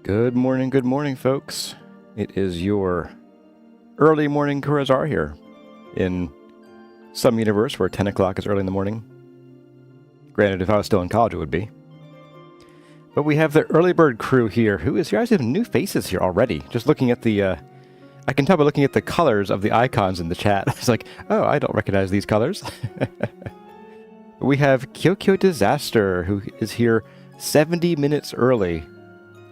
Good morning, folks. It is your early morning Kurazar here in some universe where 10 o'clock is early in the morning. Granted, if I was still in college, it would be. But we have the early bird crew here. Who is here? I have new faces here already. Just looking at the, I can tell by looking at the colors of the icons in the chat. It's like, oh, I don't recognize these colors. We have Kyokyo Disaster, who is here 70 minutes early.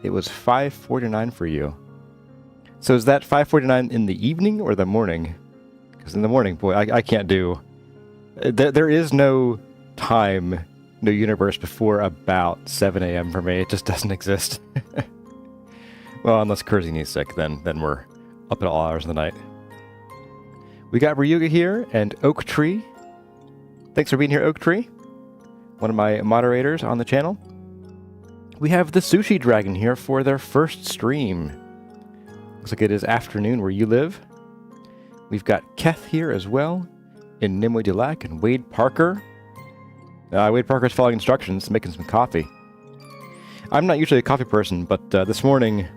It was 5:49 for you. So is that 5:49 in the evening or the morning? Because in the morning, boy, I can't do... There is no time, no universe before about 7 a.m. for me. It just doesn't exist. Well, unless Kurzini's sick, then we're up at all hours of the night. We got Ryuga here and Oak Tree. Thanks for being here, Oak Tree. One of my moderators on the channel. We have the Sushi Dragon here for their first stream. Looks like it is afternoon where you live. We've got Keth here as well, in Nimue Delac and Wade Parker. Wade Parker's following instructions, making some coffee. I'm not usually a coffee person, but this morning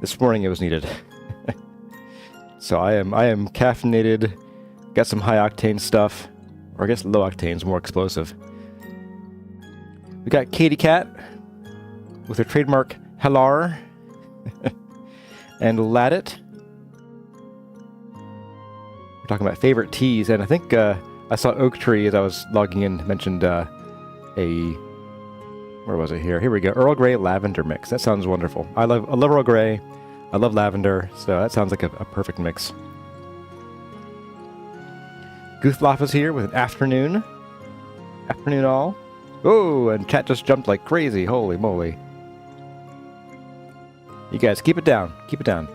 it was needed. So I am caffeinated, got some high octane stuff, or I guess low octane is more explosive. We got Katie Cat with her trademark Hellar and Ladit. We're talking about favorite teas, and I think I saw Oak Tree as I was logging in mentioned where was it here? Here we go. Earl Grey Lavender Mix. That sounds wonderful. I love Earl Grey. I love lavender, so that sounds like a perfect mix. Goothlop is here with an afternoon. Afternoon all. Oh, and chat just jumped like crazy. Holy moly. You guys, keep it down. Keep it down.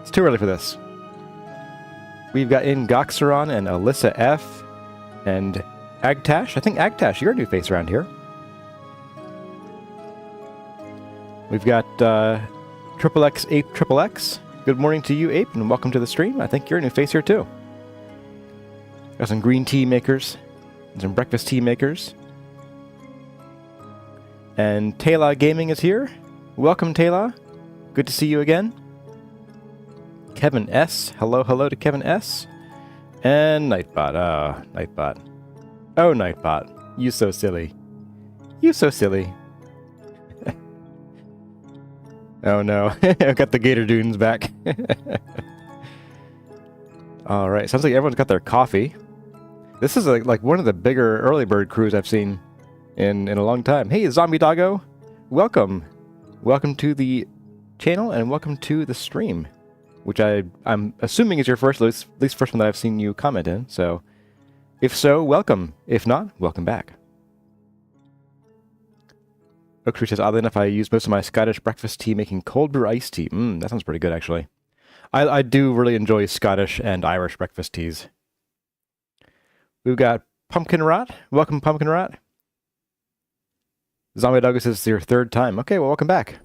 It's too early for this. We've got in Goxeron and Alyssa F. and Agtash. I think Agtash, you're a new face around here. We've got Triple X Ape Triple X. Good morning to you, Ape, and welcome to the stream. I think you're a new face here too. Got some green tea makers and some breakfast tea makers. And Tayla Gaming is here. Welcome, Tayla. Good to see you again. Kevin S. Hello to Kevin S. And Nightbot. Nightbot. Oh, Nightbot. You so silly. You so silly. Oh no. I've got the Gator Dunes back. Alright, sounds like everyone's got their coffee. This is like one of the bigger early bird crews I've seen in a long time. Hey, Zombie Doggo. Welcome. Welcome to the channel and welcome to the stream, which I'm assuming is your first, at least first one that I've seen you comment in. So if so, welcome. If not, welcome back. Oak Tree says, oddly enough, I use most of my Scottish breakfast tea making cold brew iced tea. That sounds pretty good, actually. I do really enjoy Scottish and Irish breakfast teas. We've got Pumpkin Rot. Welcome, Pumpkin Rot. Zombie Doggo says it's your third time. Okay, well, welcome back.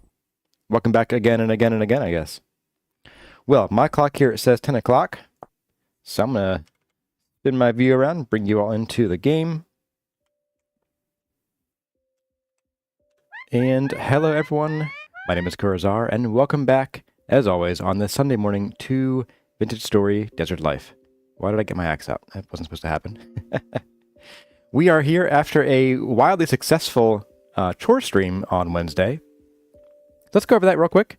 Welcome back again and again and again, I guess. Well, my clock here, it says 10 o'clock. So I'm going to spin my view around and bring you all into the game. And hello, everyone. My name is Kurazar, and welcome back, as always, on this Sunday morning to Vintage Story Desert Life. Why did I get my axe out? That wasn't supposed to happen. We are here after a wildly successful chore stream on Wednesday. Let's go over that real quick.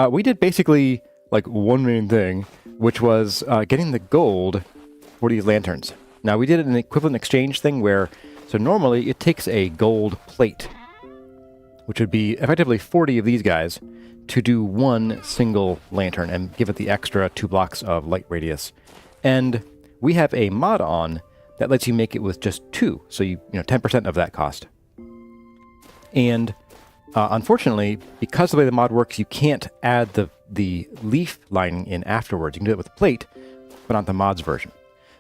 We did basically like one main thing, which was getting the gold for these lanterns. Now we did an equivalent exchange thing where, so normally it takes a gold plate, which would be effectively 40 of these guys, to do one single lantern and give it the extra 2 blocks of light radius. And we have a mod on that lets you make it with just 2, so you know 10% of that cost. And unfortunately, because of the way the mod works, you can't add the leaf lining in afterwards. You can do it with the plate, but not the mod's version.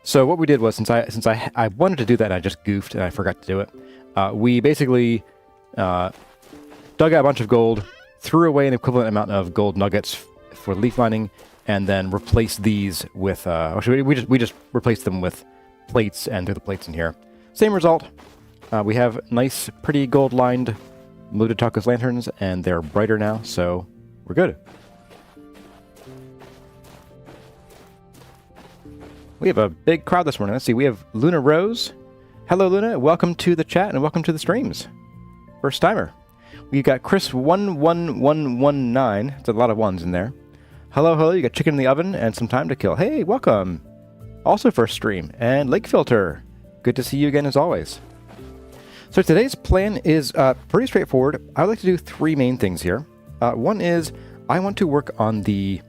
So what we did was, since I wanted to do that and I just goofed and I forgot to do it, we basically dug out a bunch of gold, threw away an equivalent amount of gold nuggets for leaf lining, and then replaced these with, we just replaced them with plates and threw the plates in here. Same result. We have nice, pretty gold-lined Muda Taco's lanterns, and they're brighter now, so We're good. We have a big crowd this morning. Let's see. We have Luna Rose. Hello, Luna. Welcome to the chat and welcome to the streams. First timer. We've got Chris11119. It's a lot of ones in there. Hello, hello. You got chicken in the oven and some time to kill. Hey, welcome. Also first stream. And Lake Filter. Good to see you again as always. So today's plan is pretty straightforward. I would like to do three main things here. One is I want to work on the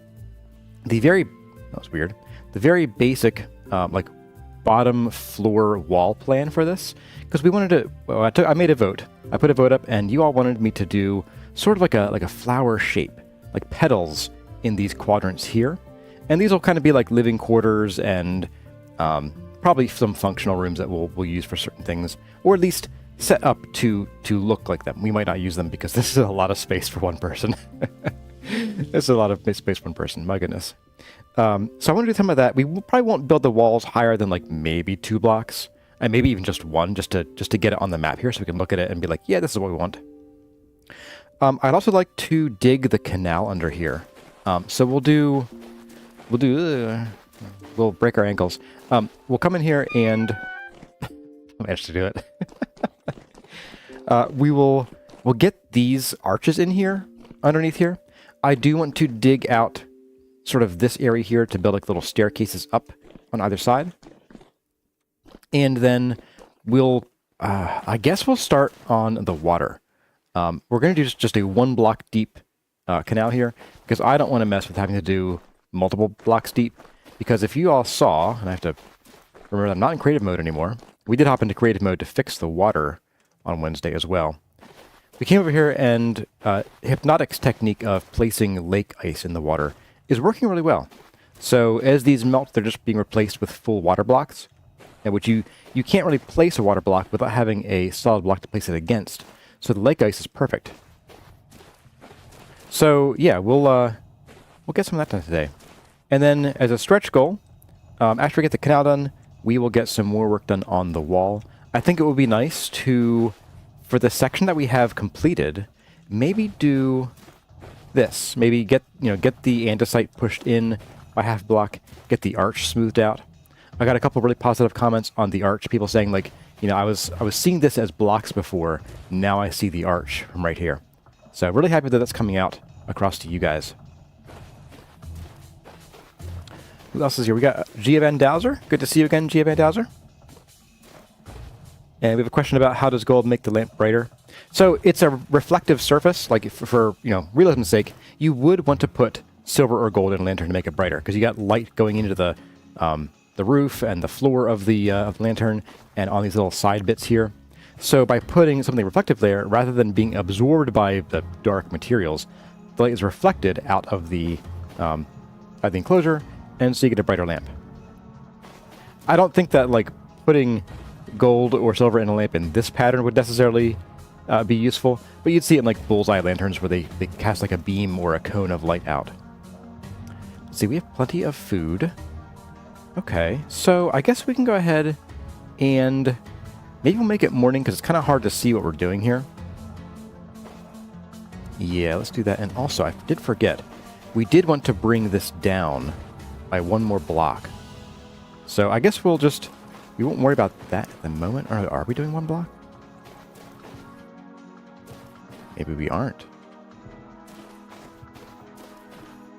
very, that was weird, the very basic like bottom floor wall plan for this, because we wanted to. Well, I made a vote. I put a vote up, and you all wanted me to do sort of like a flower shape, like petals in these quadrants here, and these will kind of be like living quarters and probably some functional rooms that we'll use for certain things, or at least set up to look like them. We might not use them because this is a lot of space for one person. This is a lot of space for one person. My goodness. So I want to do some of that. We probably won't build the walls higher than like maybe 2 blocks, and maybe even just one, just to get it on the map here, so we can look at it and be like, yeah, this is what we want. I'd also like to dig the canal under here. So we'll break our ankles. We'll come in here and I managed to do it. We'll get these arches in here, underneath here. I do want to dig out sort of this area here to build like little staircases up on either side. And then we'll, I guess we'll start on the water. We're going to do just a 1 block deep canal here, because I don't want to mess with having to do multiple blocks deep. Because if you all saw, and I have to remember that I'm not in creative mode anymore. We did hop into creative mode to fix the water on Wednesday as well. We came over here, and Hypnotic's technique of placing lake ice in the water is working really well. So as these melt, they're just being replaced with full water blocks, which you can't really place a water block without having a solid block to place it against. So the lake ice is perfect. So yeah, we'll get some of that done today. And then as a stretch goal, after we get the canal done, we will get some more work done on the wall. I think it would be nice to, for the section that we have completed, maybe do this. Maybe get the andesite pushed in by half block, get the arch smoothed out. I got a couple of really positive comments on the arch. People saying like, I was seeing this as blocks before. Now I see the arch from right here. So really happy that that's coming out across to you guys. Who else is here? We got Gia Van Dowser. Good to see you again, Gia Van Dowser. And we have a question about how does gold make the lamp brighter? So it's a reflective surface. Like for realism's sake, you would want to put silver or gold in a lantern to make it brighter, because you got light going into the roof and the floor of the lantern and on these little side bits here. So by putting something reflective there, rather than being absorbed by the dark materials, the light is reflected out of the enclosure, and so you get a brighter lamp. I don't think that like putting gold or silver in a lamp in this pattern would necessarily be useful, but you'd see it in like Bullseye lanterns where they cast like a beam or a cone of light out. Let's see, we have plenty of food. Okay, so I guess we can go ahead and maybe we'll make it morning, because it's kind of hard to see what we're doing here. Yeah, let's do that. And also, I did forget, we did want to bring this down by 1 more block. So I guess we won't worry about that at the moment. Or are we doing 1 block? Maybe we aren't.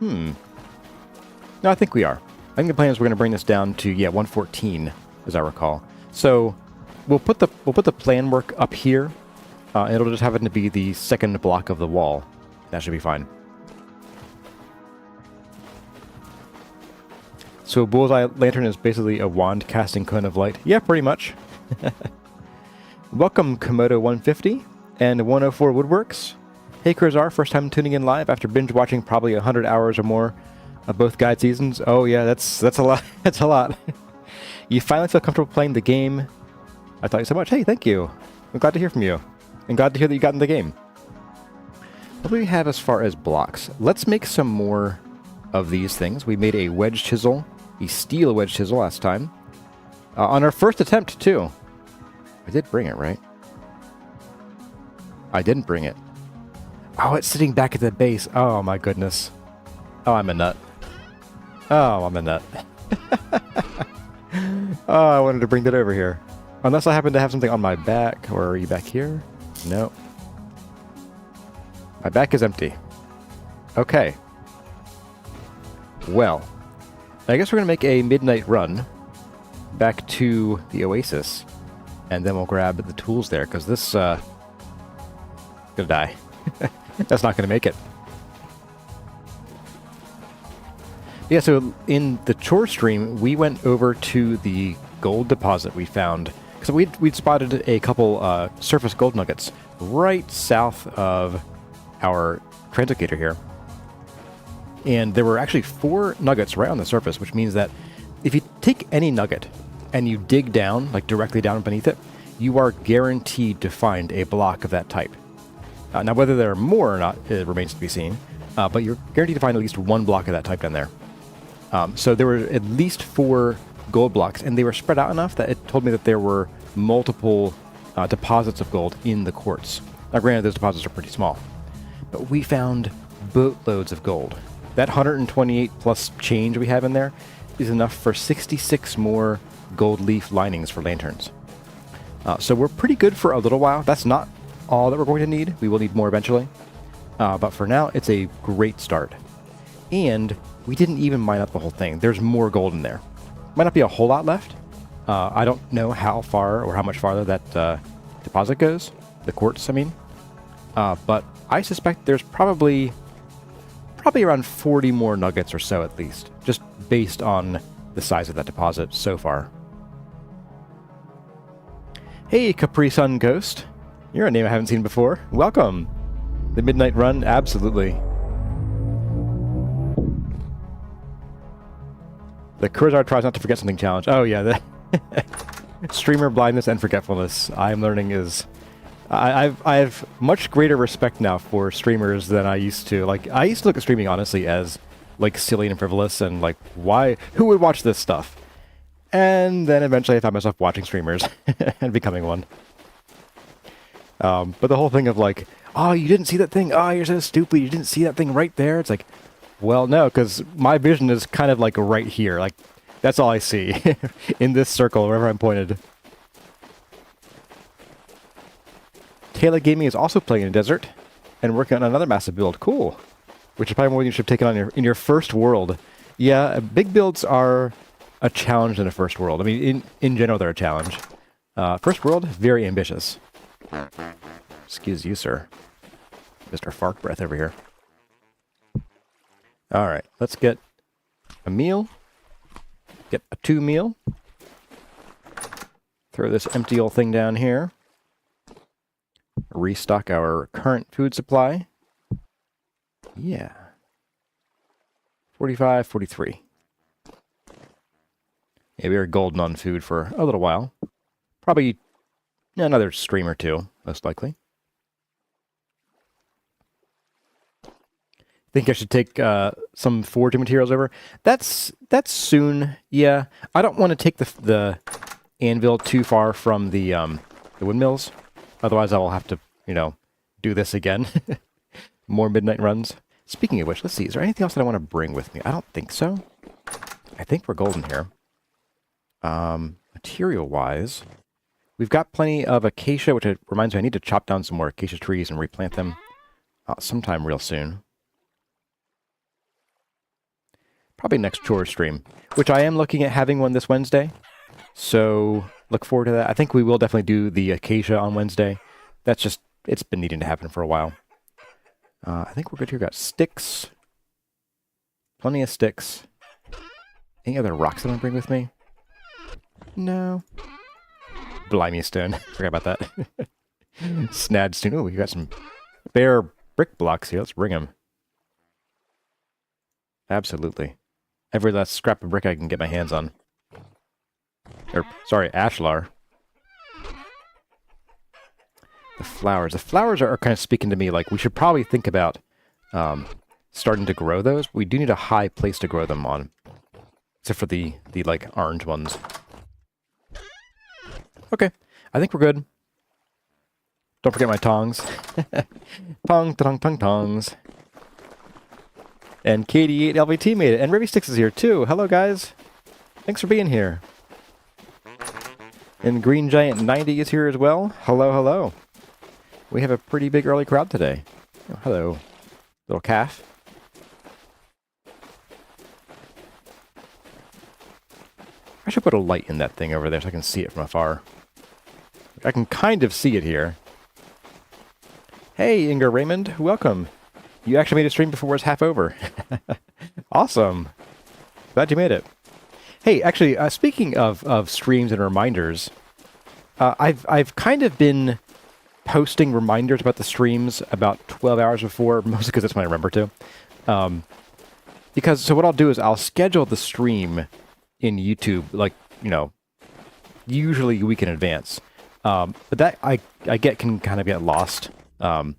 No, I think we are. I think the plan is we're going to bring this down to 114, as I recall. So we'll put the plan work up here. It'll just happen to be the second block of the wall. That should be fine. So Bullseye lantern is basically a wand casting cone of light. Yeah, pretty much. Welcome Komodo 150 and 104 Woodworks. Hey Kurzar, first time tuning in live after binge watching probably 100 hours or more of both guide seasons. Oh yeah, that's a lot. That's a lot. You finally feel comfortable playing the game. I thought you so much. Hey, thank you. I'm glad to hear from you. And glad to hear that you got in the game. What do we have as far as blocks? Let's make some more of these things. We made a wedge chisel, a steel wedge chisel last time. On our first attempt, too. I did bring it, right? I didn't bring it. Oh, it's sitting back at the base. Oh, my goodness. Oh, I'm a nut. Oh, I'm a nut. Oh, I wanted to bring that over here. Unless I happen to have something on my back. Or are you back here? No. My back is empty. Okay. Well, I guess we're going to make a midnight run back to the Oasis. And then we'll grab the tools there, because this, gonna die. That's not gonna make it. Yeah, so in the chore stream, we went over to the gold deposit we found. Because we'd spotted a couple surface gold nuggets right south of our translocator here. And there were actually 4 nuggets right on the surface, which means that if you take any nugget and you dig down, like directly down beneath it, you are guaranteed to find a block of that type. Now, whether there are more or not, it remains to be seen, but you're guaranteed to find at least 1 block of that type down there. So there were at least 4 gold blocks, and they were spread out enough that it told me that there were multiple deposits of gold in the quartz. Now, granted, those deposits are pretty small, but we found boatloads of gold. That 128 plus change we have in there is enough for 66 more gold leaf linings for lanterns. So we're pretty good for a little while. That's not all that we're going to need. We will need more eventually. But for now, it's a great start. And we didn't even mine up the whole thing. There's more gold in there. Might not be a whole lot left. I don't know how far or how much farther that deposit goes. The quartz, I mean. But I suspect there's probably around 40 more nuggets or so at least. Just based on the size of that deposit so far. Hey, Capri Sun Ghost. You're a name I haven't seen before. Welcome. The Midnight Run, absolutely. The Kurzar tries not to forget something challenge. Oh yeah, the streamer blindness and forgetfulness I'm learning is... I have much greater respect now for streamers than I used to. Like, I used to look at streaming, honestly, as, like, silly and frivolous and, like, who would watch this stuff? And then eventually I found myself watching streamers and becoming one. But the whole thing of like, oh, you didn't see that thing? Oh, you're so stupid. You didn't see that thing right there? It's like, well, no, because my vision is kind of like right here. Like, that's all I see in this circle, wherever I'm pointed. Taylor Gaming is also playing in a desert and working on another massive build. Cool. Which is probably more than you should have taken on in your first world. Yeah, big builds are a challenge in a first world. I mean, in general, they're a challenge. First world, very ambitious. Excuse you, sir. Mr. Fart Breath over here. All right, let's get a meal. Get a 2 meal. Throw this empty old thing down here. Restock our current food supply. Yeah. 45, 43. Yeah, we are golden on food for a little while. Probably another stream or 2, most likely. Think I should take some forging materials over? That's soon. Yeah, I don't want to take the anvil too far from the windmills. Otherwise, I will have to, do this again. More midnight runs. Speaking of which, let's see. Is there anything else that I want to bring with me? I don't think so. I think we're golden here. Material-wise, we've got plenty of acacia, which reminds me I need to chop down some more acacia trees and replant them sometime real soon. Probably next chore stream, which I am looking at having one this Wednesday. So look forward to that. I think we will definitely do the acacia on Wednesday. That's just, it's been needing to happen for a while. I think we're good here. Got sticks. Plenty of sticks. Any other rocks that I want to bring with me? No. Blimey stone. Forgot about that. Snad stone. Oh, we got some bare brick blocks here. Let's bring them. Absolutely. Every last scrap of brick I can get my hands on. Or, sorry, ashlar. The flowers. The flowers are kind of speaking to me like we should probably think about starting to grow those. We do need a high place to grow them on. Except for the like orange ones. Okay, I think we're good. Don't forget my tongs. Tongs. And KD8LVT made it. And Rivy6 is here too. Hello, guys. Thanks for being here. And Green Giant 90 is here as well. Hello, hello. We have a pretty big early crowd today. Oh, hello, little calf. I should put a light in that thing over there so I can see it from afar. I can kind of see it here. Hey, Inger Raymond, welcome. You actually made a stream before it's half over. Awesome. Glad you made it. Hey, actually, speaking of streams and reminders, I've kind of been posting reminders about the streams about 12 hours before, mostly because that's when I remember to. Because, so what I'll do is I'll schedule the stream in YouTube, like, you know, usually a week in advance. But that, I get, can kind of get lost, you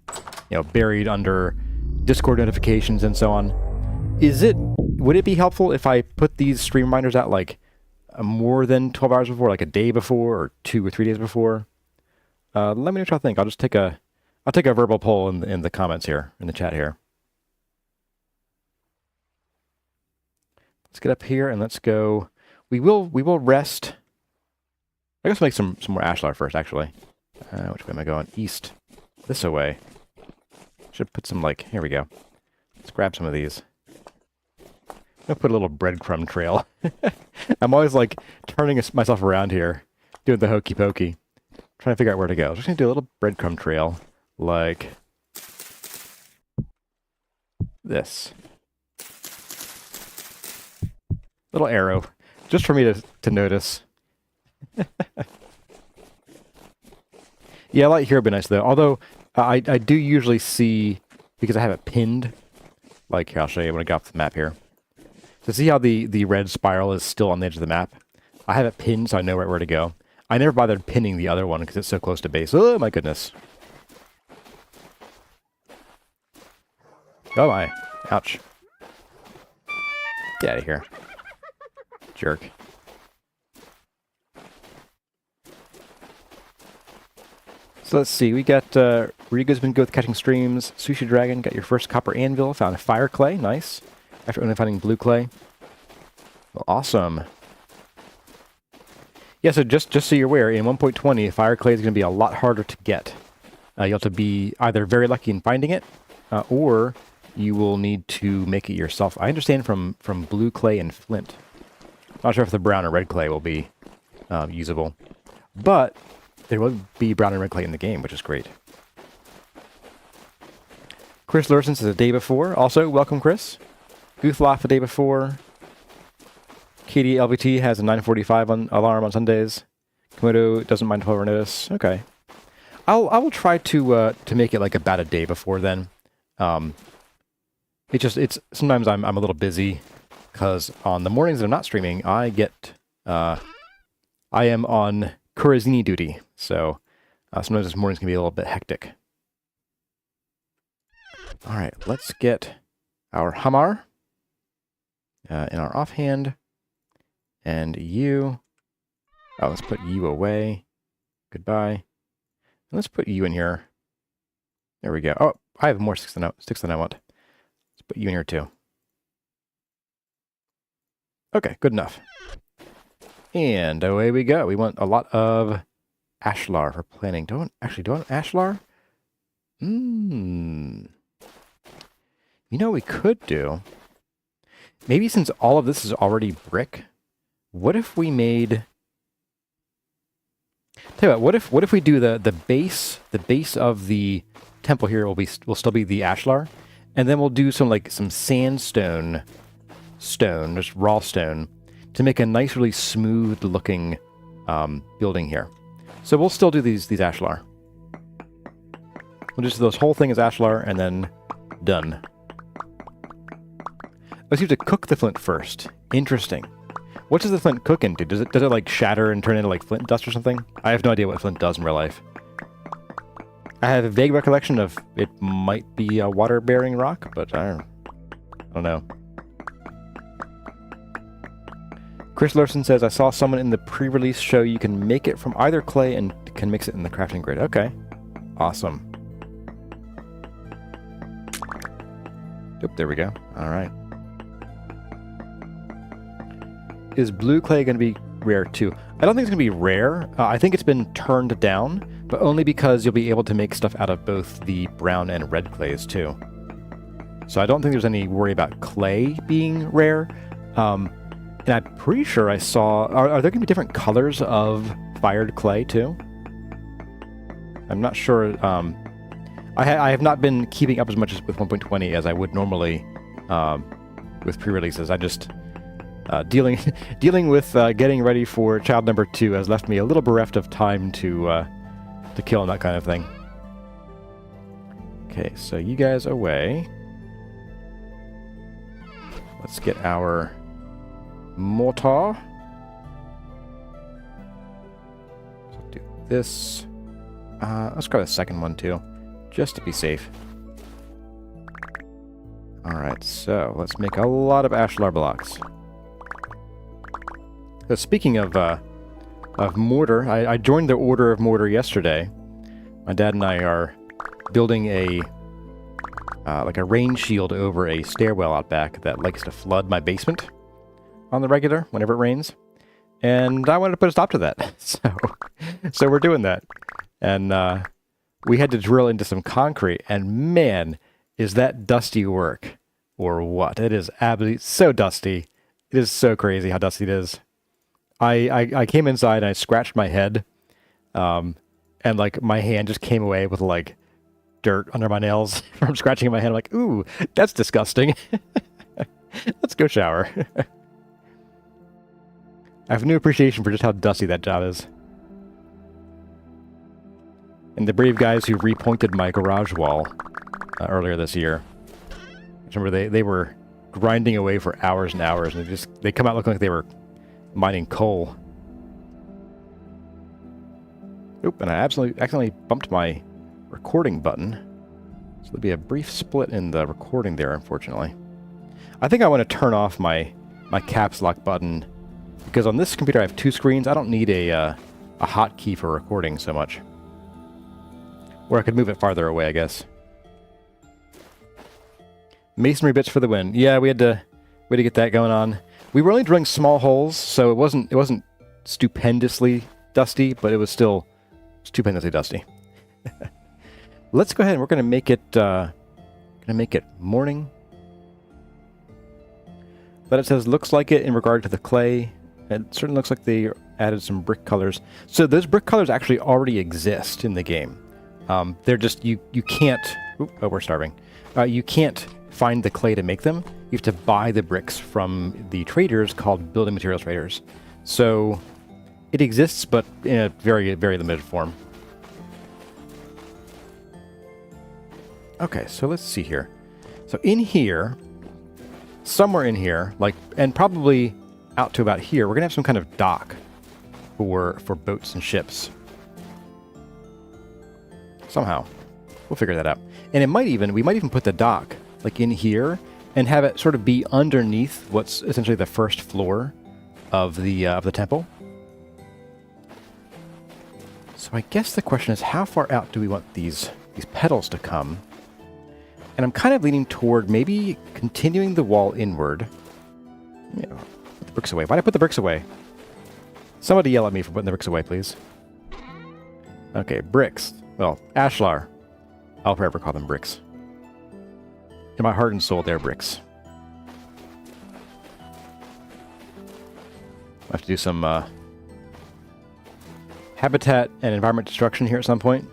know, buried under Discord notifications and so on. Would it be helpful if I put these stream reminders out, like, more than 12 hours before, like a day before, or 2 or 3 days before? Let me know what y'all think. I'll take a verbal poll in the comments here, in the chat here. Let's get up here and let's go. We will rest. I guess we'll make some more ashlar first, actually. Which way am I going? East. This way. Should put some, like, here we go. Let's grab some of these. I'm gonna put a little breadcrumb trail. I'm always, like, turning myself around here, doing the hokey pokey. Trying to figure out where to go. I'm just gonna do a little breadcrumb trail, like this. Little arrow, just for me to notice. Yeah, light here would be nice though. Although I do usually see, because I have it pinned. Like here, I'll show you when I get off the map here. So see how the red spiral is still on the edge of the map? I have it pinned so I know right where to go. I never bothered pinning the other one because it's so close to base. Oh my goodness. Oh my. Ouch. Get out of here. Jerk. So let's see. We got Rigo's been good with catching streams. Sushi Dragon got your first copper anvil. Found fire clay. Nice. After only finding blue clay. Well, awesome. Yeah, so just so you're aware, in 1.20, fire clay is going to be a lot harder to get. You'll have to be either very lucky in finding it, or you will need to make it yourself. I understand from blue clay and flint. Not sure if the brown or red clay will be usable. But there will be brown and red clay in the game, which is great. Chris Lurson says a day before. Also, welcome, Chris. Goothlaf a day before. KD LVT has a 9:45 alarm on Sundays. Komodo doesn't mind 12-hour notice. Okay. I will try to make it like about a day before then. It's sometimes I'm a little busy because on the mornings that I'm not streaming, I am on Kurazini duty. So sometimes this mornings can be a little bit hectic. All right, let's get our Hamar in our offhand. And you. Oh, let's put you away. Goodbye. And let's put you in here. There we go. Oh, I have more sticks than I want. Let's put you in here too. Okay, good enough. And away we go. We want a lot of ashlar for planning. Do I want ashlar? You know what we could do? Maybe since all of this is already brick, what if we made... Tell you what if we do the base of the temple here will still be the ashlar, and then we'll do some sandstone stone, just raw stone, to make a nice, really smooth looking building here. So we'll still do these ashlar. We'll just do this whole thing as ashlar and then done. Let's have to cook the flint first. Interesting. What does the flint cook into? Does it like shatter and turn into like flint dust or something? I have no idea what flint does in real life. I have a vague recollection of it might be a water-bearing rock, but I don't know. Chris Larson says, I saw someone in the pre-release show you can make it from either clay and can mix it in the crafting grid. Okay. Awesome. Oop, there we go. All right. Is blue clay going to be rare too? I don't think it's going to be rare. I think it's been turned down, but only because you'll be able to make stuff out of both the brown and red clays too. So I don't think there's any worry about clay being rare. And I'm pretty sure I saw... Are there going to be different colors of fired clay too? I'm not sure. I have not been keeping up as much with 1.20 as I would normally with pre-releases. I just... dealing with getting ready for child number 2 has left me a little bereft of time to kill and that kind of thing. Okay, so you guys away. Let's get our mortar. So do this. Let's grab a second one too, just to be safe. Alright, so let's make a lot of ashlar blocks. So speaking of mortar, I joined the Order of Mortar yesterday. My dad and I are building a like a rain shield over a stairwell out back that likes to flood my basement on the regular whenever it rains. And I wanted to put a stop to that. So we're doing that. And we had to drill into some concrete, and man, is that dusty work or what? It is absolutely so dusty. It is so crazy how dusty it is. I came inside and I scratched my head, and like my hand just came away with like dirt under my nails from scratching my hand. I'm like, ooh, that's disgusting. Let's go shower. I have new appreciation for just how dusty that job is. And the brave guys who repointed my garage wall earlier this year. I remember they were grinding away for hours and hours, and they come out looking like they were mining coal. Oop, and I accidentally bumped my recording button. So there'll be a brief split in the recording there, unfortunately. I think I want to turn off my caps lock button, because on this computer I have 2 screens. I don't need a hotkey for recording so much. Or I could move it farther away, I guess. Masonry bits for the win. Yeah, we had to get that going on. We were only drilling small holes, so it wasn't stupendously dusty, but it was still stupendously dusty. Let's go ahead and we're going to make it morning. But it says looks like it in regard to the clay. It certainly looks like they added some brick colors. So those brick colors actually already exist in the game. They're just you can't. Oh, we're starving. You can't find the clay to make them. You have to buy the bricks from the traders called building materials traders. So it exists, but in a very, very limited form. Okay, so let's see here. So in here, somewhere in here, like, and probably out to about here, we're gonna have some kind of dock for boats and ships. Somehow, we'll figure that out. And we might even put the dock like in here and have it sort of be underneath what's essentially the first floor of the temple. So I guess the question is, how far out do we want these petals to come? And I'm kind of leaning toward maybe continuing the wall inward. Yeah, put the bricks away. Why'd I put the bricks away? Somebody yell at me for putting the bricks away, please. Okay, bricks. Well, ashlar. I'll forever call them bricks. In my heart and soul, they're bricks. I have to do some habitat and environment destruction here at some point.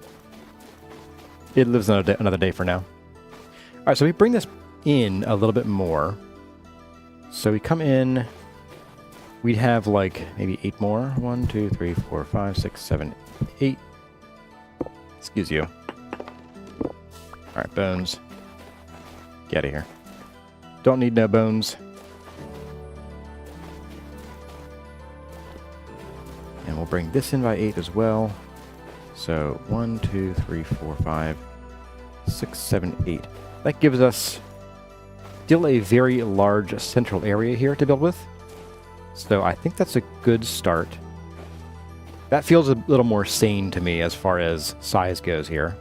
It lives another day for now. All right, so we bring this in a little bit more. So we come in. We'd have like maybe 8 more. 1, 2, 3, 4, 5, 6, 7, 8. Excuse you. All right, bones. Get out of here. Don't need no bones. And we'll bring this in by 8 as well. So 1, 2, 3, 4, 5, 6, 7, 8. That gives us still a very large central area here to build with. So I think that's a good start. That feels a little more sane to me as far as size goes here.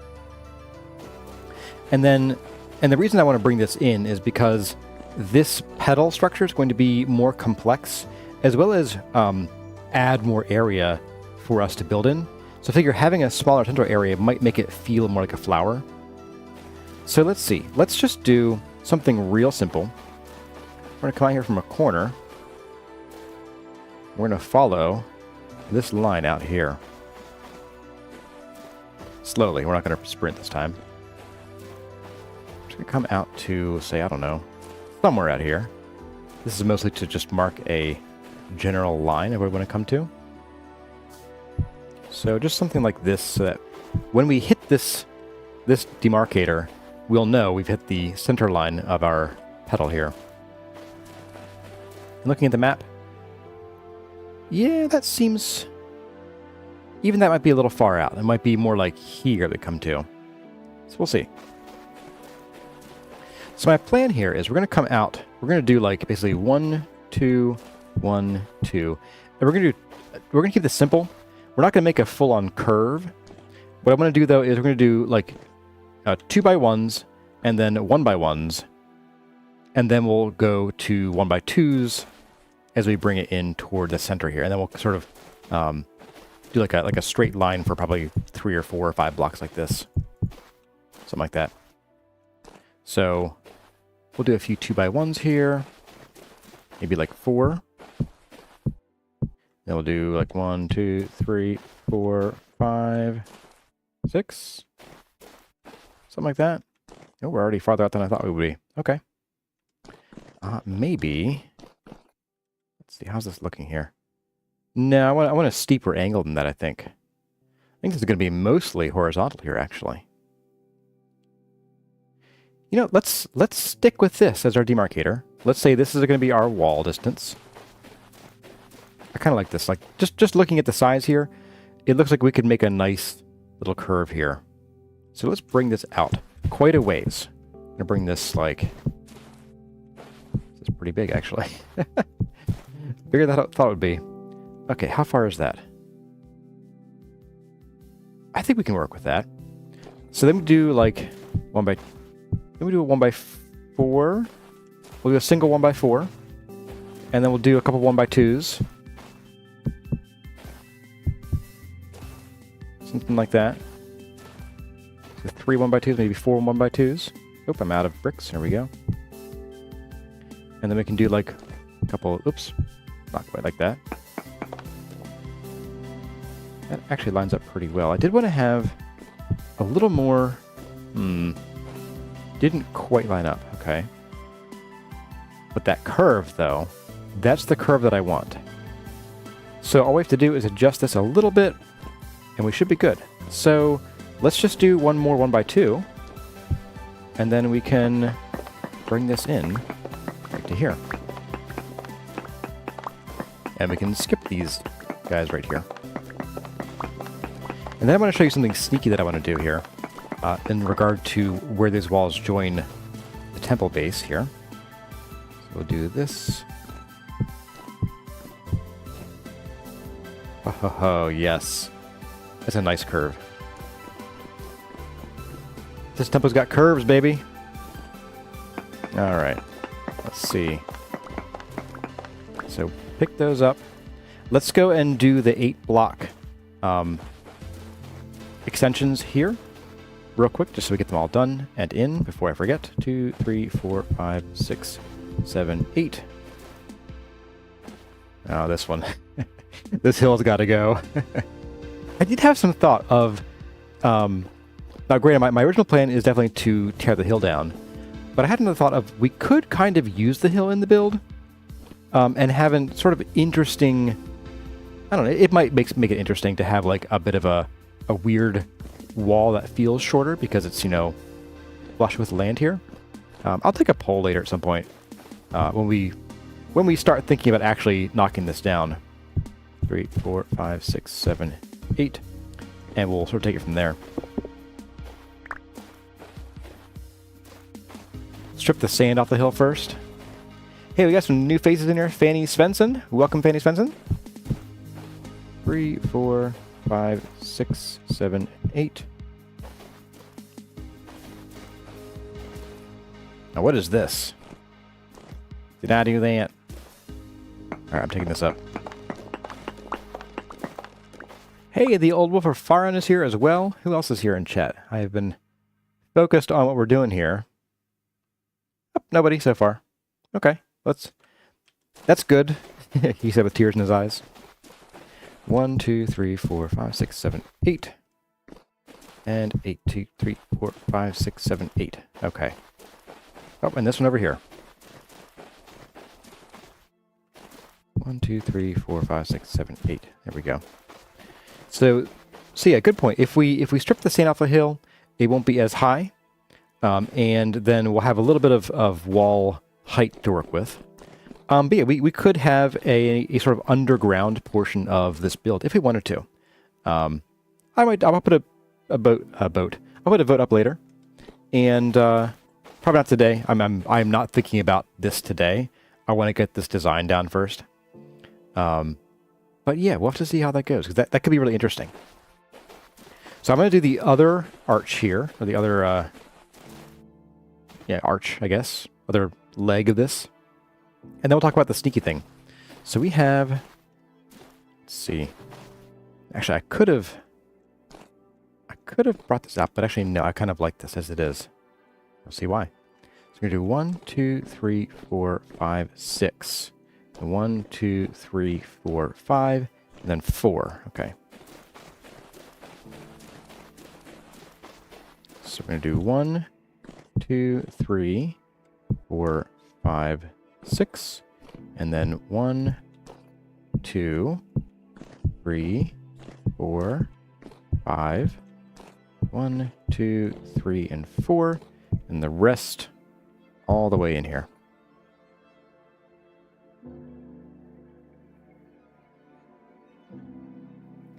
And the reason I want to bring this in is because this petal structure is going to be more complex, as well as add more area for us to build in. So I figure having a smaller central area might make it feel more like a flower. So let's see. Let's just do something real simple. We're going to come out here from a corner. We're going to follow this line out here. Slowly. We're not going to sprint this time. We're just going to come out to, say, I don't know, somewhere out here. This is mostly to just mark a general line of where we want to come to. So just something like this, so that when we hit this demarcator, we'll know we've hit the center line of our petal here. And looking at the map, yeah, that seems... Even that might be a little far out. It might be more like here that we come to. So we'll see. So my plan here is we're going to come out. We're going to do like basically 1, 2, 1, 2. And we're going to keep this simple. We're not going to make a full-on curve. What I'm going to do though is we're going to do like 2x1s and then 1x1s. And then we'll go to 1x2s as we bring it in toward the center here. And then we'll sort of do like a straight line for probably 3 or 4 or 5 blocks like this. Something like that. So we'll do a few 2x1s here. Maybe like 4. Then we'll do like 1, 2, 3, 4, 5, 6. Something like that. Oh, we're already farther out than I thought we would be. Okay. Maybe. Let's see. How's this looking here? No, I want a steeper angle than that, I think. I think this is going to be mostly horizontal here, actually. You know, let's stick with this as our demarcator. Let's say this is going to be our wall distance. I kind of like this. Like just looking at the size here, it looks like we could make a nice little curve here. So let's bring this out quite a ways. I'm going to bring this like... This is pretty big, actually. Bigger than I thought it would be. Okay, how far is that? I think we can work with that. So then we do like then we do a 1x4. We'll do a single 1x4. And then we'll do a couple 1x2s. Something like that. So 3 1x2s, maybe 4 1x2s. Oop, I'm out of bricks. There we go. And then we can do like a couple, oops, not quite like that. That actually lines up pretty well. I did want to have a little more... Didn't quite line up, okay. But that curve, though, that's the curve that I want. So all we have to do is adjust this a little bit, and we should be good. So let's just do one more 1x2, and then we can bring this in right to here. And we can skip these guys right here. And then I want to show you something sneaky that I want to do here in regard to where these walls join the temple base here. So we'll do this. Oh, yes. That's a nice curve. This temple's got curves, baby. All right. Let's see. So pick those up. Let's go and do the 8-block extensions here real quick, just so we get them all done and in before I forget. 2, 3, 4, 5, 6, 7, 8. Oh, this one. This hill's got to go. I did have some thought of... now, granted, my original plan is definitely to tear the hill down, but I had another thought of we could kind of use the hill in the build and have a sort of interesting... I don't know, it might make it interesting to have like a bit of a weird wall that feels shorter because it's, you know, flush with land here. I'll take a poll later at some point when we start thinking about actually knocking this down. 3, 4, 5, 6, 7, 8, and we'll sort of take it from there. Strip the sand off the hill first. Hey, we got some new faces in here. Fanny Svensson. Welcome, Fanny Svensson. 3, 4, 5, 6, 7, 8. Now what is this? Did I do that? Alright, I'm taking this up. Hey, the old wolf of Faron is here as well. Who else is here in chat? I have been focused on what we're doing here. Oh, nobody so far. Okay, that's good. He said with tears in his eyes. 1, 2, 3, 4, 5, 6, 7, 8. And 8, 2, 3, 4, 5, 6, 7, 8. Okay. Oh, and this one over here. 1, 2, 3, 4, 5, 6, 7, 8. There we go. So yeah, good point. If we strip the sand off a hill, it won't be as high, and then we'll have a little bit of wall height to work with. But yeah, we could have a sort of underground portion of this build if we wanted to. I'll put a vote up later, and probably not today. I'm not thinking about this today. I want to get this design down first. But yeah, we'll have to see how that goes, because that could be really interesting. So I'm going to do the other arch here, or the other, arch, I guess, other leg of this. And then we'll talk about the sneaky thing. So we have, let's see. Actually, I could have brought this out, but actually, no, I kind of like this as it is. We'll see why. So we're going to do 1, 2, 3, 4, 5, 6. 1, 2, 3, 4, 5, and then 4. Okay. So we're going to do 1, 2, 3, 4, 5, 6, and then 1, 2, 3, 4, 5, 1, 2, 3, and 4, and the rest all the way in here.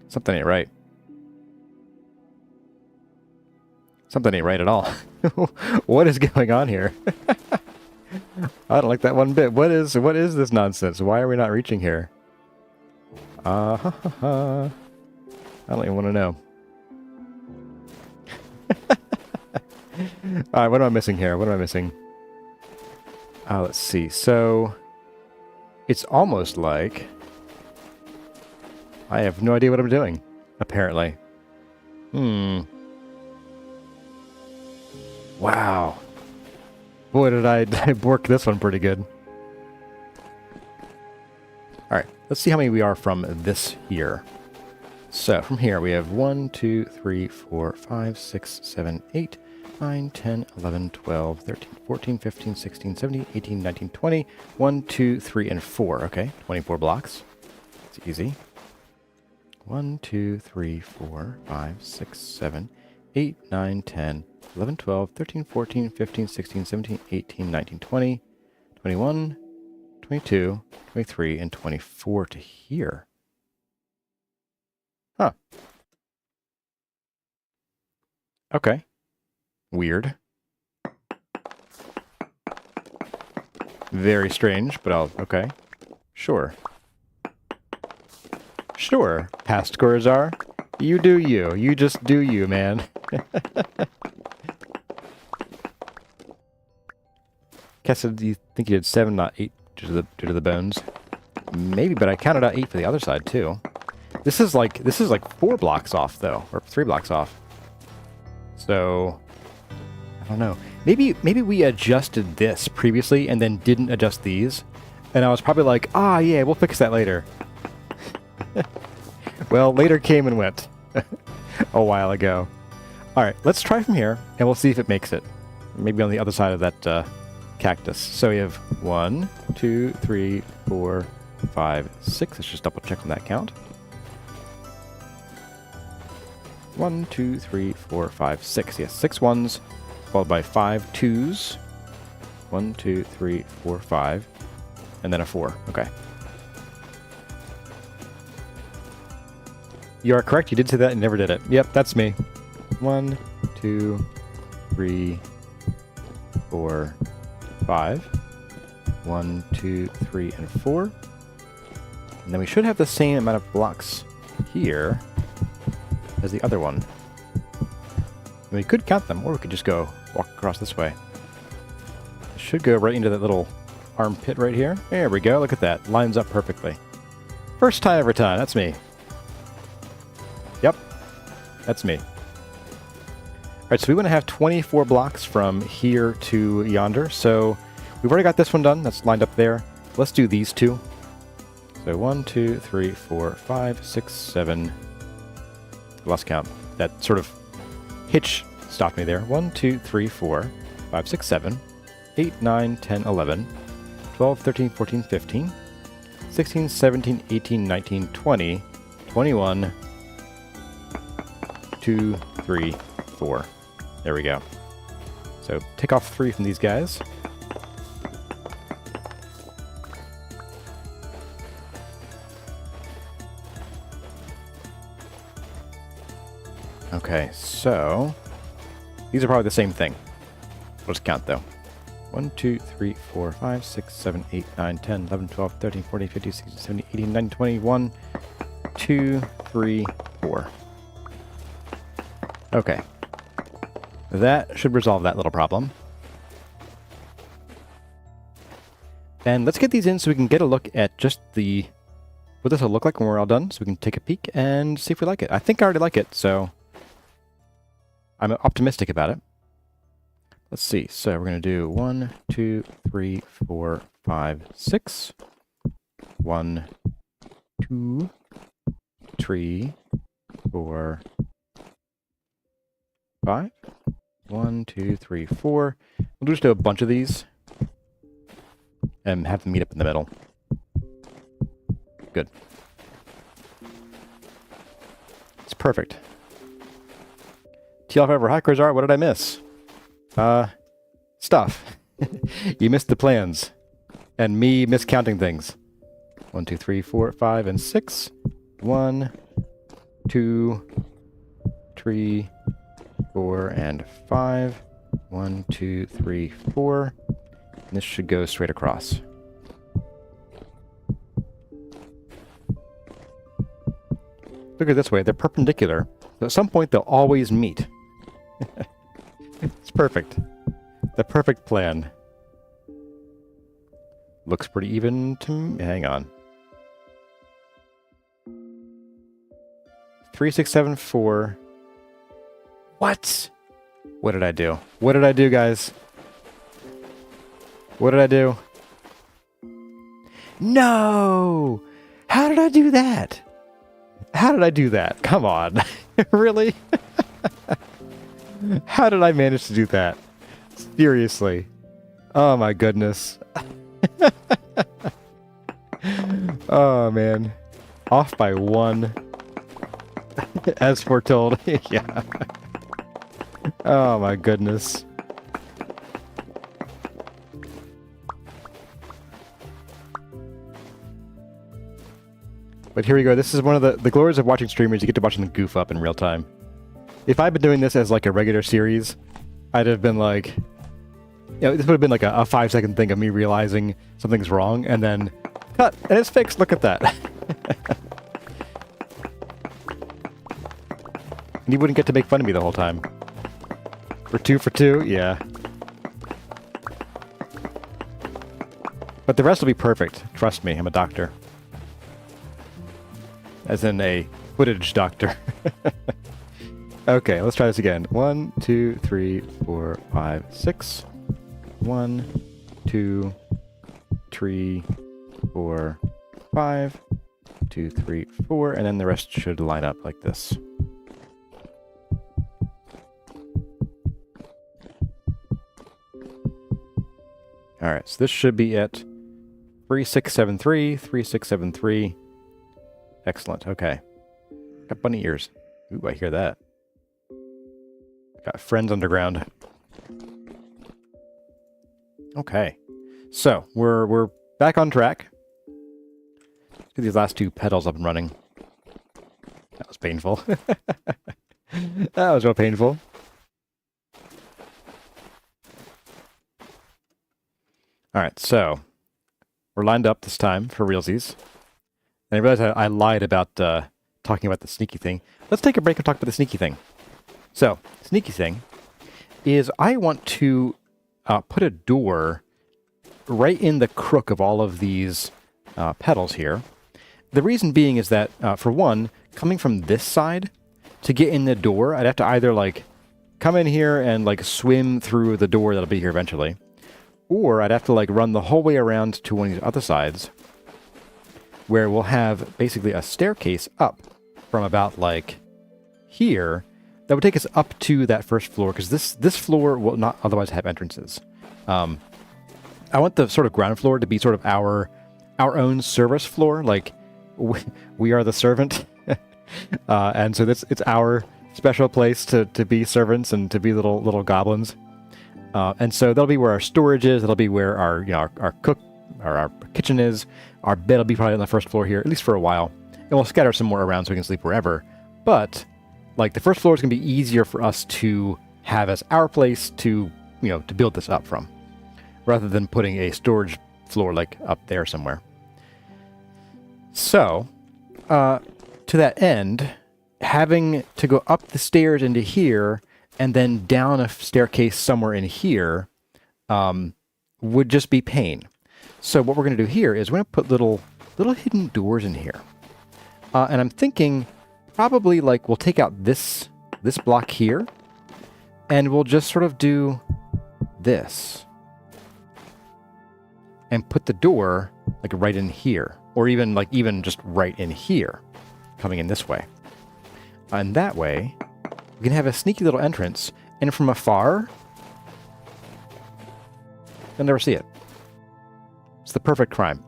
Something ain't right. Something ain't right at all. What is going on here? I don't like that one bit. What is this nonsense? Why are we not reaching here? I don't even want to know. Alright, what am I missing here? What am I missing? Let's see. So, it's almost like I have no idea what I'm doing, apparently. Wow. Boy, did I work this one pretty good. Alright, let's see how many we are from this here. So, from here we have 1, 2, 3, 4, 5, 6, 7, 8, 9, 10, 11, 12, 13, 14, 15, 16, 17, 18, 19, 20. 1, 2, 3, and 4. Okay, 24 blocks. It's easy. 1, 2, 3, 4, 5, 6, 7, 8, 9, 10, 11, 12, 13, 14, 15, 16, 17, 18, 19, 20, 21, 22, 23, and 24 to here. Huh. Okay. Weird. Very strange, but okay. Sure. Sure, past Corazar. You do you. You just do you, man. Cass, do you think you did 7, not 8, due to the bones? Maybe, but I counted out 8 for the other side too. This is like 4 blocks off though, or 3 blocks off. So I don't know. Maybe we adjusted this previously and then didn't adjust these, and I was probably like, yeah, we'll fix that later. Well, later came and went a while ago. All right, let's try from here, and we'll see if it makes it. Maybe on the other side of that cactus. So we have 1, 2, 3, 4, 5, 6. Let's just double check on that count. 1, 2, 3, 4, 5, 6. Yes, 6 ones, followed by 5 twos. 1, 2, 3, 4, 5, and then a 4. Okay. You are correct. You did say that and never did it. Yep, that's me. 1, 2, 3, 4, 5. 1, 2, 3, and 4. And then we should have the same amount of blocks here as the other one. And we could count them, or we could just go walk across this way. should go right into that little armpit right here. There we go. Look at that. Lines up perfectly. First time every time. That's me. Yep. That's me. All right, so we want to have 24 blocks from here to yonder. So we've already got this one done. That's lined up there. Let's do these two. So 1, 2, 3, 4, 5, 6, 7. Lost count. That sort of hitch stopped me there. 1, 2, 3, 4, 5, 6, 7, 8, 9, 10, 11, 12, 13, 14, 15, 16, 17, 18, 19, 20, 21, 2, 3, 4. There we go. So take off 3 from these guys. Okay, so these are probably the same thing. Let's count though. 1, 2, 3, 4, 5, 6, 7, 8, 9, 10, 11, 12, 13, 14, 15, 16, 17, 18, 19, 20, 1, 2, 3, 4. Okay. That should resolve that little problem. And let's get these in so we can get a look at just what this will look like when we're all done, so we can take a peek and see if we like it. I think I already like it, so I'm optimistic about it. Let's see. So we're going to do 1, 2, 3, 4, 5, 6. 1, 2, 3, 4, 5. 1, 2, 3, 4. We'll just do a bunch of these and have them meet up in the middle. Good. It's perfect. TL Forever. Hi, Krizar. What did I miss? Stuff. You missed the plans. And me miscounting things. 1, 2, 3, 4, 5, and 6. 1, 2, 3, 4, and 5. 1, 2, 3, 4. And this should go straight across. Look at it this way. They're perpendicular. So at some point, they'll always meet. It's perfect. The perfect plan. Looks pretty even to me. Hang on. 3, 6, 7, 4. What? What did I do? What did I do, guys? What did I do? No! How did I do that? How did I do that? Come on. Really? How did I manage to do that? Seriously. Oh my goodness. Oh man. Off by 1. As foretold. Yeah. Oh my goodness. But here we go. This is one of the glories of watching streamers. You get to watch them goof up in real time. If I'd been doing this as like a regular series, I'd have been like, you know, this would have been like a 5-second thing of me realizing something's wrong, and then cut, and it's fixed. Look at that. And you wouldn't get to make fun of me the whole time. For 2 for 2? Yeah. But the rest will be perfect. Trust me, I'm a doctor. As in a footage doctor. Okay, let's try this again. 1, 2, 3, 4, 5, 6. 1, 2, 3, 4, 5. 2, 3, 4, and then the rest should line up like this. Alright, so this should be it. 3, 6, 7, 3, 3, 6, 7, 3. Excellent, okay. Got bunny ears. Ooh, I hear that. Got friends underground. Okay. So, we're back on track. Get these last 2 petals up and running. That was painful. That was real painful. Alright, so we're lined up this time for realsies. And I realized I lied about talking about the sneaky thing. Let's take a break and talk about the sneaky thing. So, sneaky thing is I want to put a door right in the crook of all of these petals here. The reason being is that, for one, coming from this side, to get in the door, I'd have to either, like, come in here and, like, swim through the door that'll be here eventually, or I'd have to, like, run the whole way around to one of these other sides, where we'll have basically a staircase up from about, like, here, that would take us up to that first floor, because this floor will not otherwise have entrances. I want the sort of ground floor to be sort of our own service floor, like, we are the servant, and so it's our special place to be servants and to be little goblins. And so that'll be where our storage is. That'll be where our our kitchen is. Our bed will be probably on the first floor here, at least for a while, and we'll scatter some more around so we can sleep wherever. But like the first floor is gonna be easier for us to have as our place to to build this up from, rather than putting a storage floor like up there somewhere. So, to that end, having to go up the stairs into here and then down a staircase somewhere in here would just be pain. So what we're going to do here is we're going to put little hidden doors in here. And I'm thinking probably like we'll take out this block here and we'll just sort of do this and put the door like right in here, or even just right in here, coming in this way. And that way, we can have a sneaky little entrance, and from afar, you'll never see it. It's the perfect crime.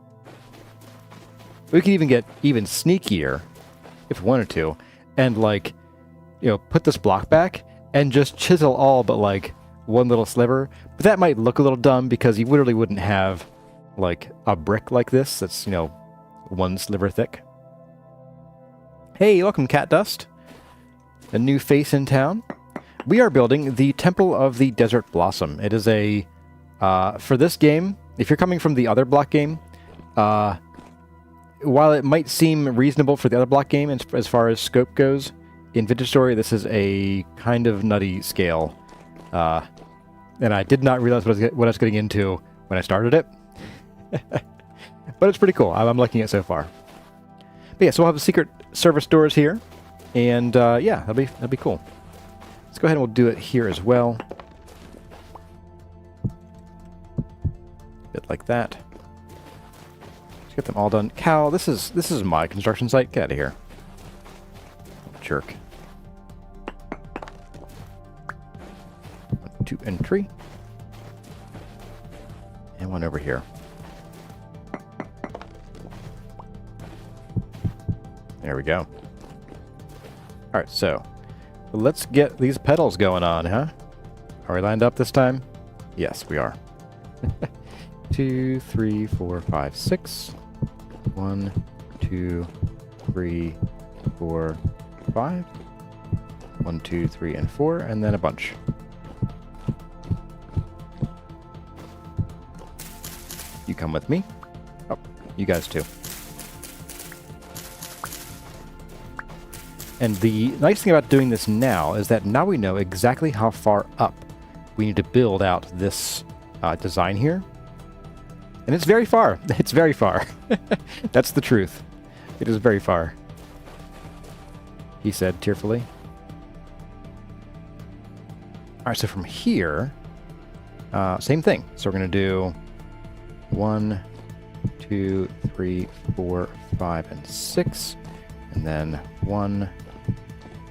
We could even get even sneakier, if we wanted to, and put this block back and just chisel all but like one little sliver. But that might look a little dumb because you literally wouldn't have like a brick like this that's one sliver thick. Hey, welcome, Cat Dust. A new face in town. We are building the Temple of the Desert Blossom. It is a, for this game, if you're coming from the other block game, while it might seem reasonable for the other block game as far as scope goes, in Vintage Story, this is a kind of nutty scale. And I did not realize what I was getting into when I started it. But it's pretty cool. I'm liking it so far. But yeah, so we'll have the secret service doors here. And yeah, that'll be cool. Let's go ahead and we'll do it here as well. A bit like that. Let's get them all done. Cal, this is my construction site. Get out of here. Jerk. 1, 2 entry. And one over here. There we go. Alright, so let's get these petals going on, huh? Are we lined up this time? Yes, we are. 2, 3, 4, 5, 6. 1, 2, 3, 4, 5. 1, 2, 3, and 4, and then a bunch. You come with me. Oh, you guys too. And the nice thing about doing this now is that now we know exactly how far up we need to build out this design here. And it's very far. It's very far. That's the truth. It is very far. He said tearfully. Alright, so from here, same thing. So we're going to do 1, 2, 3, 4, 5, and 6. And then 1,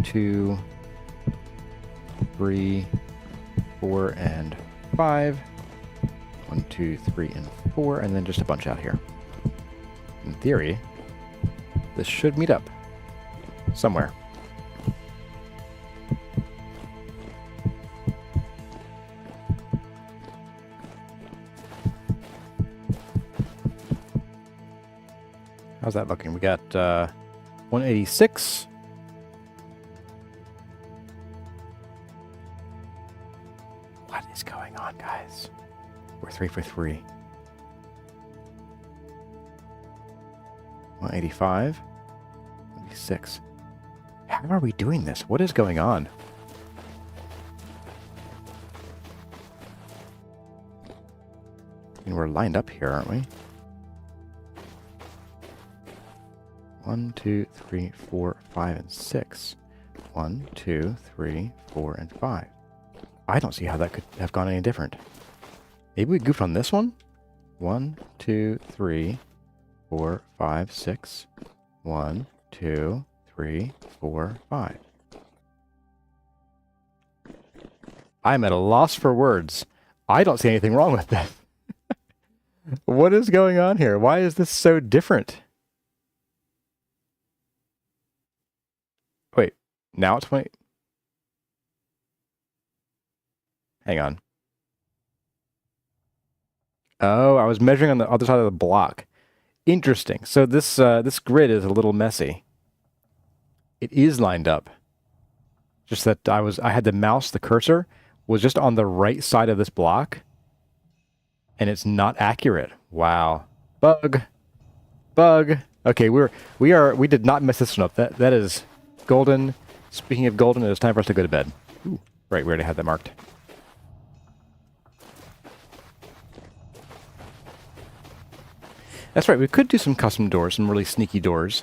2, 3, 4, and 5. 1, 2, 3, and 4, and then just a bunch out here. In theory, this should meet up somewhere. How's that looking? We got 186. What is going on, guys? We're 3 for 3. 185. 186. How are we doing this? What is going on? And we're lined up here, aren't we? 1, 2, 3, 4, 5, and 6. 1, 2, 3, 4, and 5. I don't see how that could have gone any different. Maybe we goofed on this one? 1, 2, 3, 4, 5, 6. 1, 2, 3, 4, 5. I'm at a loss for words. I don't see anything wrong with that. What is going on here? Why is this so different? Wait, now it's 20. Hang on. Oh, I was measuring on the other side of the block. Interesting. So this this grid is a little messy. It is lined up. Just that I had the mouse, the cursor was just on the right side of this block, and it's not accurate. Wow. Bug. Bug. Okay, we did not mess this one up. That is golden. Speaking of golden, it is time for us to go to bed. Ooh, right, we already had that marked. That's right, we could do some custom doors, some really sneaky doors.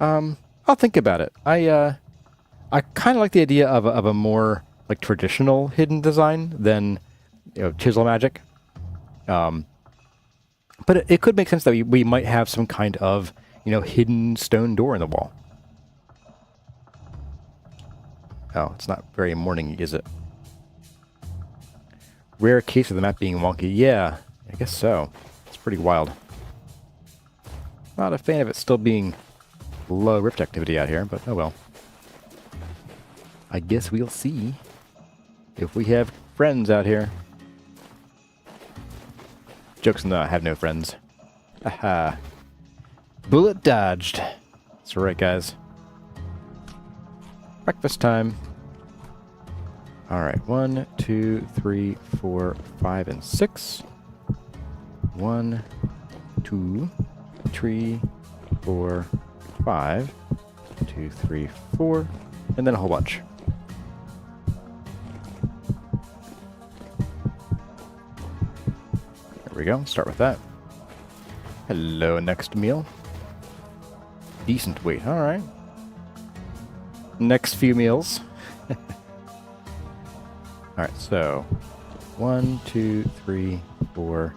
I'll think about it. I kind of like the idea of a more like traditional hidden design than, you know, chisel magic. But it could make sense that we might have some kind of, you know, hidden stone door in the wall. Oh, it's not very morning, is it? Rare case of the map being wonky. Yeah, I guess so. It's pretty wild. Not a fan of it still being low rift activity out here, but oh well. I guess we'll see if we have friends out here. Jokes on that, I have no friends. Aha. Bullet dodged. That's right, guys. Breakfast time. Alright, 1, 2, 3, 4, 5, and 6. 1, 2, 3, 4, 5. 2, 3, 4. And then a whole bunch. There we go. Start with that. Hello, next meal. Decent weight. Alright. Next few meals. Alright, so 1, 2, 3, 4,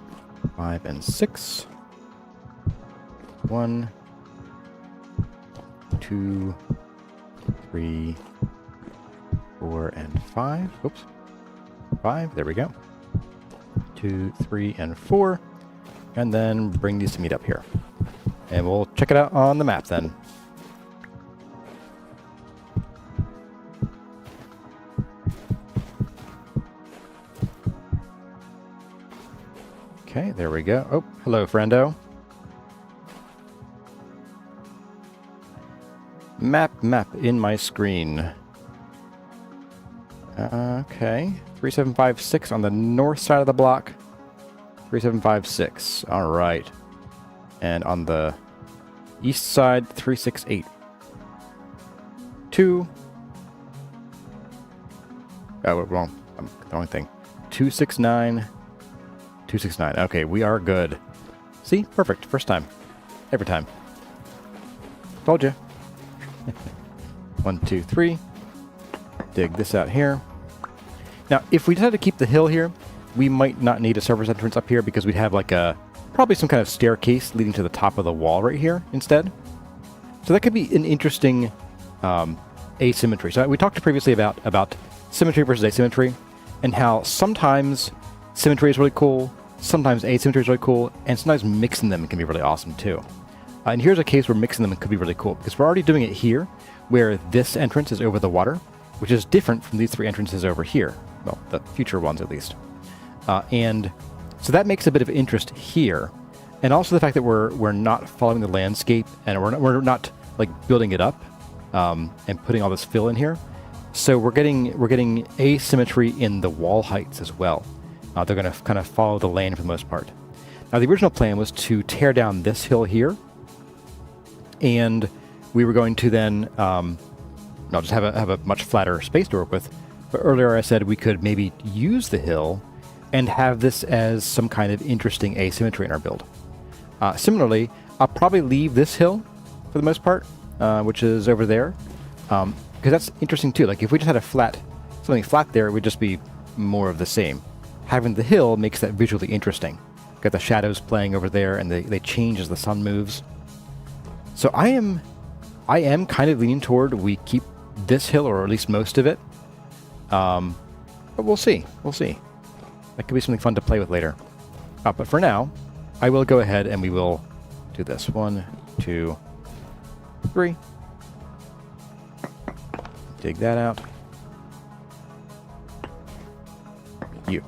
5, and 6. 1, 2, 3, 4, and 5. Oops. 5. There we go. 2, 3, and 4. And then bring these to meet up here. And we'll check it out on the map then. Okay, there we go. Oh, hello, friendo. Map in my screen. Okay, 3756 on the north side of the block. 3756. All right. And on the east side, 368. 2. Oh, wrong. The wrong thing. 269. 269. Okay, we are good. See? Perfect. First time. Every time. Told you. 1, 2, 3. Dig this out here. Now, if we decide to keep the hill here, we might not need a server's entrance up here because we'd have like probably some kind of staircase leading to the top of the wall right here instead. So that could be an interesting asymmetry. So we talked previously about symmetry versus asymmetry and how sometimes symmetry is really cool, sometimes asymmetry is really cool, and sometimes mixing them can be really awesome too. And here's a case where mixing them could be really cool because we're already doing it here where this entrance is over the water, which is different from these 3 entrances over here. Well, the future ones at least. And so that makes a bit of interest here. And also the fact that we're not following the landscape and we're not like building it up and putting all this fill in here. So we're getting asymmetry in the wall heights as well. They're going to kind of follow the lane for the most part. Now the original plan was to tear down this hill here, and we were going to then just have a much flatter space to work with. But earlier I said we could maybe use the hill and have this as some kind of interesting asymmetry in our build. Similarly, I'll probably leave this hill for the most part, which is over there, because that's interesting too. Like if we just had something flat there, it would just be more of the same. Having the hill makes that visually interesting. Got the shadows playing over there, and they change as the sun moves. So I am kind of leaning toward we keep this hill, or at least most of it. But we'll see. We'll see. That could be something fun to play with later. But for now, I will go ahead and we will do this. 1, 2, 3. Dig that out. You.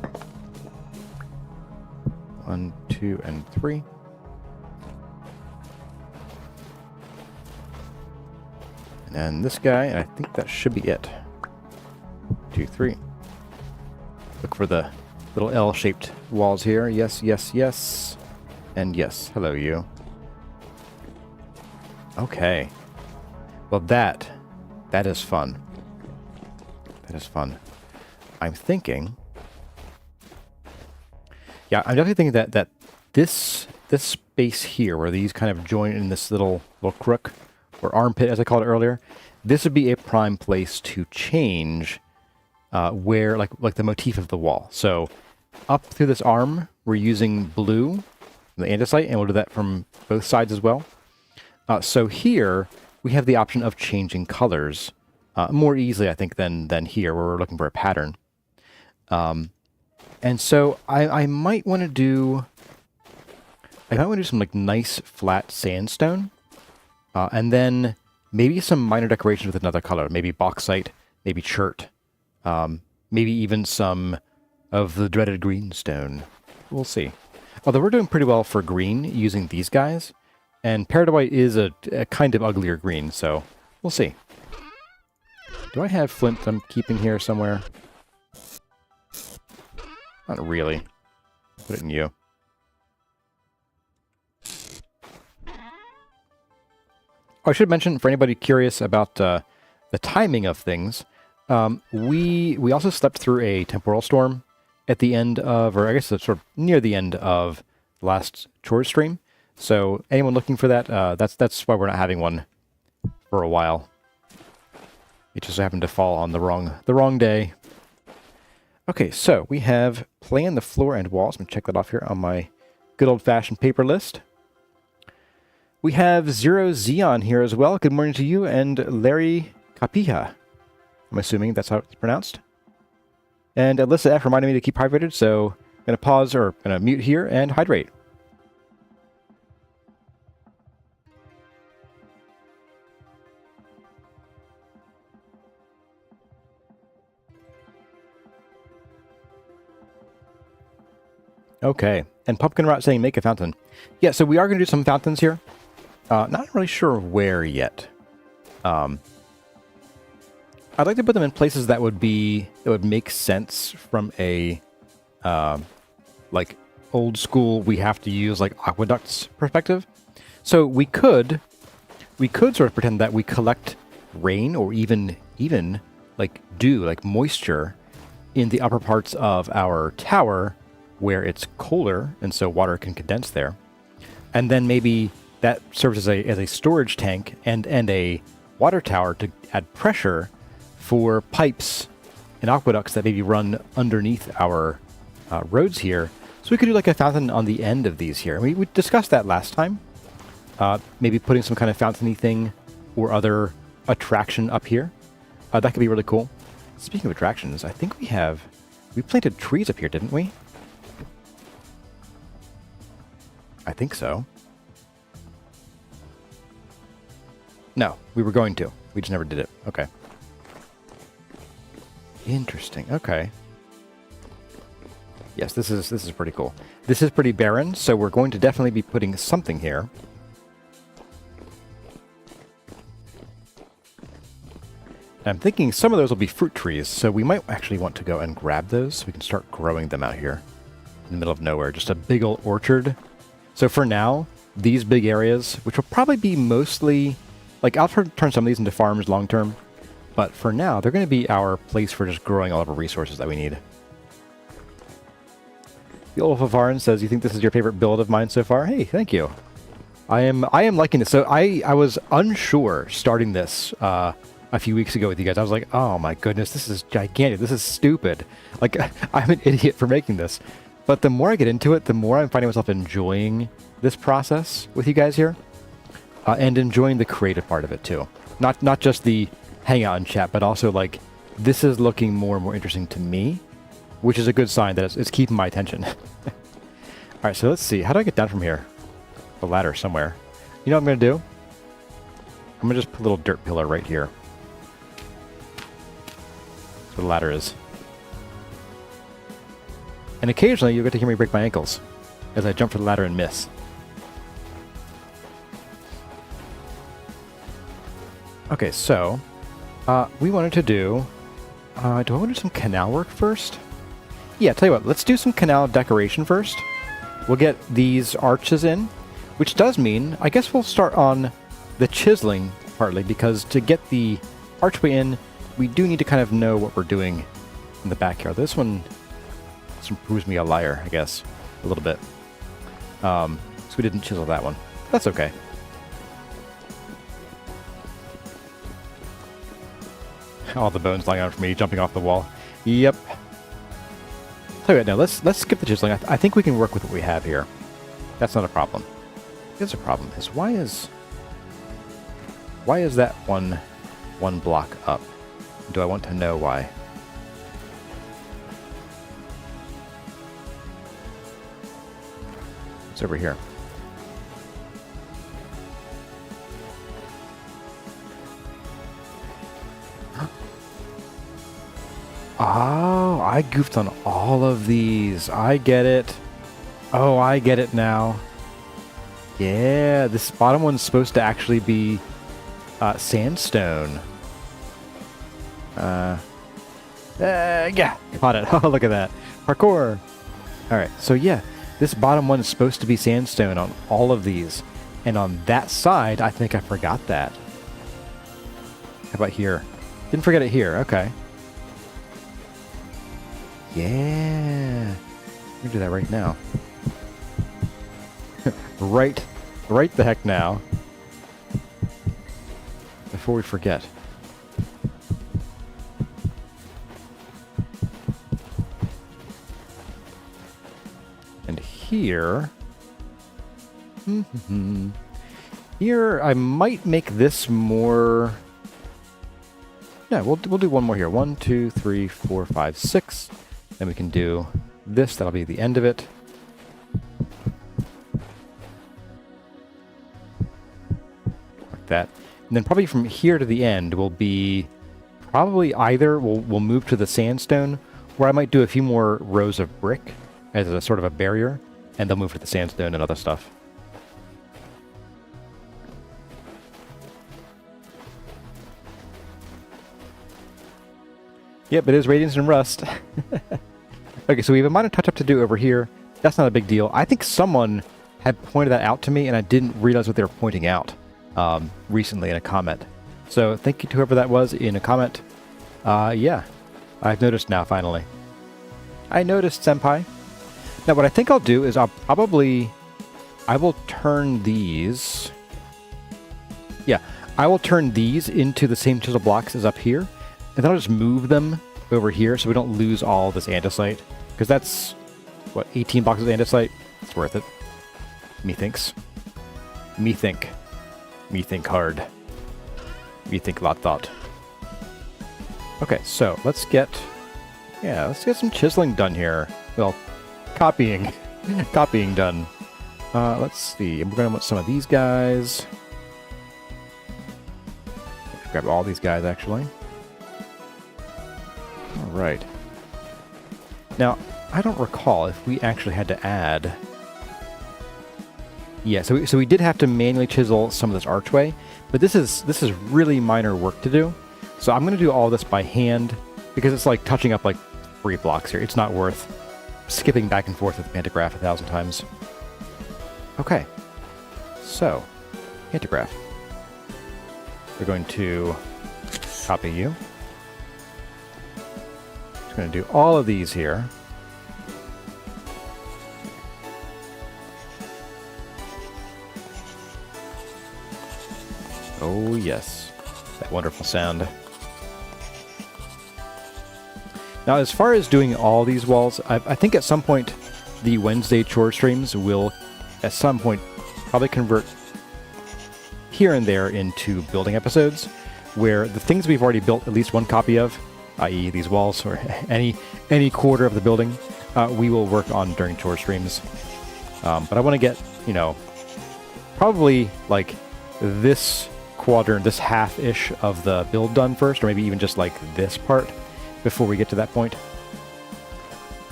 1, 2, and 3. And then this guy, and I think that should be it. 2, 3. Look for the little L-shaped walls here. Yes, yes, yes. And yes. Hello, you. Okay. Well, that is fun. That is fun. I'm thinking... Yeah, I'm definitely thinking that this space here, where these kind of join in this little crook, or armpit, as I called it earlier, this would be a prime place to change where, like the motif of the wall. So up through this arm, we're using blue, the andesite, and we'll do that from both sides as well. So here, we have the option of changing colors more easily, I think, than here, where we're looking for a pattern. And so I might want to do some like nice flat sandstone, and then maybe some minor decorations with another color, maybe bauxite, maybe chert, maybe even some of the dreaded greenstone. We'll see. Although we're doing pretty well for green using these guys, and peridotite is a kind of uglier green, so we'll see. Do I have flint I'm keeping here somewhere? Not really. Put it in you. Oh, I should mention, for anybody curious about the timing of things, we also slept through a temporal storm at the end of, or I guess it's sort of near the end of the last chores stream. So anyone looking for that, that's why we're not having one for a while. It just happened to fall on the wrong day. Okay, so we have planned the floor and walls. I'm going to check that off here on my good old-fashioned paper list. We have Zero Xeon here as well. Good morning to you, and Larry Capija. I'm assuming that's how it's pronounced. And Alyssa F reminded me to keep hydrated, so I'm going to pause, or I'm going to mute here and hydrate. Okay, and Pumpkin Rot saying make a fountain. Yeah, so we are going to do some fountains here. Not really sure where yet. I'd like to put them in places that would make sense from a like old school, we have to use like aqueducts perspective. So we could sort of pretend that we collect rain, or even like dew, like moisture, in the upper parts of our tower, where it's colder, and so water can condense there. And then maybe that serves as a storage tank and a water tower to add pressure for pipes and aqueducts that maybe run underneath our roads here. So we could do like a fountain on the end of these here. We discussed that last time. Maybe putting some kind of fountainy thing or other attraction up here. That could be really cool. Speaking of attractions, I think we planted trees up here, didn't we? I think so. No, we were going to. We just never did it. Okay. Interesting. Okay. Yes, this is pretty cool. This is pretty barren, so we're going to definitely be putting something here. I'm thinking some of those will be fruit trees, so we might actually want to go and grab those so we can start growing them out here in the middle of nowhere. Just a big old orchard. So for now, these big areas, which will probably be mostly, like I'll turn some of these into farms long term, but for now, they're going to be our place for just growing all of our resources that we need. The Olaf of Varn says, you think this is your favorite build of mine so far? Hey, thank you. I am liking this. So I was unsure starting this a few weeks ago with you guys. I was like, oh my goodness, this is gigantic. This is stupid. Like, I'm an idiot for making this. But the more I get into it, the more I'm finding myself enjoying this process with you guys here. And enjoying the creative part of it too. Not just the hangout and chat, but also like, this is looking more and more interesting to me, which is a good sign that it's keeping my attention. Alright, so let's see. How do I get down from here? The ladder somewhere. You know what I'm going to do? I'm going to just put a little dirt pillar right here. That's where the ladder is. And occasionally you'll get to hear me break my ankles as I jump for the ladder and miss. Okay, so we wanted to do... do I want to do some canal work first? Yeah, tell you what, let's do some canal decoration first. We'll get these arches in, which does mean, I guess we'll start on the chiseling partly, because to get the archway in, we do need to kind of know what we're doing in the backyard. This one proves me a liar, I guess, a little bit. So we didn't chisel that one. That's okay. All the bones lying out for me, jumping off the wall. Yep. Tell you what, now let's skip the chiseling. I think we can work with what we have here. That's not a problem. Here's a problem: is why is that one block up? Do I want to know why? It's over here. Oh, I goofed on all of these. I get it. Oh, I get it now. Yeah, this bottom one's supposed to actually be sandstone. Yeah, caught it. Oh, look at that. Parkour. Alright, so yeah, this bottom one is supposed to be sandstone on all of these. And on that side, I think I forgot that. How about here? Didn't forget it here. Okay. Yeah. Let me do that right now. right the heck now. Before we forget. And here... here, I might make this more... Yeah, we'll do one more here. 1, 2, 3, 4, 5, 6. Then we can do this. That'll be the end of it. Like that. And then probably from here to the end will be probably either we'll move to the sandstone, or I might do a few more rows of brick as a sort of a barrier, and they'll move to the sandstone and other stuff. Yep, it is Radiance and Rust. Okay, so we have a minor touch-up to do over here. That's not a big deal. I think someone had pointed that out to me, and I didn't realize what they were pointing out recently in a comment. So thank you to whoever that was in a comment. Yeah, I've noticed now, finally. I noticed, Senpai. Now, what I think I'll do is I will turn these... Yeah, I will turn these into the same chisel blocks as up here. And then I'll just move them over here so we don't lose all this andesite. Because that's, what, 18 blocks of andesite? It's worth it. Methinks. Me think. Me think hard. Me think lot thought. Okay, so let's get some chiseling done here. Well, copying. Copying done. Let's see. We're going to want some of these guys. Grab all these guys, actually. Alright. Now, I don't recall if we actually had to add... Yeah, so we did have to manually chisel some of this archway, but this is really minor work to do. So I'm going to do all this by hand, because it's like touching up like 3 blocks here. It's not worth skipping back and forth with the pantograph 1,000 times. Okay. So, pantograph. We're going to copy you. Just going to do all of these here. Oh, yes. That wonderful sound. Now, as far as doing all these walls, I think at some point the Wednesday chore streams will, at some point, probably convert here and there into building episodes, where the things we've already built at least one copy of, i.e. these walls or any quarter of the building, we will work on during chore streams. But I want to get, you know, probably like this quadrant, this half-ish of the build done first, or maybe even just like this part before we get to that point.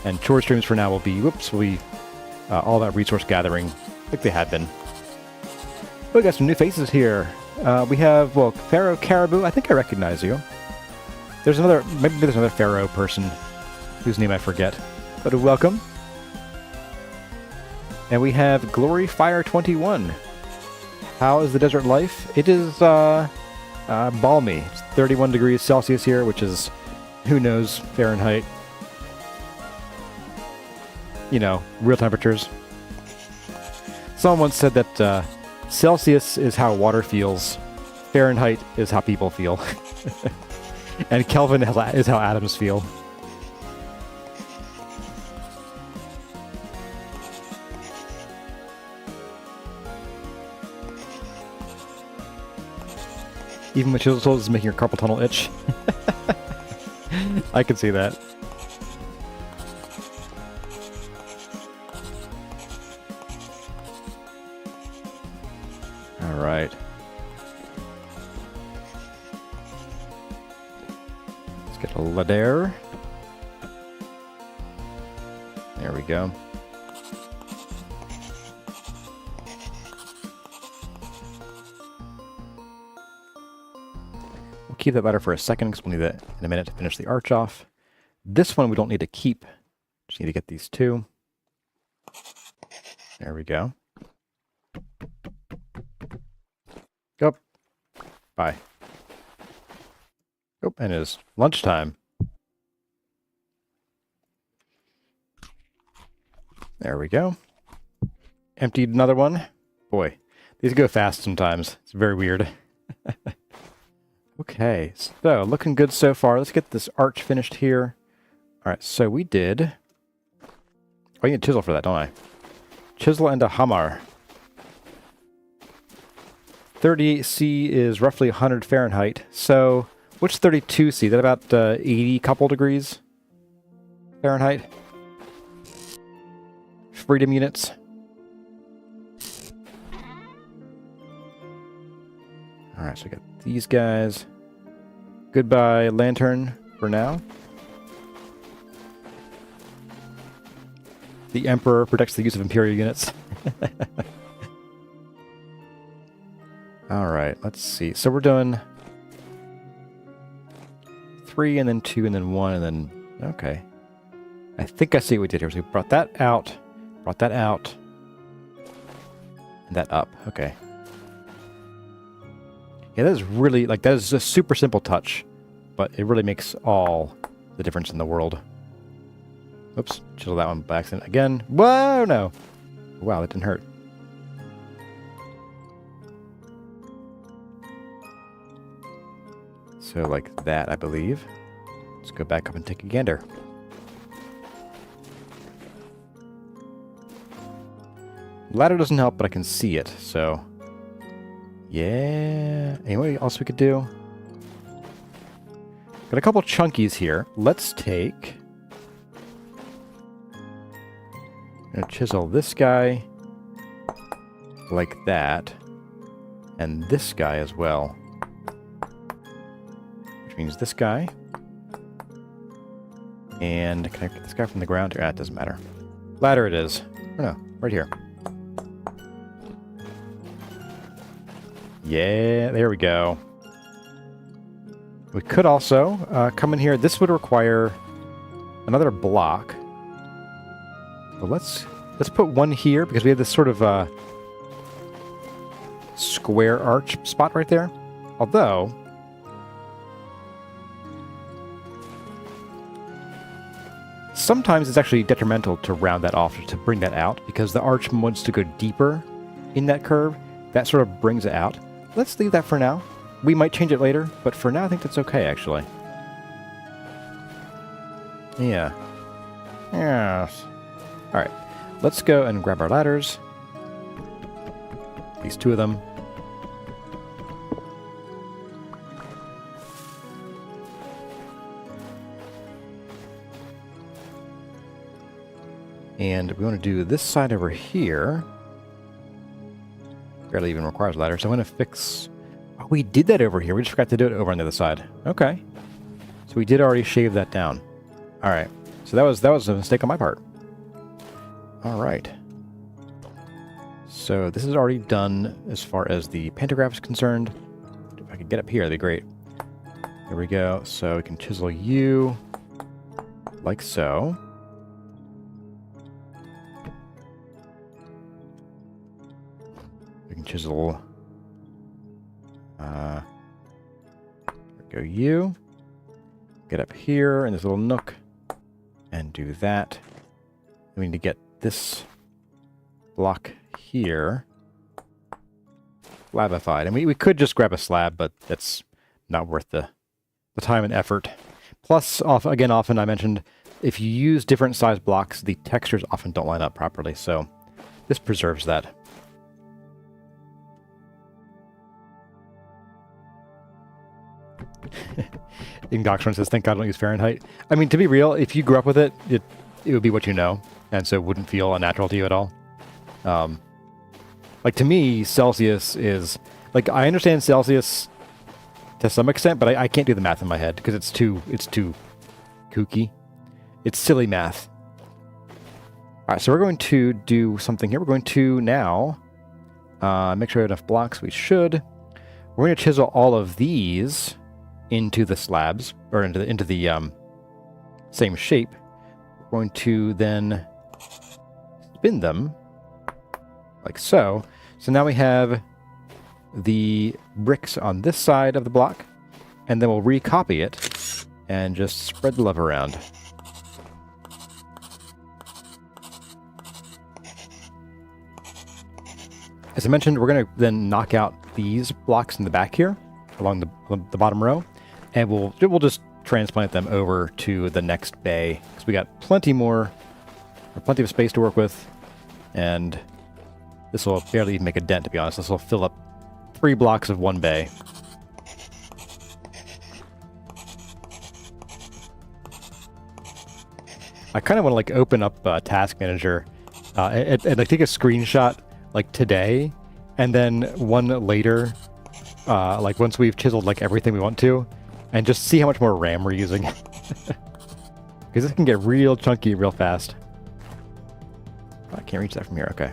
And chore streams for now will be, all that resource gathering like they had been. We got some new faces here. We have, well, Pharaoh Caribou. I think I recognize you. There's another, maybe there's another Pharaoh person whose name I forget. But welcome. And we have Glory Fire 21. How is the desert life? It is balmy. It's 31 degrees Celsius here, which is, who knows, Fahrenheit. You know, real temperatures. Someone once said that Celsius is how water feels, Fahrenheit is how people feel, and Kelvin is how atoms feel. Even when ChiselTools is making your carpal tunnel itch. I can see that. All right. Let's get a ladder. There we go. We'll keep that ladder for a second because we'll need that in a minute to finish the arch off. This one we don't need to keep. Just need to get these two. There we go. Go. Bye. Oh, and it is lunchtime. There we go. Emptied another one. Boy, these go fast sometimes. It's very weird. Okay, so looking good so far. Let's get this arch finished here. All right, so we did... Oh, you need a chisel for that, don't I? Chisel and a hammer. 38C is roughly 100 Fahrenheit. So, what's 32C? Is that about 80 couple degrees Fahrenheit? Freedom units. Alright, so we got these guys. Goodbye, lantern, for now. The Emperor protects the use of Imperial units. Alright, let's see. So we're doing 3 and then 2 and then 1 and then... Okay. I think I see what we did here. So we brought that out, and that up. Okay. Yeah, that is really, like, that is a super simple touch, but it really makes all the difference in the world. Oops, chisel that one by accident again. Whoa, no. Wow, that didn't hurt. So like that, I believe. Let's go back up and take a gander. Ladder doesn't help, but I can see it, so... Yeah... Anyway, else we could do? Got a couple chunkies here. Let's take... I'm gonna chisel this guy like that, and this guy as well. Which means this guy. And can I get this guy from the ground? Ah, it doesn't matter. Ladder it is. Oh no, right here. Yeah, there we go. We could also come in here. This would require another block. But let's put one here because we have this sort of square arch spot right there. Although sometimes it's actually detrimental to round that off, to bring that out, because the arch wants to go deeper in that curve. That sort of brings it out. let's leave that for now. We might change it later, but for now I think that's okay, actually. Yeah. Yes. Alright, let's go and grab our ladders. At least 2 of them. And we want to do this side over here. Barely even requires a ladder, so I'm going to fix... Oh, we did that over here. We just forgot to do it over on the other side. Okay. So we did already shave that down. Alright. So that was a mistake on my part. Alright. So this is already done as far as the pantograph is concerned. If I could get up here, that'd be great. There we go. So we can chisel you like so. We can chisel go you. Get up here in this little nook and do that. We need to get this block here slabified. And we could just grab a slab, but that's not worth the time and effort. Plus, often I mentioned, if you use different size blocks, the textures often don't line up properly, so this preserves that. Ingdoxron says, thank God I don't use Fahrenheit. I mean, to be real, if you grew up with it, it would be what you know, and so it wouldn't feel unnatural to you at all. Like, to me, Celsius is... Like, I understand Celsius to some extent, but I can't do the math in my head, because it's too kooky. It's silly math. Alright, so we're going to do something here. We're going to now make sure we have enough blocks. We should. We're going to chisel all of these into the slabs, or into the same shape. We're going to then spin them like so. So now we have the bricks on this side of the block, and then we'll recopy it and just spread the love around. As I mentioned, we're going to then knock out these blocks in the back here along the bottom row, and we'll just transplant them over to the next bay, because we got plenty of space to work with, and this will barely even make a dent, to be honest. This will fill up 3 blocks of one bay. I kind of want to like open up Task Manager and like take a screenshot like today, and then one later, like once we've chiseled like everything we want to, and just see how much more RAM we're using. Because this can get real chunky real fast. Oh, I can't reach that from here, okay.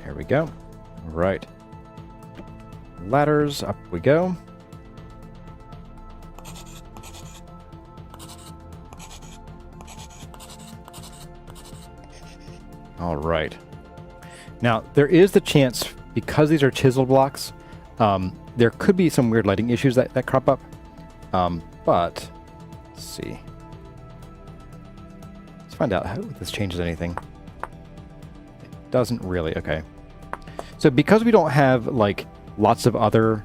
There we go. Right. Ladders, up we go. All right. Now, there is the chance, because these are chiseled blocks, there could be some weird lighting issues that crop up. But, let's see. Let's find out how this changes anything. It doesn't really, okay. So because we don't have, like, lots of other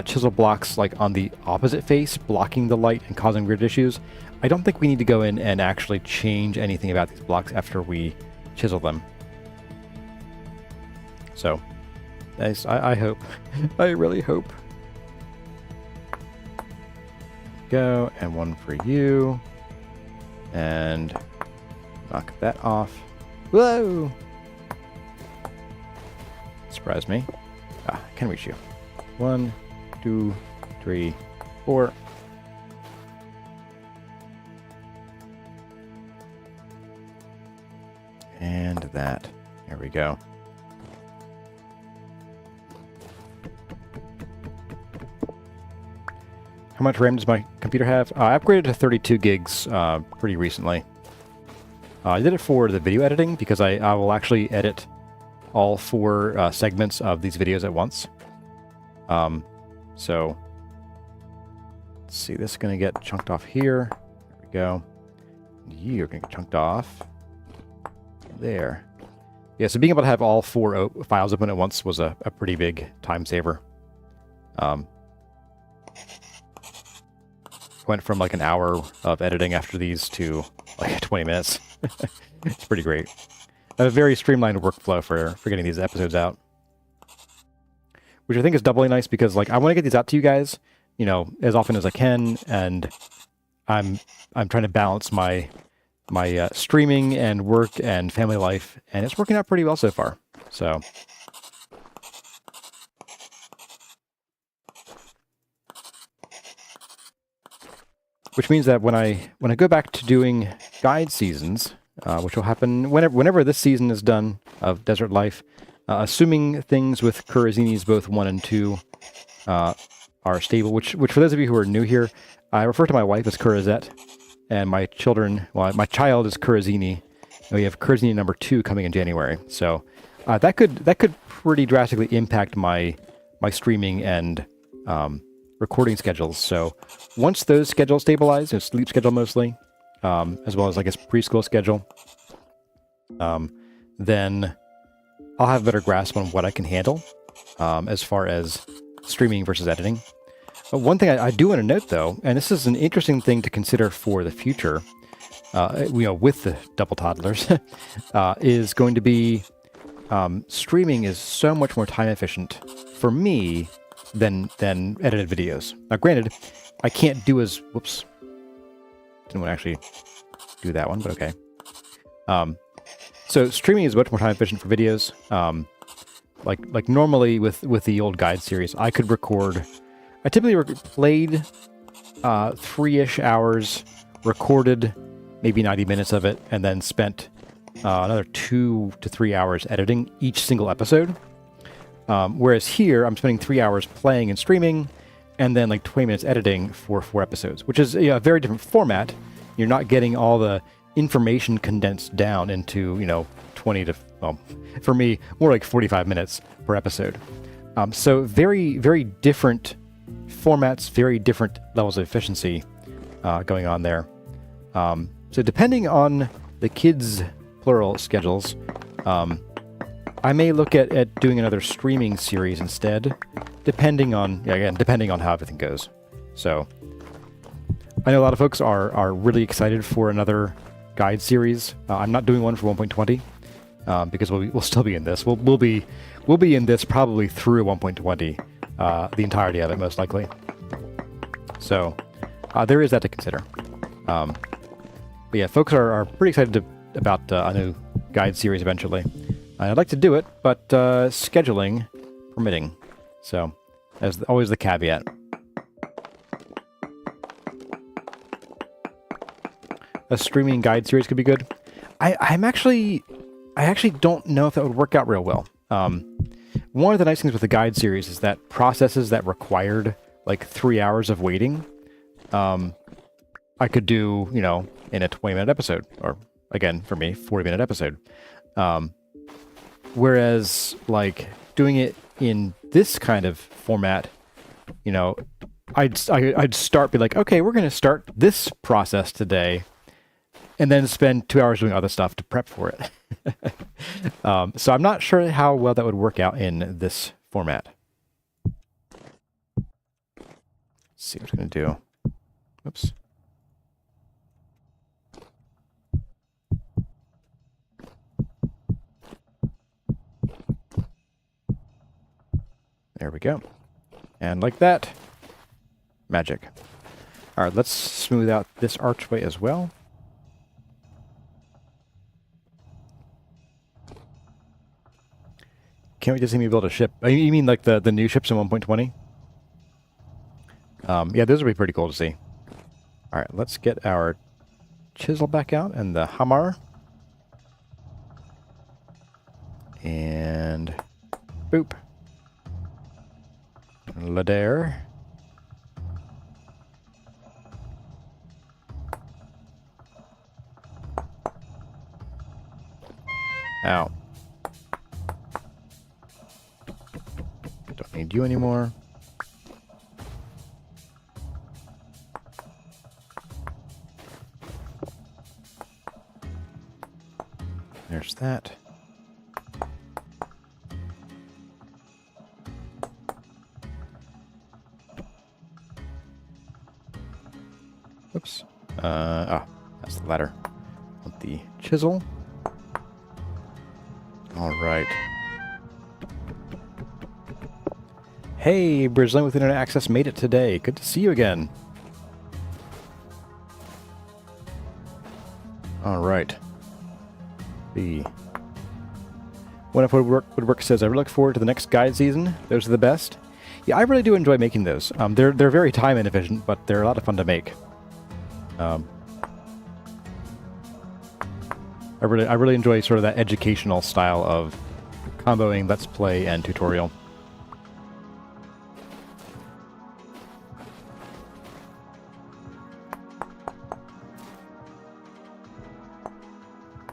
chisel blocks, like, on the opposite face, blocking the light and causing weird issues, I don't think we need to go in and actually change anything about these blocks after we chisel them. So, I hope. I really hope. Go, and one for you. And knock that off. Whoa! Surprise me. Ah, I can reach you. 1, 2, 3, 4. And that. There we go. How much RAM does my computer have? I upgraded to 32 gigs pretty recently. I did it for the video editing, because I will actually edit all 4 segments of these videos at once. So Let's see, this is going to get chunked off here. There we go. You're going to get chunked off. There. Yeah, so being able to have all 4 files open at once was a pretty big time saver. Went from like an hour of editing after these to like 20 minutes. It's pretty great. A very streamlined workflow for getting these episodes out. Which I think is doubly nice because like I want to get these out to you guys, you know, as often as I can, and I'm trying to balance my streaming and work and family life, and it's working out pretty well so far. So which means that when I go back to doing guide seasons, which will happen whenever this season is done of Desert Life, assuming things with Kurazini's both 1 and 2 are stable, which for those of you who are new here, I refer to my wife as Kurazette, and my children, well, my child is Kurazini, and we have Kurazini number 2 coming in January. So that could pretty drastically impact my streaming and recording schedules. So once those schedules stabilize, sleep schedule mostly, as well as I guess preschool schedule, then I'll have a better grasp on what I can handle as far as streaming versus editing. One thing I do want to note, though, and this is an interesting thing to consider for the future, with the double toddlers, is going to be streaming is so much more time efficient for me than edited videos. Now, granted, I can't do as whoops. Didn't want to actually do that one, but okay. So streaming is much more time efficient for videos. Like normally with the old guide series, I could record. I typically played 3-ish hours, recorded maybe 90 minutes of it, and then spent another 2 to 3 hours editing each single episode. Whereas here, I'm spending 3 hours playing and streaming, and then like 20 minutes editing for 4 episodes, which is a very different format. You're not getting all the information condensed down into 20 to, well, for me, more like 45 minutes per episode. So very, very different formats, very different levels of efficiency going on there. So depending on the kids' plural schedules, I may look at doing another streaming series instead, depending on how everything goes. So I know a lot of folks are really excited for another guide series. I'm not doing one for 1.20 because we'll still be in this. We'll be in this probably through 1.20, the entirety of it most likely. So there is that to consider. But yeah, folks are pretty excited about a new guide series eventually. I'd like to do it, but scheduling permitting. So as always, the caveat. A streaming guide series could be good. I actually don't know if that would work out real well. One of the nice things with the guide series is that processes that required like 3 hours of waiting, I could do, in a 20-minute episode, or again, for me, 40-minute episode. Whereas like doing it in this kind of format, I'd be like, okay, we're going to start this process today, and then spend 2 hours doing other stuff to prep for it. So I'm not sure how well that would work out in this format. Let's see what it's going to do. Oops. There we go. And like that, magic. All right, let's smooth out this archway as well. Can't wait to see me build a ship. You mean like the new ships in 1.20? Yeah, those would be pretty cool to see. All right, let's get our chisel back out and the hammer. And boop. Ladder. Ow. Don't need you anymore. There's that. Oops. That's the ladder. With the chisel. All right. Hey, Brazilian with Internet Access made it today. Good to see you again. All right. The Wonderful Woodwork says, I really look forward to the next guide season. Those are the best. Yeah, I really do enjoy making those. They're very time inefficient, but they're a lot of fun to make. I really enjoy sort of that educational style of comboing Let's Play and tutorial.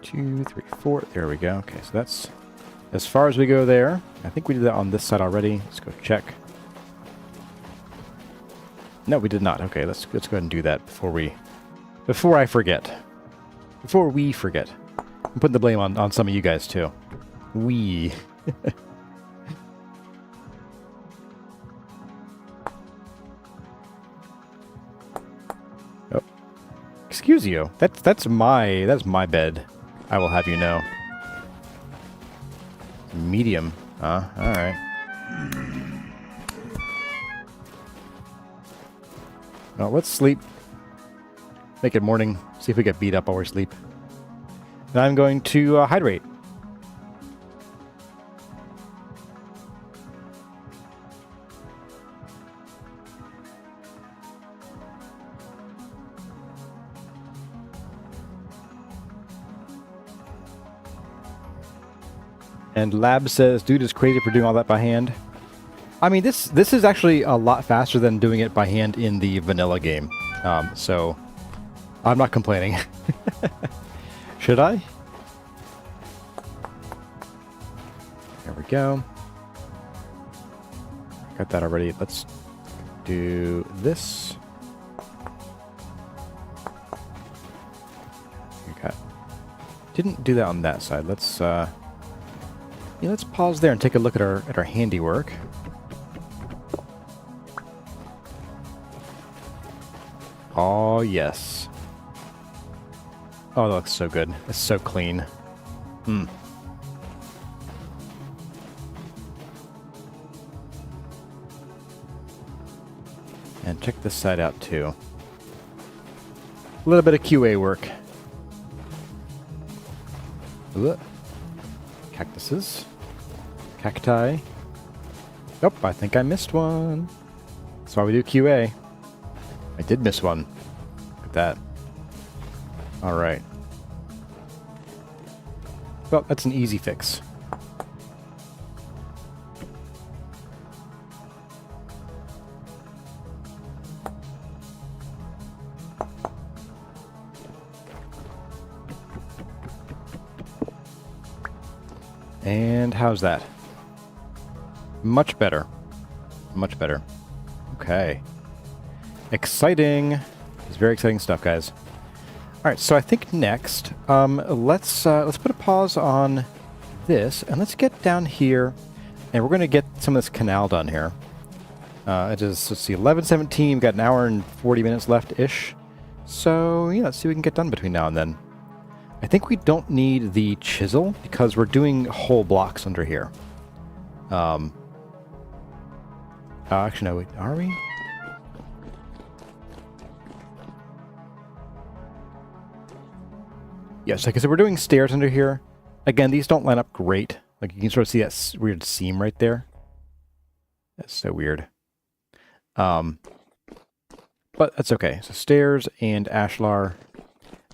Two, three, four. There we go. Okay, so that's as far as we go there. I think we did that on this side already. Let's go check. No, we did not. Okay, let's go ahead and do that before I forget. Before we forget. I'm putting the blame on some of you guys too. We. Oh. Excuse you. That's my bed. I will have you know. Medium. Alright. Well, let's sleep. Make it morning. See if we get beat up while we sleep. And I'm going to hydrate. And Lab says, dude is crazy for doing all that by hand. I mean, this is actually a lot faster than doing it by hand in the vanilla game. So, I'm not complaining. Should I? There we go. Got that already. Let's do this. Okay. Didn't do that on that side. Let's let's pause there and take a look at our handiwork. Oh yes. Oh, that looks so good. It's so clean. Hmm. And check this side out too. A little bit of QA work. Ooh. Cactuses. Cacti. Nope, I think I missed one. That's why we do QA. I did miss one. Look at that. Alright. Well, that's an easy fix. And how's that? Much better. Much better. Okay. Exciting. It's very exciting stuff, guys. All right, so I think next, let's put a pause on this, and let's get down here, and we're going to get some of this canal done here. It is, let's see, 11:17. We've got an hour and 40 minutes left-ish. So, yeah, let's see what we can get done between now and then. I think we don't need the chisel because we're doing whole blocks under here. Actually, no, wait, are we? Yes, like I said, we're doing stairs under here. Again, these don't line up great. Like you can sort of see that weird seam right there. That's so weird. But that's okay. So stairs and ashlar.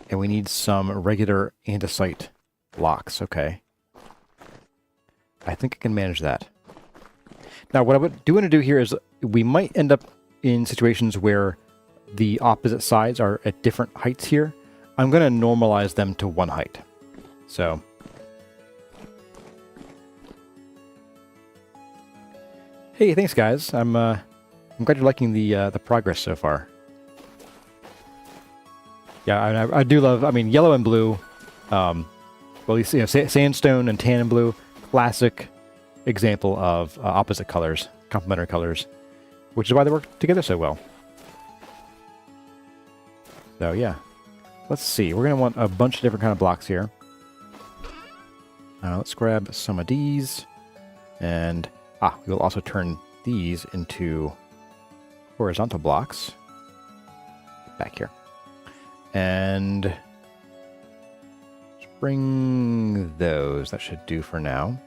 And we need some regular andesite blocks. Okay. I think I can manage that. Now, what I do want to do here is we might end up in situations where the opposite sides are at different heights here. I'm going to normalize them to one height. So. Hey, thanks, guys. I'm glad you're liking the progress so far. Yeah, I do love, I mean, yellow and blue, Well, you see, sandstone and tan and blue, classic example of opposite colors, complementary colors, which is why they work together so well. So yeah, let's see. We're going to want a bunch of different kind of blocks here. Let's grab some of these, and we will also turn these into horizontal blocks. Back here. And bring those. That should do for now.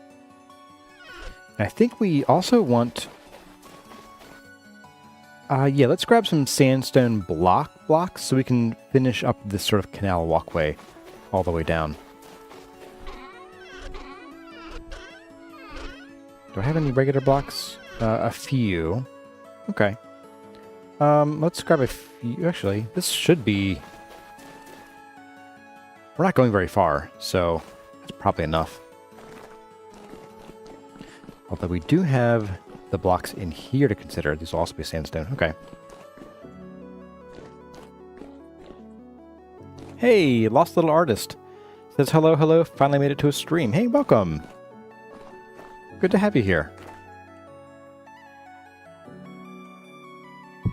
And I think we also want... yeah, let's grab some sandstone blocks so we can finish up this sort of canal walkway all the way down. Do I have any regular blocks? A few. Okay. Let's grab a few. Actually, this should be... We're not going very far, so that's probably enough. Although we do have the blocks in here to consider. These will also be sandstone. Okay. Hey, Lost Little Artist. Says hello, hello. Finally made it to a stream. Hey, welcome. Good to have you here.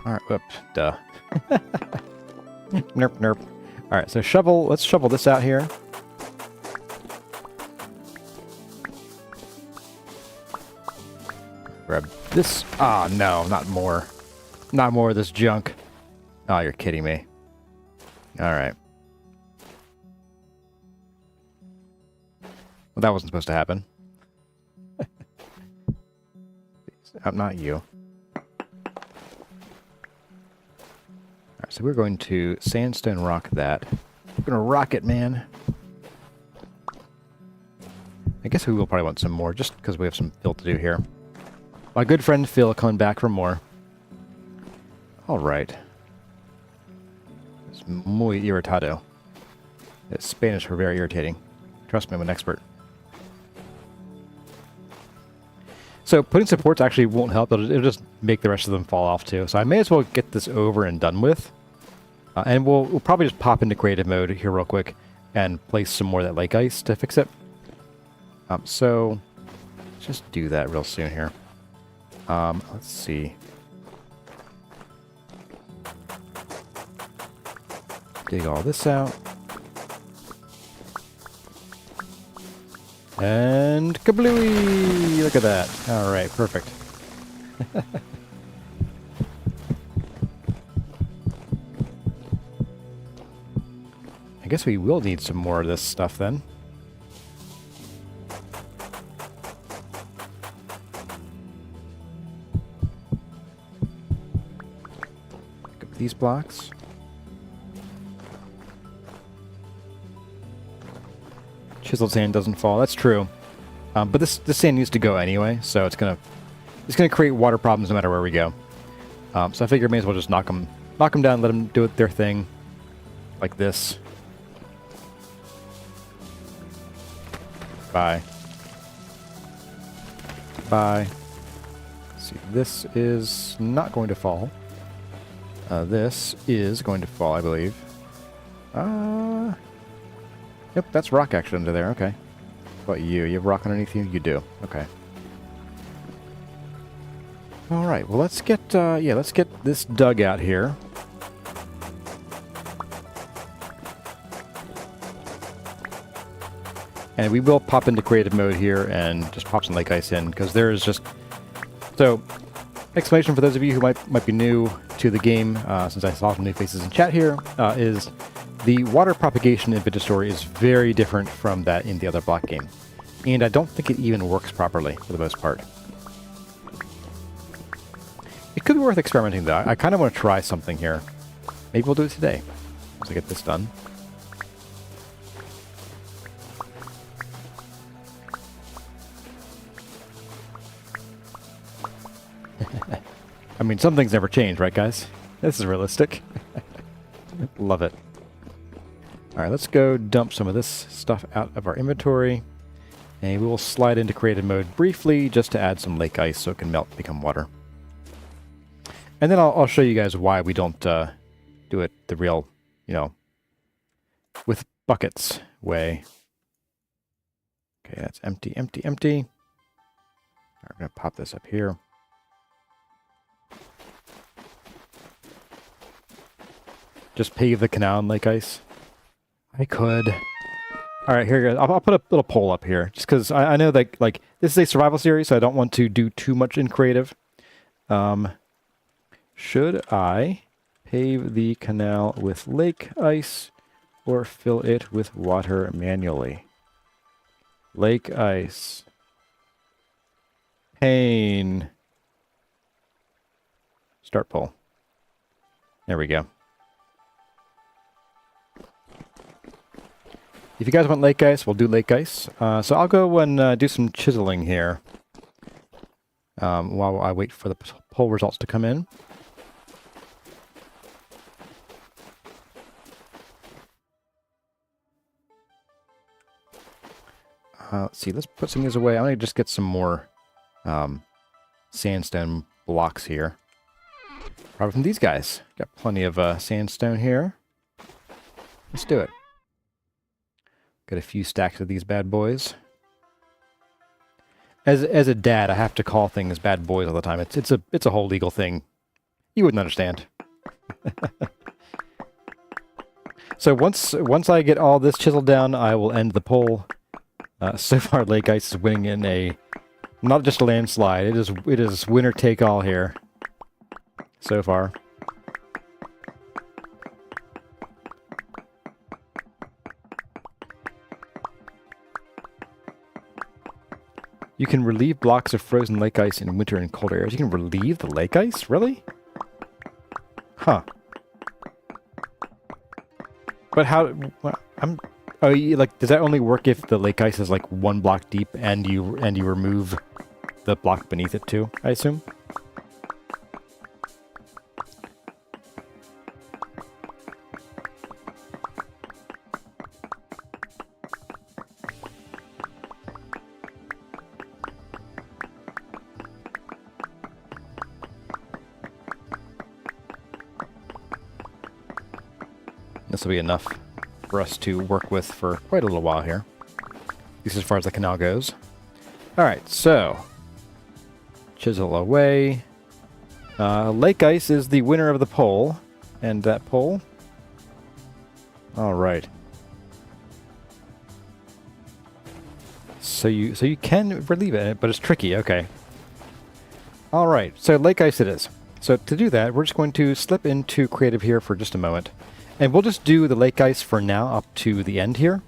Alright, whoops, duh. Nerp, nerp. Alright, so shovel, let's shovel this out here. Grab this. Ah, no, not more. Not more of this junk. Oh, you're kidding me. Alright. Well, that wasn't supposed to happen. Not you. Alright, so we're going to sandstone rock that. We're going to rock it, man. I guess we will probably want some more, just because we have some fill to do here. My good friend Phil coming back for more. Alright. It's muy irritado. It's Spanish for very irritating. Trust me, I'm an expert. So putting supports actually won't help. It'll just make the rest of them fall off too. So I may as well get this over and done with. And we'll probably just pop into creative mode here real quick and place some more of that lake ice to fix it. So let's just do that real soon here. Let's see. Dig all this out. And kablooey! Look at that. Alright, perfect. I guess we will need some more of this stuff then. Pick up these blocks. Chiseled sand doesn't fall. That's true, but this sand needs to go anyway, so it's gonna create water problems no matter where we go. So I figure I may as well just knock them down, let them do their thing, like this. Bye. Bye. Let's see, this is not going to fall. This is going to fall, I believe. Yep, that's rock actually under there. Okay. What about you? You have rock underneath you? You do. Okay. All right. Well, let's get let's get this dug out here. And we will pop into creative mode here and just pop some lake ice in because there is just so. Explanation for those of you who might be new to the game, since I saw some new faces in chat here, is the water propagation in Story is very different from that in the other block game. And I don't think it even works properly for the most part. It could be worth experimenting though. I kind of want to try something here. Maybe we'll do it today once I get this done. I mean, some things never change, right guys? This is realistic. Love it. Alright, let's go dump some of this stuff out of our inventory. And we will slide into creative mode briefly just to add some lake ice so it can melt and become water. And then I'll show you guys why we don't do it the real, with buckets way. Okay, that's empty, empty, empty. We're going to pop this up here. Just pave the canal in lake ice. I could. All right, here you go. I'll put a little poll up here, just because I know that like this is a survival series, so I don't want to do too much in creative. Should I pave the canal with lake ice or fill it with water manually? Lake ice. Pain. Start poll. There we go. If you guys want lake ice, we'll do lake ice. So I'll go and do some chiseling here while I wait for the poll results to come in. Let's see, let's put some of these away. I'm going to just get some more sandstone blocks here. Probably from these guys. Got plenty of sandstone here. Let's do it. Got a few stacks of these bad boys. As a dad, I have to call things bad boys all the time. It's a whole legal thing. You wouldn't understand. So once I get all this chiseled down, I will end the poll. So far, Lake Ice is winning in a not just a landslide. It is winner take all here. So far. You can relieve blocks of frozen lake ice in winter and cold areas. You can relieve the lake ice? Really? Huh. But how... Oh, like, does that only work if the lake ice is like 1 block deep and you remove the block beneath it too, I assume? This will be enough for us to work with for quite a little while here. At least as far as the canal goes. Alright, so chisel away. Lake Ice is the winner of the poll. And that poll. Alright. So you can relieve it, but it's tricky, okay. Alright, so Lake Ice it is. So to do that, we're just going to slip into creative here for just a moment. And we'll just do the lake ice for now up to the end here.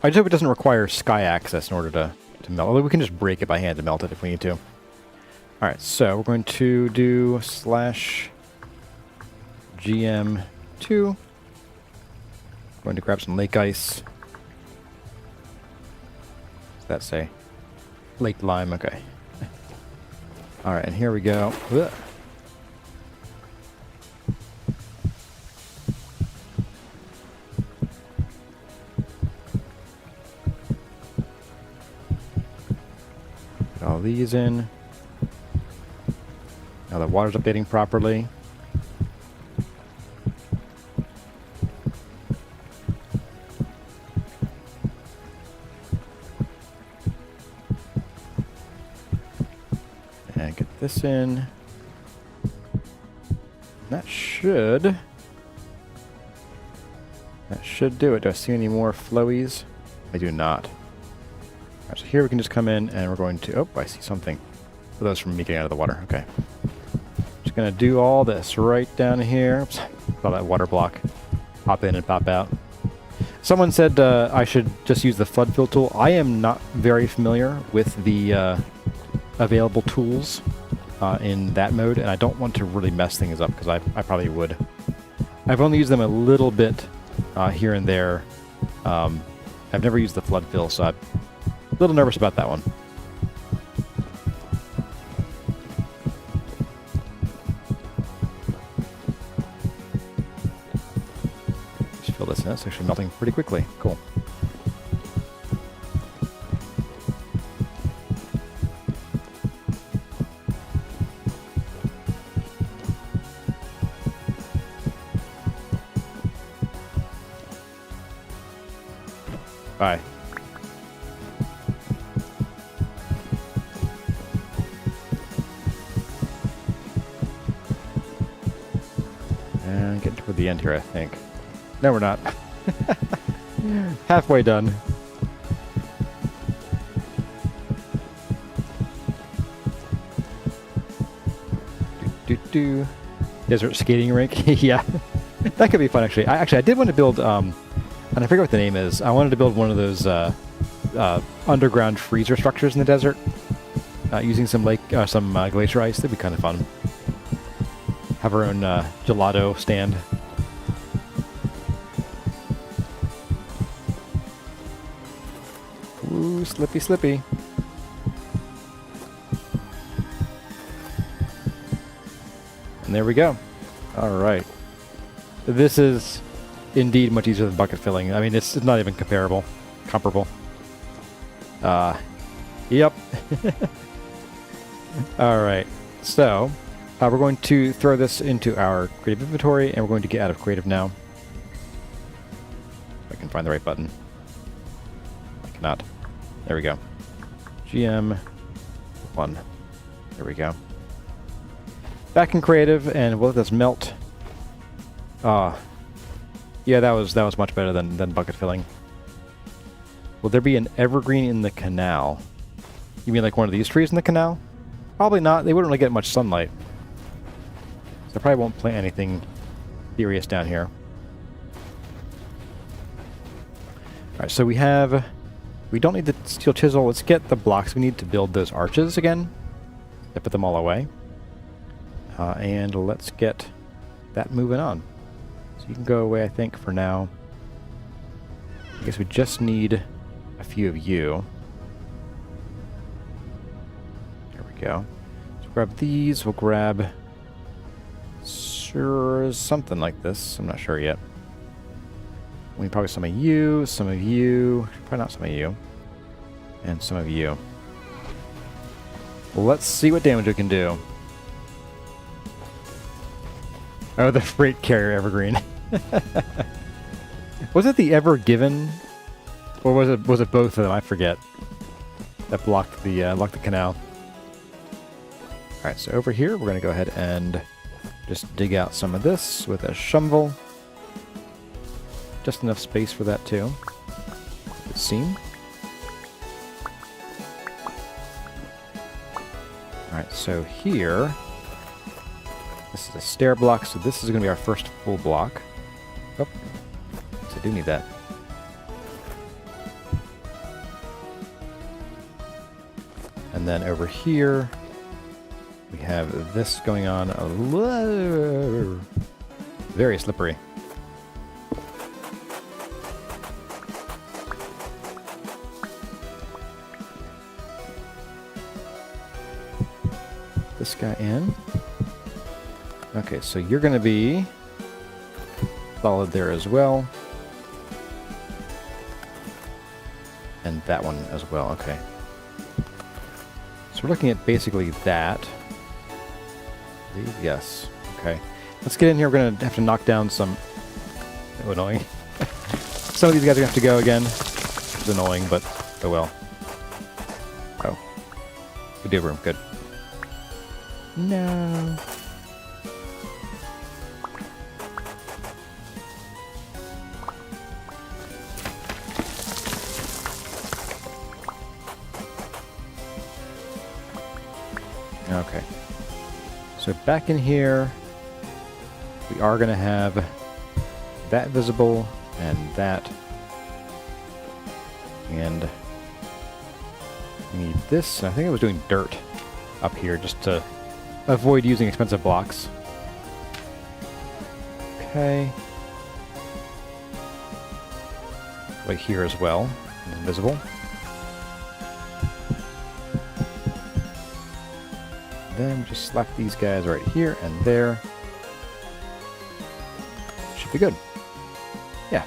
I just hope it doesn't require sky access in order to melt. Although we can just break it by hand to melt it if we need to. Alright, so we're going to do /GM2. Going to grab some lake ice. What's that say? Lake lime, okay. Alright, and here we go. Ugh. All these in. Now the water's updating properly. And get this in. That should do it. Do I see any more flowies? I do not. Alright, so here we can just come in and we're going to... Oh, I see something. For those from me getting out of the water. Okay. Just going to do all this right down here. Oops. Saw that water block. Pop in and pop out. Someone said I should just use the flood fill tool. I am not very familiar with the available tools in that mode, and I don't want to really mess things up because I probably would. I've only used them a little bit here and there. I've never used the flood fill, so I'm a little nervous about that one. Just fill this in. That's actually melting pretty quickly. Cool. Bye. And getting toward the end here, I think. No, we're not. Halfway done. Desert skating rink. Yeah, that could be fun, actually. I did want to build, and I forget what the name is. I wanted to build one of those underground freezer structures in the desert using some glacier ice. That'd be kind of fun. Have our own gelato stand. Ooh, slippy, slippy. And there we go. All right. This is indeed much easier than bucket filling. I mean, it's not even comparable. Yep. All right. So, we're going to throw this into our creative inventory, and we're going to get out of creative now. If I can find the right button. I cannot. There we go. GM 1. There we go. Back in creative, and we'll let this melt. Yeah, that was much better than bucket filling. Will there be an evergreen in the canal? You mean like one of these trees in the canal? Probably not. They wouldn't really get much sunlight. So I probably won't plant anything serious down here. Alright, so we don't need the steel chisel. Let's get the blocks we need to build those arches again. I put them all away. And let's get that moving on. So you can go away, I think, for now. I guess we just need a few of you. There we go. So grab these. We'll grab something like this. I'm not sure yet. We need probably some of you, probably not some of you, and some of you. Well, let's see what damage we can do. Oh, the freight carrier evergreen. Was it the Ever Given, or was it both of them? I forget. That blocked the canal. All right, so over here we're gonna go ahead and just dig out some of this with a shovel. Just enough space for that too. It seemed. All right, so here. This is a stair block, so this is going to be our first full block. Oh, so I do need that. And then over here, we have this going on. Very slippery. This guy in. Okay, so you're going to be solid there as well. And that one as well, okay. So we're looking at basically that. Yes, okay. Let's get in here. We're going to have to knock down some... Oh, annoying. Some of these guys are going to have to go again. It's annoying, but oh well. Oh. We do have room, good. No... Okay, so back in here, we are going to have that visible and that, and we need this. I think I was doing dirt up here just to avoid using expensive blocks. Okay, right here as well, invisible. Then just slap these guys right here and there. Should be good. Yeah.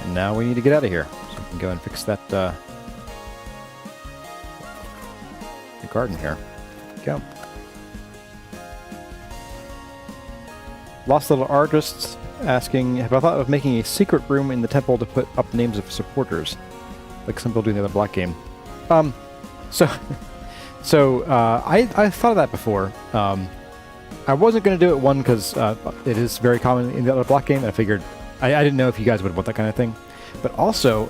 And now we need to get out of here. So we can go and fix that the garden here. Go. Lost Little Artists asking, have I thought of making a secret room in the temple to put up names of supporters? Like some people do in the other block game. So I thought of that before. I wasn't going to do it, one, because it is very common in the other block game, and I figured I didn't know if you guys would want that kind of thing. But also,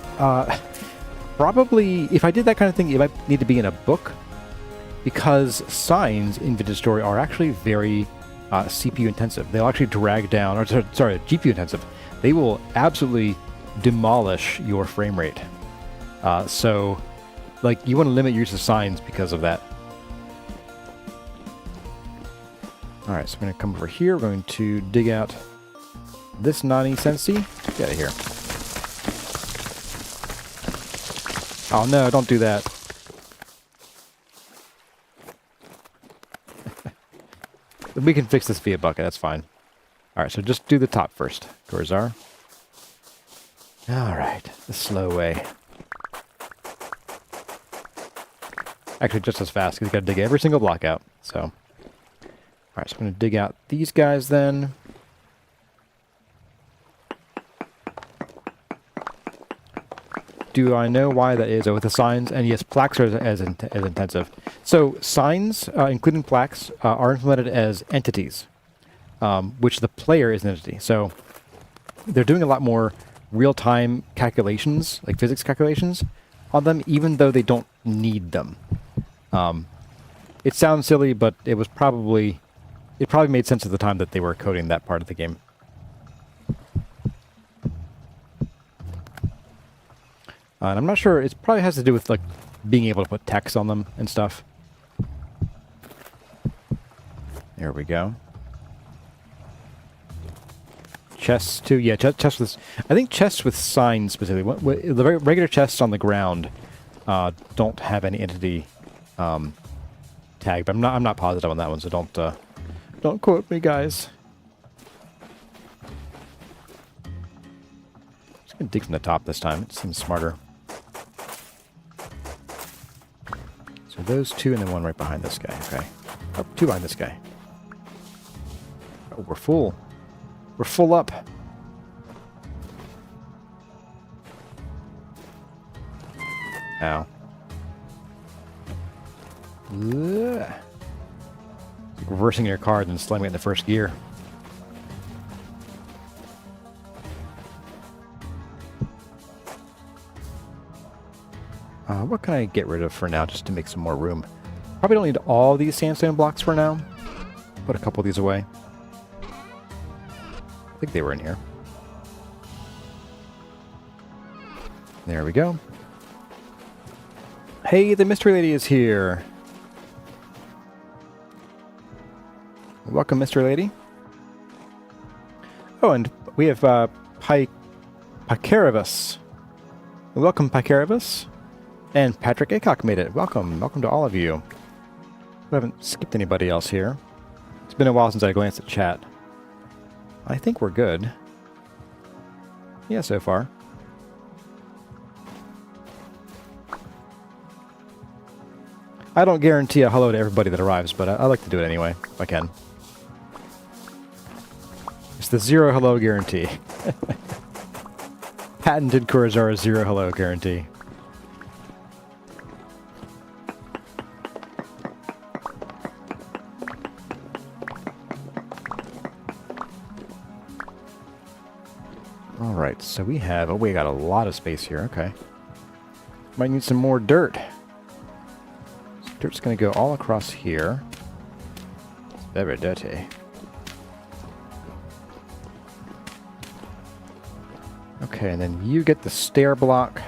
probably, if I did that kind of thing, it might need to be in a book, because signs in Vintage Story are actually very CPU intensive. They'll actually drag down, or sorry, GPU intensive. They will absolutely demolish your frame rate. So, like, you want to limit use of signs because of that. Alright, so I'm going to come over here. We're going to dig out this nonsense. Get out of here. Oh no, don't do that. We can fix this via bucket, that's fine. Alright, so just do the top first, Corazar. Alright, the slow way. Actually, just as fast, because you gotta dig every single block out, so. Alright, so I'm gonna dig out these guys then. Do I know why that is? Oh, with the signs, and yes, plaques are as intensive. So signs, including plaques, are implemented as entities, which the player is an entity. So they're doing a lot more real-time calculations, like physics calculations, on them, even though they don't need them. It sounds silly, but it probably made sense at the time that they were coding that part of the game. And I'm not sure, it probably has to do with, like, being able to put text on them and stuff. There we go. Chests too, yeah, chests with, I think chests with signs specifically. The regular chests on the ground don't have any entity tag, but I'm not positive on that one, so don't quote me, guys. Just gonna dig from the top this time, it seems smarter. So those two, and then one right behind this guy. Okay. Oh, two behind this guy. Oh, we're full. We're full up. Ow. Ugh. Like reversing your car and then slamming it in the first gear. What can I get rid of for now, just to make some more room? Probably don't need all these sandstone blocks for now. Put a couple of these away. I think they were in here. There we go. Hey, the mystery lady is here. Welcome, mystery lady. Oh, and we have Pycarivus. Welcome, Pycarivus. And Patrick Acock made it. Welcome. Welcome to all of you. We haven't skipped anybody else here. It's been a while since I glanced at chat. I think we're good. Yeah, so far. I don't guarantee a hello to everybody that arrives, but I like to do it anyway, if I can. It's the zero hello guarantee. Patented Kurazara zero hello guarantee. Alright, so we have... Oh, we got a lot of space here. Okay. Might need some more dirt. So dirt's going to go all across here. It's very dirty. Okay, and then you get the stair block.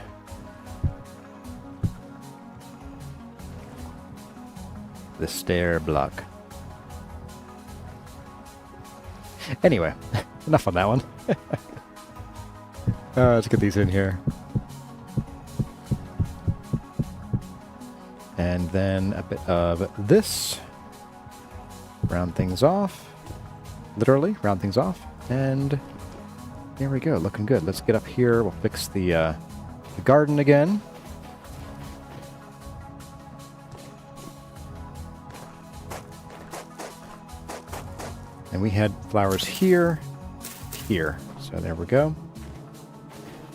The stair block. Anyway, enough on that one. Let's get these in here. And then a bit of this. Round things off. Literally, round things off. And there we go, looking good. Let's get up here. We'll fix the garden again. And we had flowers here, here. So there we go.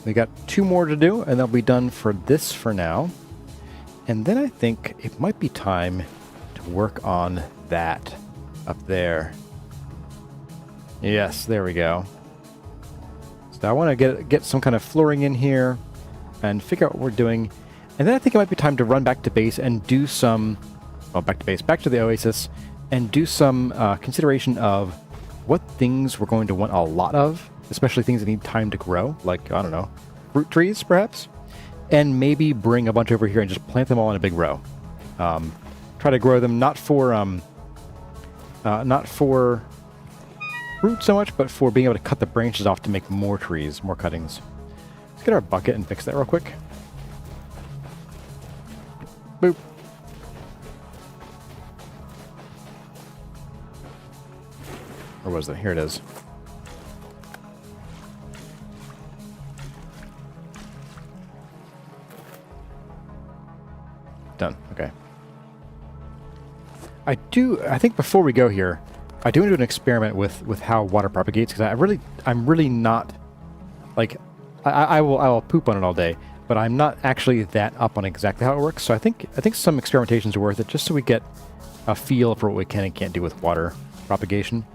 We got 2 more to do, and they'll be done for this for now. And then I think it might be time to work on that up there. Yes, there we go. So I want to get some kind of flooring in here and figure out what we're doing. And then I think it might be time to run back to base and do some... Well, back to base, back to the oasis, and do some consideration of what things we're going to want a lot of, especially things that need time to grow, like, I don't know, fruit trees, perhaps? And maybe bring a bunch over here and just plant them all in a big row. Try to grow them not for fruit so much, but for being able to cut the branches off to make more trees, more cuttings. Let's get our bucket and fix that real quick. Boop. Where was it? Here it is. Done. Okay. I think before we go here, I do want to do an experiment with how water propagates, because I'm really not, like, I will poop on it all day, but I'm not actually that up on exactly how it works. So I think some experimentations are worth it, just so we get a feel for what we can and can't do with water propagation.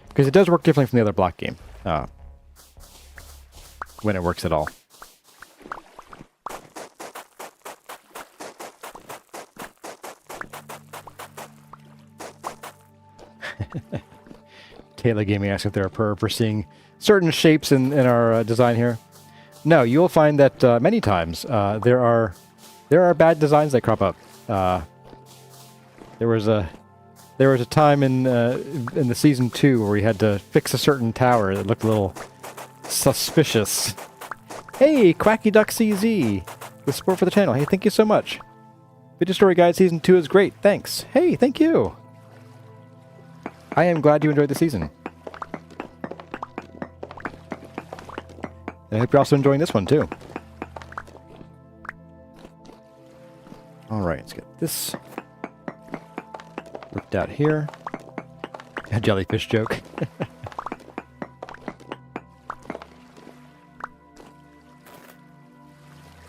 Because it does work differently from the other block game, when it works at all. Taylor Gaming asks if there are for seeing certain shapes in our design here. No, you'll find that many times there are bad designs that crop up. There was a time in the season 2 where we had to fix a certain tower that looked a little suspicious. Hey, Quacky Duck CZ, with support for the channel. Hey, thank you so much. Video Story Guide Season 2 is great. Thanks. Hey, thank you. I am glad you enjoyed the season. And I hope you're also enjoying this one, too. Alright, let's get this worked out here. A jellyfish joke.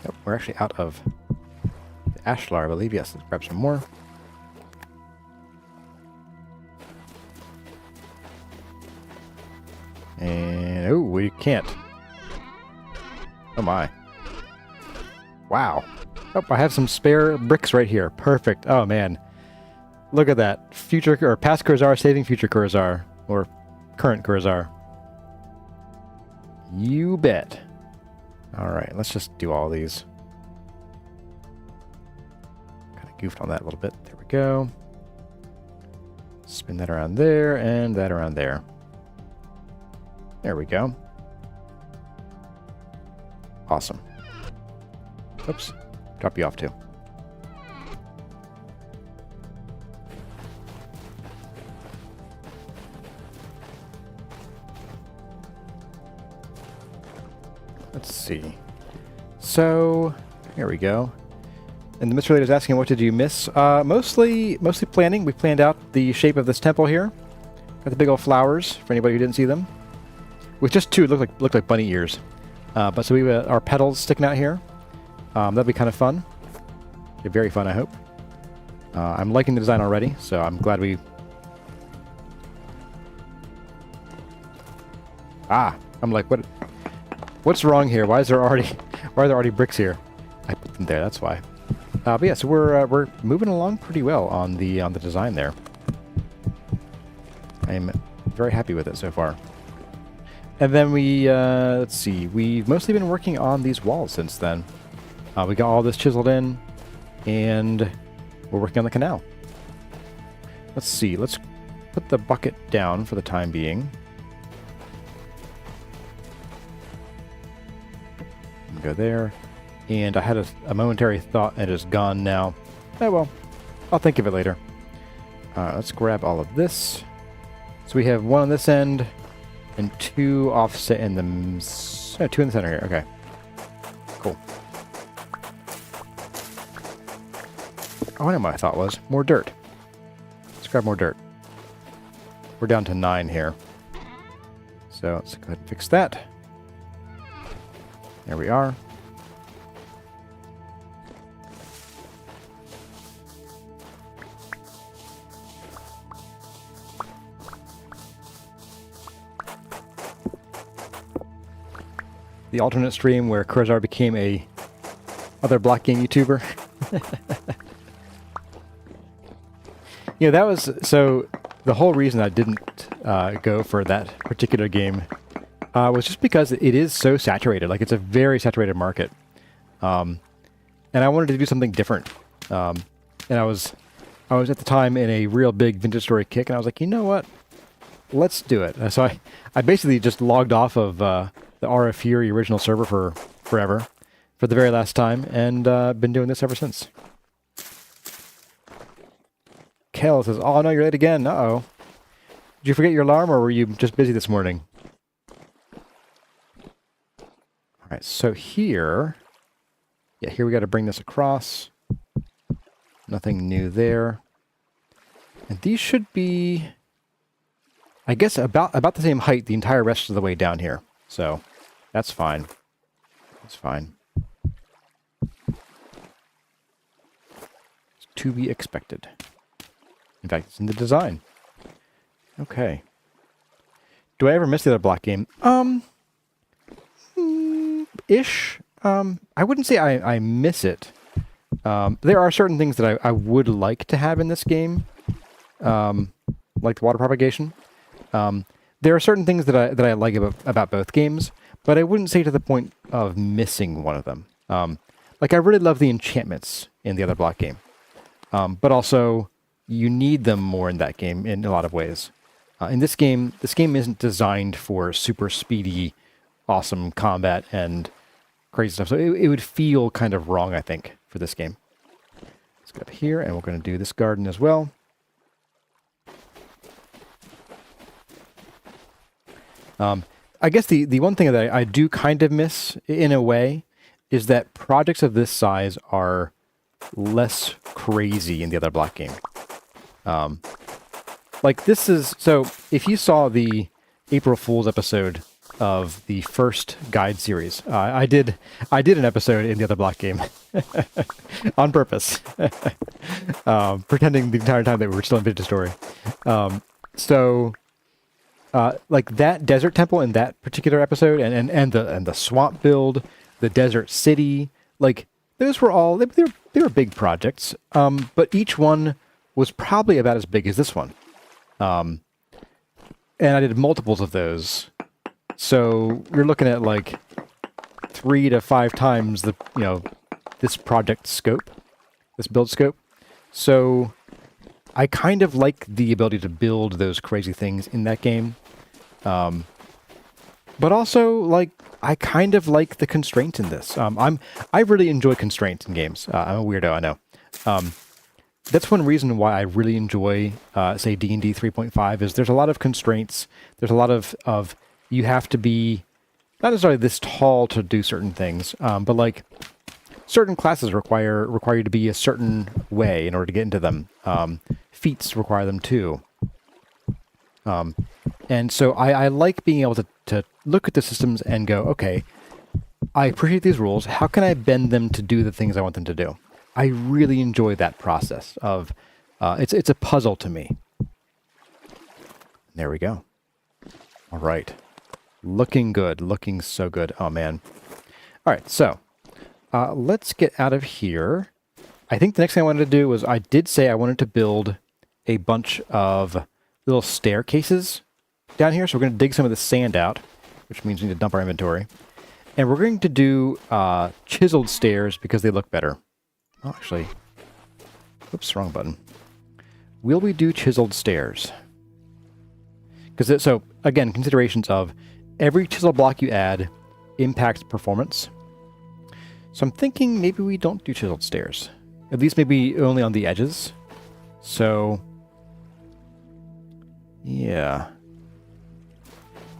Yep, we're actually out of the ashlar, I believe. Yes, let's grab some more. And, oh, we can't. Oh my. Wow. Oh, I have some spare bricks right here. Perfect. Oh man. Look at that. Future, or past Kurzar saving future Kurzar. Or current Kurzar. You bet. Alright, let's just do all these. Kind of goofed on that a little bit. There we go. Spin that around there, and that around there. There we go. Awesome. Oops. Drop you off too. Let's see. So, here we go. And the Mr. Later is asking, what did you miss? Mostly planning. We planned out the shape of this temple here. Got the big old flowers, for anybody who didn't see them. With just 2, it looked like bunny ears. But so we have our petals sticking out here. That'll be kind of fun. Be very fun, I hope. I'm liking the design already, so I'm glad we... I'm like, what's wrong here? Why are there already bricks here? I put them there, that's why. But yeah, so we're moving along pretty well on the design there. I'm very happy with it so far. And then let's see, we've mostly been working on these walls since then. We got all this chiseled in, and we're working on the canal. Let's see, let's put the bucket down for the time being. Go there. And I had a momentary thought, and it is gone now. Oh well, I'll think of it later. Let's grab all of this. So we have 1 on this end, and 2 offset in the... No, 2 in the center here. Okay. Cool. Oh, I know what my thought was. More dirt. Let's grab more dirt. we're down to 9 here. So let's go ahead and fix that. There we are. The alternate stream where Curzar became a other block game YouTuber. Yeah, that was so. The whole reason I didn't go for that particular game was just because it is so saturated. Like, it's a very saturated market, and I wanted to do something different. And I was at the time in a real big vintage story kick, and I was like, you know what? Let's do it. So I basically just logged off of the RF Fury original server for forever, for the very last time, and been doing this ever since. Kel says, oh no, you're late again. Uh-oh. Did you forget your alarm, or were you just busy this morning? Alright, so here... Yeah, here we got to bring this across. Nothing new there. And these should be... I guess about the same height the entire rest of the way down here. So, that's fine. That's fine. It's to be expected. In fact, it's in the design. Okay. Do I ever miss the other block game? Ish. I wouldn't say I miss it. There are certain things that I would like to have in this game, like the water propagation. There are certain things that I like about both games, but I wouldn't say to the point of missing one of them. Like, I really love the enchantments in the other block game, but also you need them more in that game in a lot of ways. In this game isn't designed for super speedy, awesome combat and crazy stuff, so it would feel kind of wrong, I think, for this game. Let's go up here, and we're going to do this garden as well. I guess the one thing that I do kind of miss, in a way, is that projects of this size are less crazy in the other block game. Like, this is... So, if you saw the April Fool's episode of the first guide series, I did an episode in the other block game. On purpose. Pretending the entire time that we were still in Vintage Story. Like, that desert temple in that particular episode, and the swamp build, the desert city, like, those were all... They were big projects, but each one was probably about as big as this one. And I did multiples of those. So you're looking at like 3 to 5 times the, this project scope, this build scope. So I kind of like the ability to build those crazy things in that game. But also, like, I kind of like the constraints in this. I really enjoy constraints in games. I'm a weirdo, I know. That's one reason why I really enjoy, say, D&D 3.5, is there's a lot of constraints. There's a lot of you have to be not necessarily this tall to do certain things, but like certain classes require you to be a certain way in order to get into them. Feats require them too. And so I like being able to look at the systems and go, okay, I appreciate these rules. How can I bend them to do the things I want them to do? I really enjoy that process of, it's a puzzle to me. There we go. All right. Looking good. Looking so good. Oh, man. All right, so let's get out of here. I think the next thing I wanted to do was, I did say I wanted to build a bunch of little staircases down here. So we're going to dig some of the sand out, which means we need to dump our inventory. And we're going to do chiseled stairs because they look better. Oh, actually, oops, wrong button. Will we do chiseled stairs? Because so, again, considerations of every chisel block you add impacts performance. So I'm thinking maybe we don't do chiseled stairs. At least maybe only on the edges. So, yeah.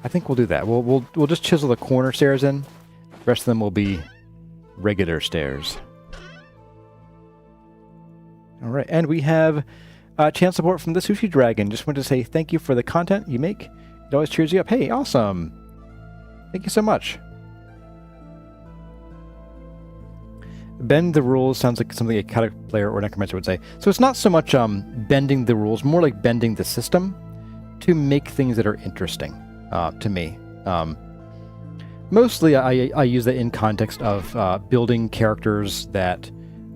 I think we'll do that. We'll just chisel the corner stairs in. The rest of them will be regular stairs. All right, and we have channel support from the Sushi Dragon. Just wanted to say thank you for the content you make. It always cheers you up. Hey, awesome. Thank you so much. Bend the rules sounds like something a chaotic player or necromancer would say. So it's not so much bending the rules, more like bending the system to make things that are interesting to me. Mostly I use that in context of building characters that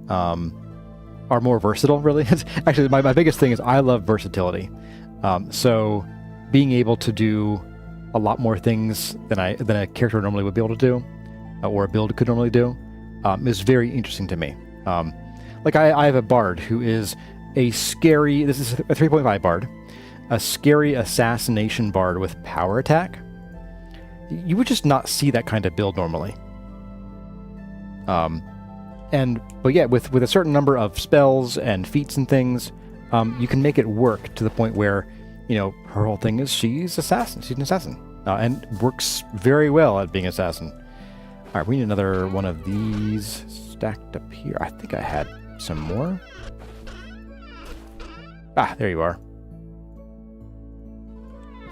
are more versatile, really. Actually, my biggest thing is I love versatility. So being able to do a lot more things than a character normally would be able to do, or a build could normally do, is very interesting to me. Like I have a bard who is a scary, this is a 3.5 bard, a scary assassination bard with power attack. You would just not see that kind of build normally. But yeah, with a certain number of spells and feats and things, you can make it work to the point where, you know, her whole thing is she's an assassin, and works very well at being an assassin. All right, we need another one of these stacked up here. I think I had some more. Ah, there you are.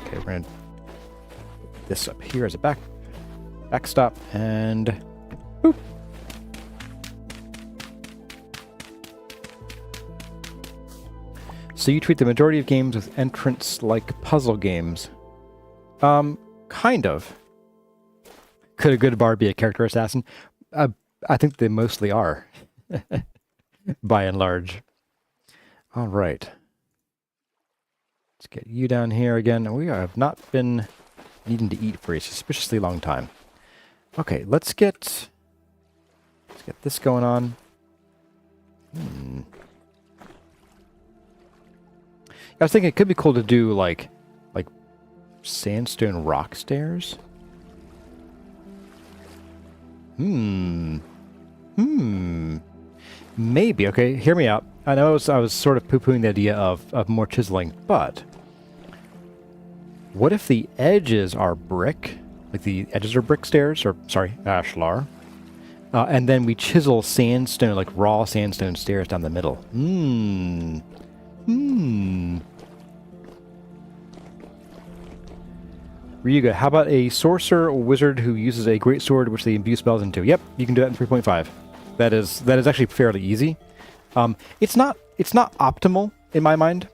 Okay, we're gonna put this up here as a backstop, and boop. So you treat the majority of games with entrance like puzzle games. Kind of. Could a good bard be a character assassin? I think they mostly are, by and large. All right. Let's get you down here again. We have not been needing to eat for a suspiciously long time. Okay, let's get this going on. I was thinking it could be cool to do like sandstone rock stairs. Maybe. Okay, hear me out. I know I was sort of poo-pooing the idea of more chiseling, but what if the edges are brick? Like the edges are brick stairs, or sorry, ashlar. And then we chisel sandstone, like raw sandstone stairs down the middle. Ryuga, how about a sorcerer or wizard who uses a great sword which they imbue spells into? Yep, you can do that in 3.5. That is actually fairly easy. It's not optimal in my mind.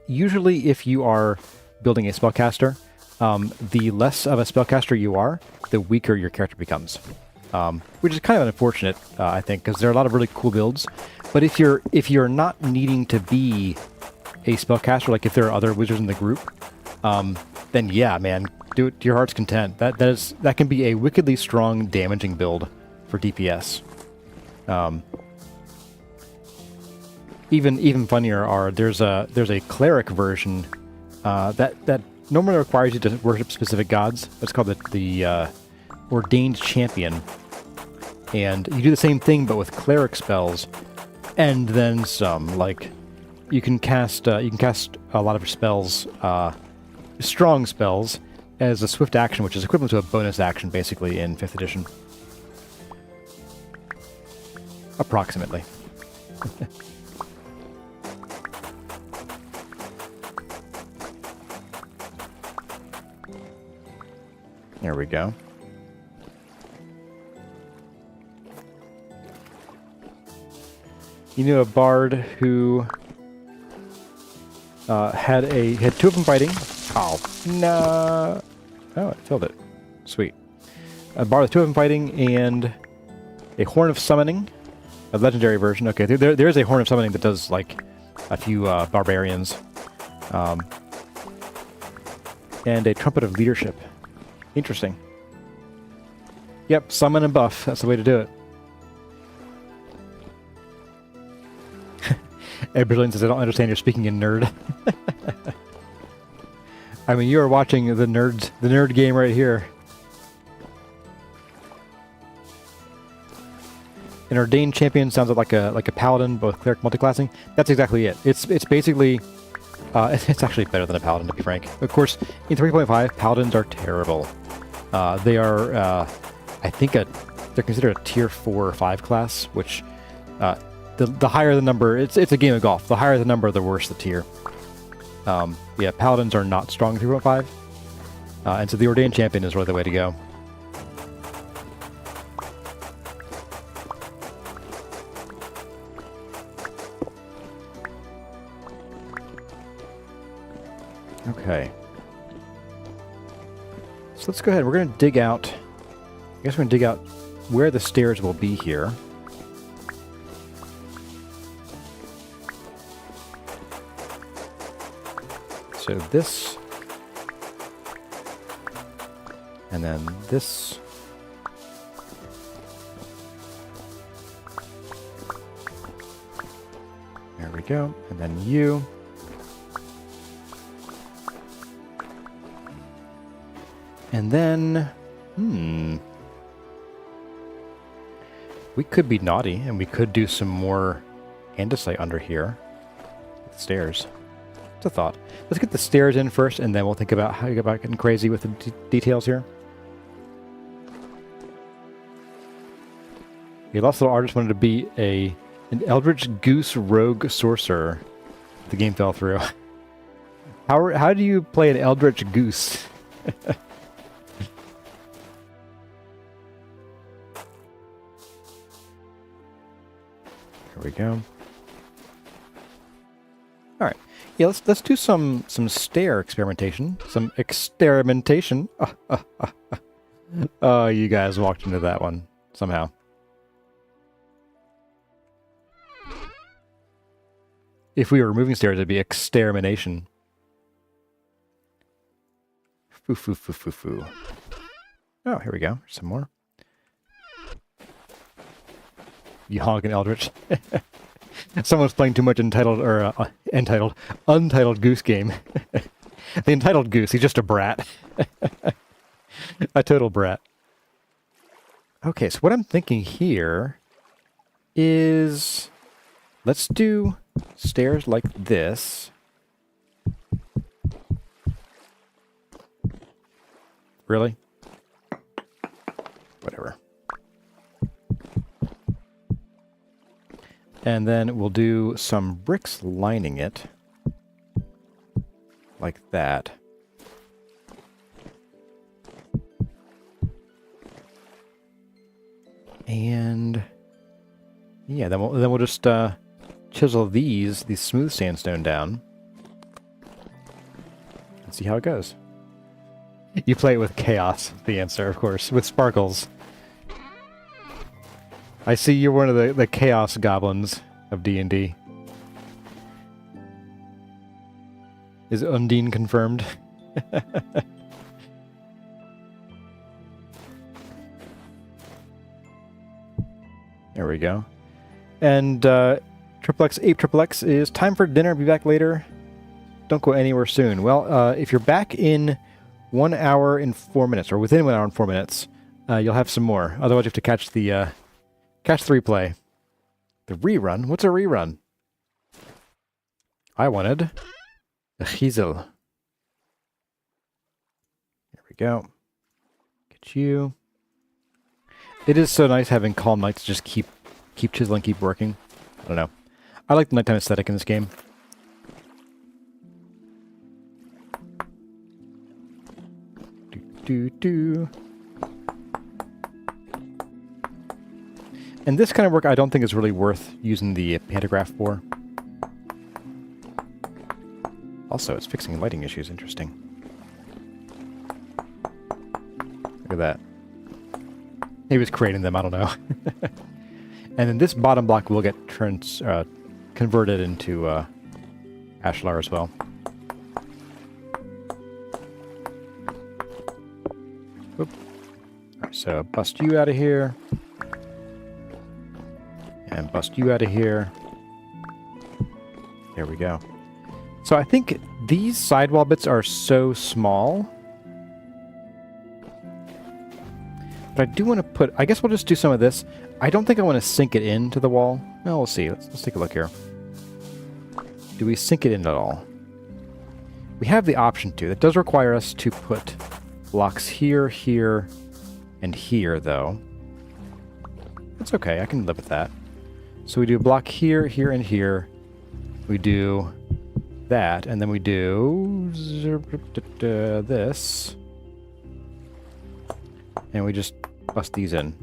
Usually, if you are building a spellcaster, the less of a spellcaster you are, the weaker your character becomes, which is kind of unfortunate, I think, because there are a lot of really cool builds. But if you're not needing to be a spellcaster, like if there are other wizards in the group, then yeah, man, do it to your heart's content. That can be a wickedly strong, damaging build for DPS. Even funnier are there's a cleric version that normally requires you to worship specific gods. It's called the ordained champion, and you do the same thing but with cleric spells, and then some. Like you can cast a lot of your spells. Strong spells as a swift action, which is equivalent to a bonus action, basically, in 5th edition. Approximately. There we go. You knew a bard who had 2 of them fighting. Oh, no. Oh, it filled it. Sweet. A bard with 2 of them fighting and a Horn of Summoning, a legendary version. Okay, there is a Horn of Summoning that does, like, a few barbarians. And a Trumpet of Leadership. Interesting. Yep, summon and buff. That's the way to do it. Brazilian says, I don't understand you're speaking in nerd. I mean, you are watching the nerd game right here. An ordained champion sounds like a paladin, both cleric multiclassing. That's exactly it. It's basically it's actually better than a paladin, to be frank. Of course, in 3.5, paladins are terrible. They are I think they're considered a tier 4 or 5 class, which the higher the number, it's a game of golf. The higher the number, the worse the tier. Yeah, paladins are not strong 3.5, and so the ordained champion is really the way to go. Okay. So let's go ahead. We're going to dig out. I guess we're going to dig out where the stairs will be here. So this, and then this, there we go, and then you, and then, we could be naughty, and we could do some more andesite under here, with stairs. A thought. Let's get the stairs in first, and then we'll think about how you go about getting crazy with the details here. The last little artist wanted to be an Eldritch Goose Rogue Sorcerer. The game fell through. How do you play an Eldritch Goose? There we go. All right. Yeah, let's do some stair experimentation. Some experimentation. Oh, you guys walked into that one somehow. If we were removing stairs, it'd be extermination. Foo foo foo foo foo. Oh, here we go. Some more. You honking Eldritch. Someone's playing too much Untitled Goose Game. The Entitled Goose, he's just a brat. A total brat. Okay, so what I'm thinking here is, let's do stairs like this. Really? Whatever. And then we'll do some bricks lining it. Like that. And yeah, then we'll just chisel these smooth sandstone down. And see how it goes. You play it with chaos, the answer, of course, with sparkles. I see you're one of the chaos goblins of D&D. Is Undine confirmed? There we go. And Triplex Ape Triplex is time for dinner. Be back later. Don't go anywhere soon. Well, if you're back in 1 hour and 4 minutes, or within 1 hour and 4 minutes, you'll have some more. Otherwise, you have to catch the replay. The rerun? What's a rerun? I wanted a Chisel. There we go. Get you. It is so nice having calm nights to just keep chiseling, keep working. I don't know. I like the nighttime aesthetic in this game. Do. And this kind of work I don't think is really worth using the pantograph for. Also, it's fixing lighting issues. Interesting. Look at that. He was creating them, I don't know. And then this bottom block will get converted into ashlar as well. Oop. Alright, so bust you out of here. And bust you out of here. There we go. So I think these sidewall bits are so small. But I do want to put... I guess we'll just do some of this. I don't think I want to sink it into the wall. Well, we'll see. Let's take a look here. Do we sink it in at all? We have the option to. That does require us to put blocks here, here, and here, though. That's okay. I can live with that. So we do a block here, here, and here. We do that, and then we do this. And we just bust these in.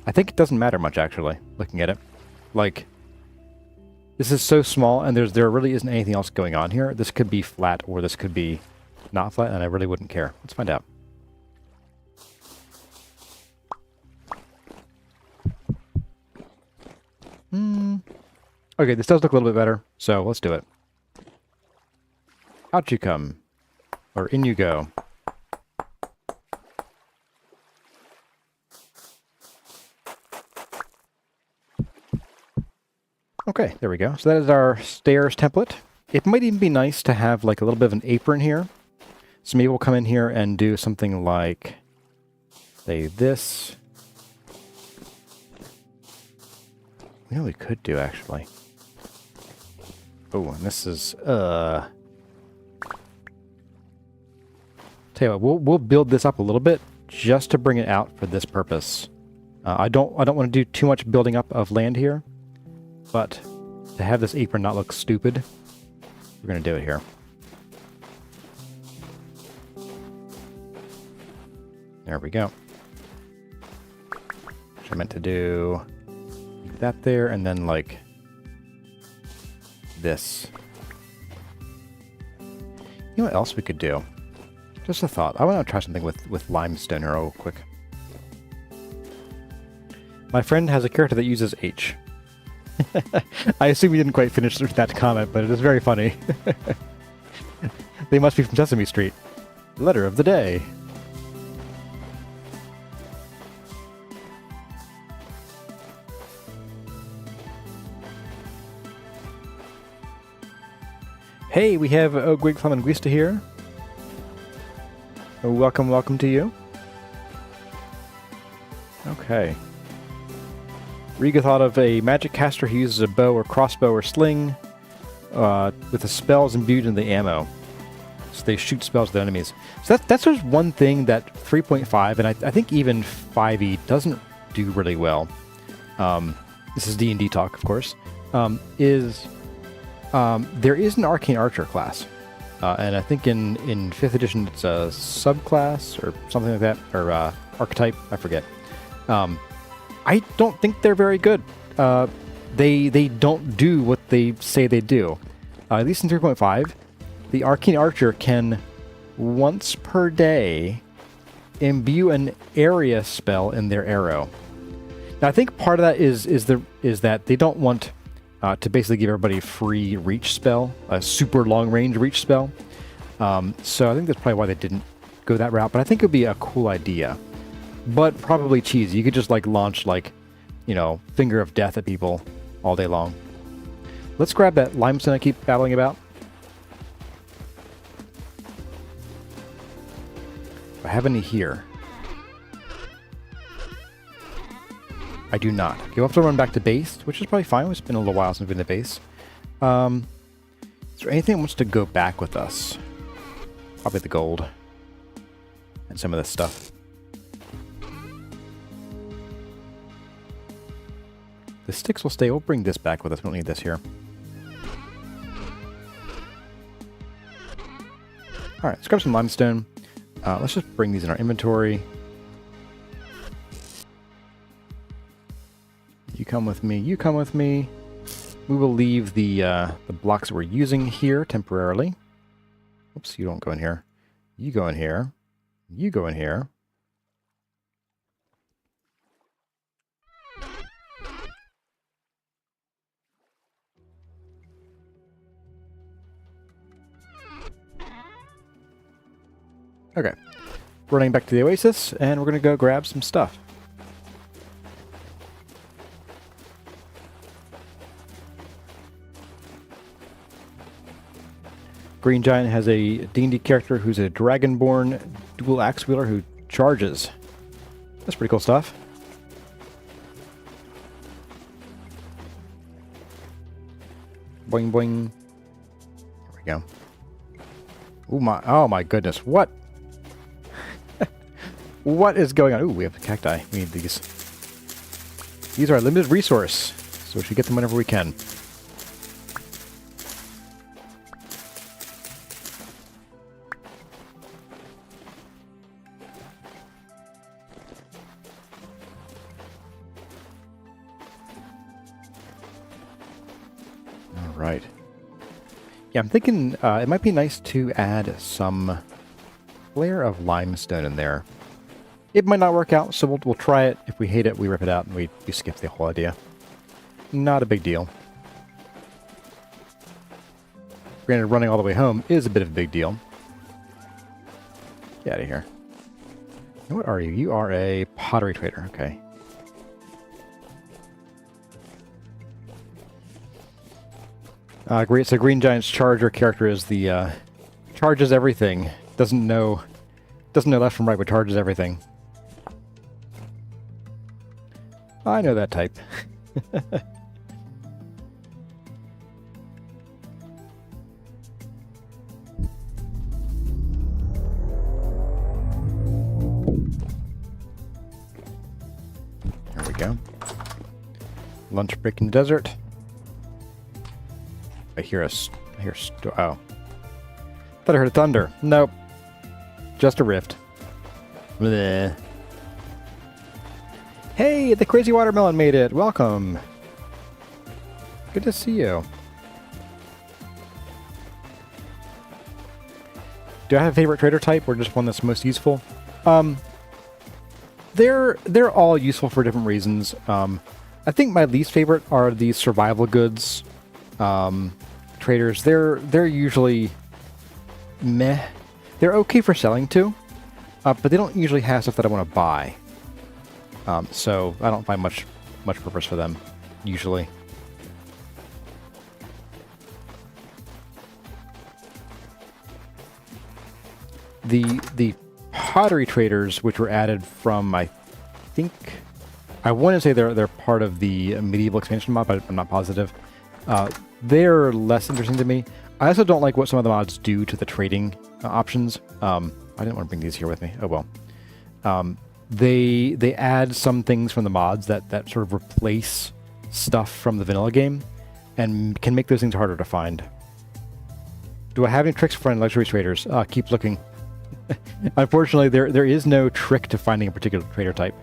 I think it doesn't matter much, actually, looking at it. Like, this is so small, and there really isn't anything else going on here. This could be flat, or this could be not flat, and I really wouldn't care. Let's find out. Okay, this does look a little bit better, so let's do it. Out you come. Or in you go. Okay, there we go. So that is our stairs template. It might even be nice to have like a little bit of an apron here. So maybe we'll come in here and do something like, say, this. You know, we could do, actually. Oh, and this is, Tell you what, we'll build this up a little bit just to bring it out for this purpose. I don't want to do too much building up of land here, but to have this apron not look stupid, we're going to do it here. There we go. Which I meant to do that there, and then like this. You know what else we could do? Just a thought. I want to try something with limestone here real quick. My friend has a character that uses H. I assume you didn't quite finish that comment, but it is very funny. They must be from Sesame Street. Letter of the day. Hey, we have Ogwig Flamanguista here. Welcome, welcome to you. Okay. Riga thought of a magic caster who uses a bow or crossbow or sling with the spells imbued in the ammo. So they shoot spells at the enemies. So that's just one thing that 3.5, and I think even 5e doesn't do really well. This is D&D talk, of course. There is an Arcane Archer class. And I think in 5th edition it's a subclass or something like that, or archetype, I forget. I don't think they're very good. They don't do what they say they do. At least in 3.5, the Arcane Archer can, once per day, imbue an area spell in their arrow. Now, I think part of that is that they don't want to basically give everybody a free reach spell, a super long-range reach spell. So I think that's probably why they didn't go that route, but I think it would be a cool idea. But probably cheesy. You could just like launch like, you know, Finger of Death at people all day long. Let's grab that limestone I keep battling about. Do I have any here? I do not. You'll have to run back to base, which is probably fine. It's been a little while since we've been to base. Is there anything that wants to go back with us? Probably the gold. And some of this stuff. The sticks will stay. We'll bring this back with us. We don't need this here. Alright, let's grab some limestone. Let's just bring these in our inventory. You come with me. You come with me. We will leave the blocks that we're using here temporarily. Oops, you don't go in here. You go in here. You go in here. Okay. Running back to the Oasis, and we're going to go grab some stuff. Green Giant has a D&D character who's a Dragonborn dual axe wielder who charges. That's pretty cool stuff. Boing boing. There we go. Oh my goodness, what? What is going on? Ooh, we have the cacti. We need these. These are a limited resource, so we should get them whenever we can. All right. Yeah, I'm thinking it might be nice to add some layer of limestone in there. It might not work out, so we'll try it. If we hate it, we rip it out and we skip the whole idea. Not a big deal. Granted, running all the way home is a bit of a big deal. Get out of here. What are you? You are a pottery trader. Okay. Great. So Green Giant's Charger character is the charges everything. Doesn't know left from right, but charges everything. I know that type. There we go. Lunch break in the desert. I hear oh. Thought I heard a thunder. Nope. Just a rift. Bleh. Hey, the crazy watermelon made it. Welcome. Good to see you. Do I have a favorite trader type or just one that's most useful? They're all useful for different reasons. I think my least favorite are the survival goods traders. They're usually meh. They're okay for selling too, but they don't usually have stuff that I want to buy. So I don't find much purpose for them usually. The pottery traders, which were added from, I want to say they're part of the medieval expansion mod, but I'm not positive. They're less interesting to me. I also don't like what some of the mods do to the trading options. I didn't want to bring these here with me. Oh well. They add some things from the mods that sort of replace stuff from the vanilla game and can make those things harder to find. Do I have any tricks for finding luxury traders? Keep looking. Unfortunately, there is no trick to finding a particular trader type.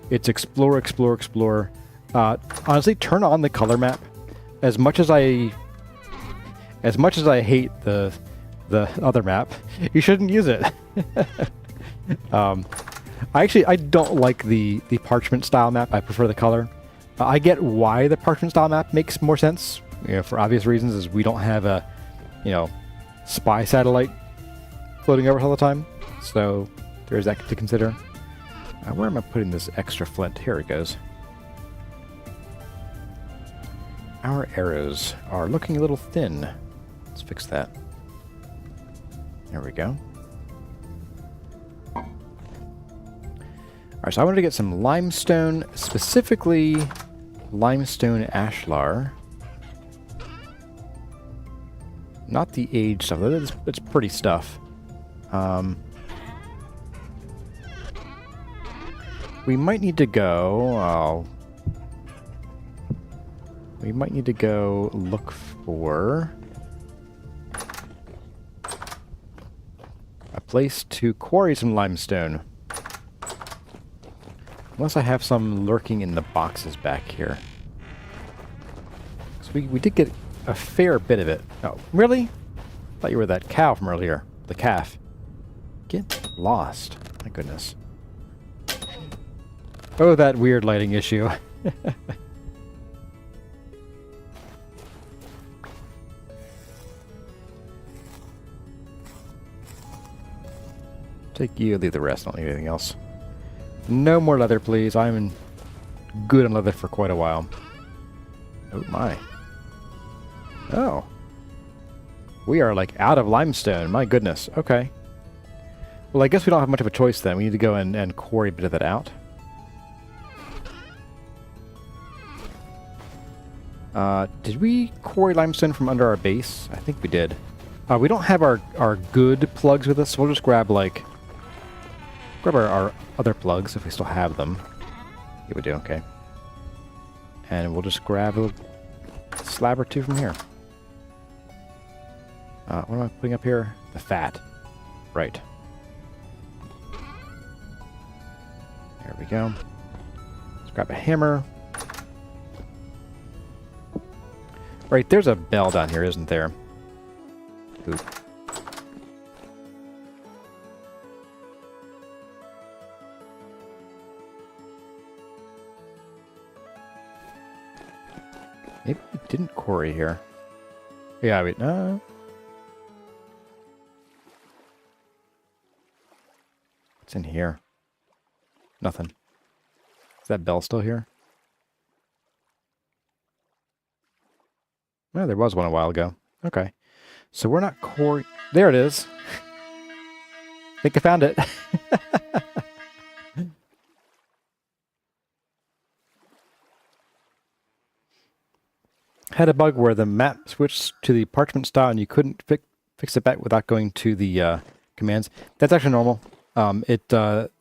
It's explore, explore, explore. Honestly, turn on the color map. As much as I hate the other map, you shouldn't use it. I don't like the parchment style map. I prefer the color. I get why the parchment style map makes more sense. For obvious reasons, is we don't have a spy satellite floating over all the time. So there's that to consider. Where am I putting this extra flint? Here it goes. Our arrows are looking a little thin. Let's fix that. There we go. Alright, so I wanted to get some limestone, specifically limestone ashlar. Not the aged stuff. It's pretty stuff. We might need to go... we might need to go look for a place to quarry some limestone. Unless I have some lurking in the boxes back here. So we did get a fair bit of it. Oh, really? Thought you were that cow from earlier. The calf. Get lost. My goodness. Oh, that weird lighting issue. Take you, leave the rest. I don't need anything else. No more leather, please. I'm good on leather for quite a while. Oh, my. Oh. We are, like, out of limestone. My goodness. Okay. Well, I guess we don't have much of a choice then. We need to go and quarry a bit of that out. Did we quarry limestone from under our base? I think we did. We don't have our good plugs with us, so we'll just grab, like... Grab our other plugs if we still have them. Yeah, we do, okay. And we'll just grab a slab or two from here. What am I putting up here? The fat. Right. There we go. Let's grab a hammer. Right, there's a bell down here, isn't there? Oop. Maybe we didn't quarry here. Yeah, wait, no. What's in here? Nothing. Is that bell still here? Oh, there was one a while ago. Okay. So we're not quarry... There it is. I think I found it. Had a bug where the map switched to the parchment style and you couldn't fix it back without going to the commands. That's actually normal.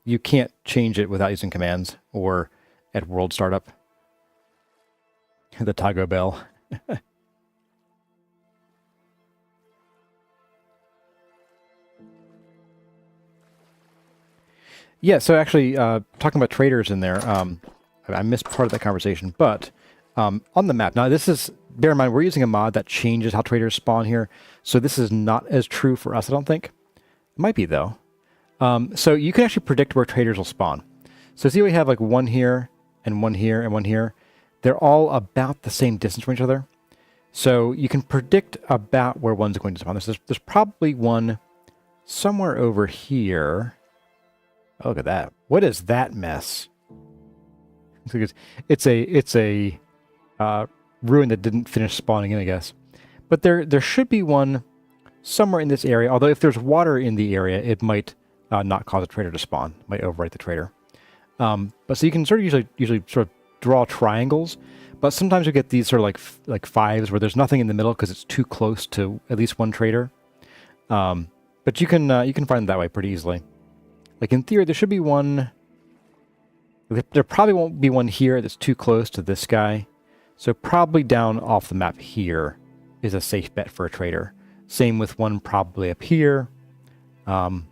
You can't change it without using commands or at world startup. The Taco Bell. Yeah, so actually, talking about traders in there, I missed part of that conversation, but on the map, now this is, bear in mind, we're using a mod that changes how traders spawn here, so this is not as true for us, I don't think. It might be, though. So you can actually predict where traders will spawn. So see we have like one here, and one here, and one here. They're all about the same distance from each other. So you can predict about where one's going to spawn. There's probably one somewhere over here. Oh, look at that. What is that mess? It's a ruin that didn't finish spawning in, I guess. But there should be one somewhere in this area, although if there's water in the area, it might not cause a trader to spawn. It might overwrite the trader. But so you can sort of usually sort of draw triangles, but sometimes you get these sort of like fives where there's nothing in the middle because it's too close to at least one trader. But you can find it that way pretty easily. Like in theory, there should be one. There probably won't be one here that's too close to this guy. So probably down off the map here is a safe bet for a trader. Same with one probably up here. There